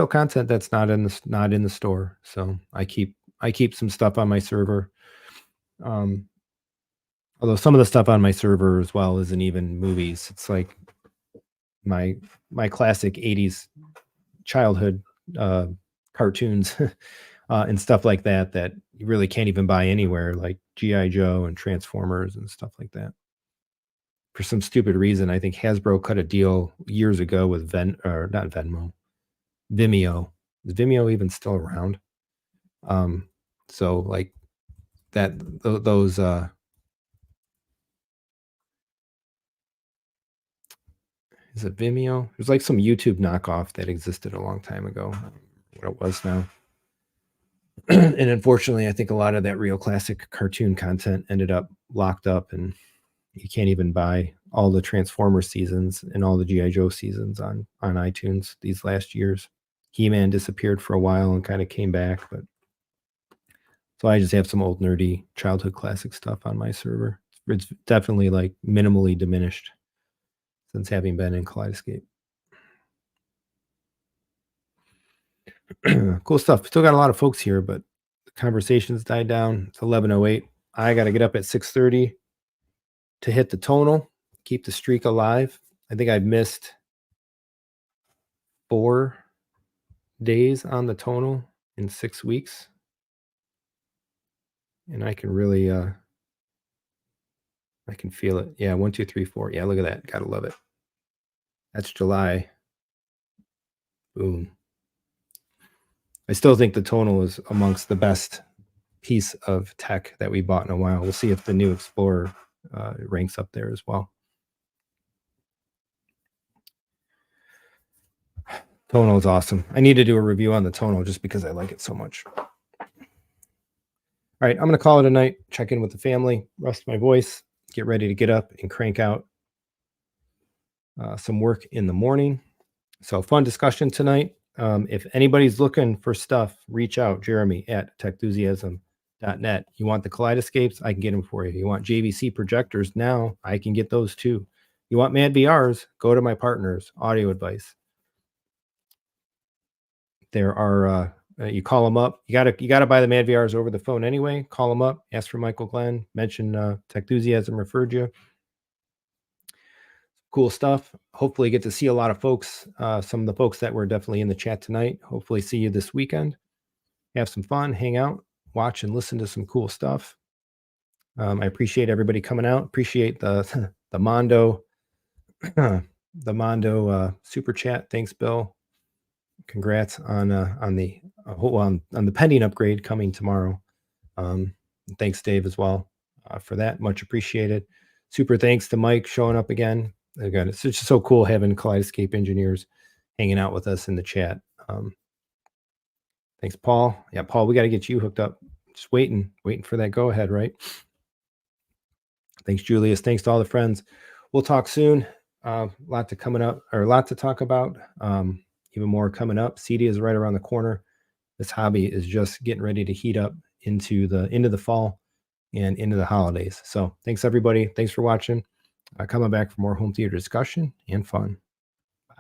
content that's not in the store. So I keep some stuff on my server. Um, although some of the stuff on my server as well isn't even movies. It's like my my classic 80s childhood uh cartoons and stuff like that you really can't even buy anywhere, like GI Joe and Transformers and stuff like that. For some stupid reason, I think Hasbro cut a deal years ago with or not Venmo, Vimeo. Is Vimeo even still around? Um, so like that, those, is it Vimeo? There's like some YouTube knockoff that existed a long time ago. I don't know what it was now. And unfortunately, I think a lot of that real classic cartoon content ended up locked up, and you can't even buy all the Transformer seasons and all the GI Joe seasons on iTunes these last years. He-Man disappeared for a while and kind of came back, but so I just have some old nerdy childhood classic stuff on my server. It's definitely like minimally diminished since having been in Kaleidescape. Cool stuff. Still got a lot of folks here, but the conversations died down. It's 11:08. I got to get up at 6:30 to hit the tonal, keep the streak alive. I think I've missed 4 days on the tonal in 6 weeks, and I can really I can feel it. Yeah, 1, 2, 3, 4. Yeah, look at that. Gotta love it. That's July. Boom. I still think the tonal is amongst the best piece of tech that we bought in a while. We'll see if the new Explorer ranks up there as well. Tonal is awesome. I need to do a review on the tonal just because I like it so much. All right, I'm going to call it a night, check in with the family, rest my voice, get ready to get up and crank out some work in the morning. So fun discussion tonight. If anybody's looking for stuff, reach out, Jeremy at Techthusiasm. net. You want the Kaleidescapes? I can get them for you. You want JVC projectors now? I can get those too. You want madVRs? Go to my partners, Audio Advice. There are you call them up. You gotta buy the madVRs over the phone anyway. Call them up, ask for Michael Glenn, mention Techthusiasm referred you. Cool stuff. Hopefully get to see a lot of folks, some of the folks that were definitely in the chat tonight. Hopefully see you this weekend. Have some fun, hang out, watch and listen to some cool stuff. I appreciate everybody coming out. Appreciate the the Mondo the Mondo super chat. Thanks, Bill. Congrats on the pending upgrade coming tomorrow. Thanks, Dave, as well for that. Much appreciated. Super thanks to Mike showing up again. Again, it's just so cool having Kaleidescape engineers hanging out with us in the chat. Thanks, Paul. Yeah, Paul, we got to get you hooked up. Just waiting for that go ahead, right? Thanks, Julius. Thanks to all the friends. We'll talk soon. A lot to talk about. Even more coming up. CD is right around the corner. This hobby is just getting ready to heat up into the fall and into the holidays. So thanks everybody. Thanks for watching. Coming back for more home theater discussion and fun.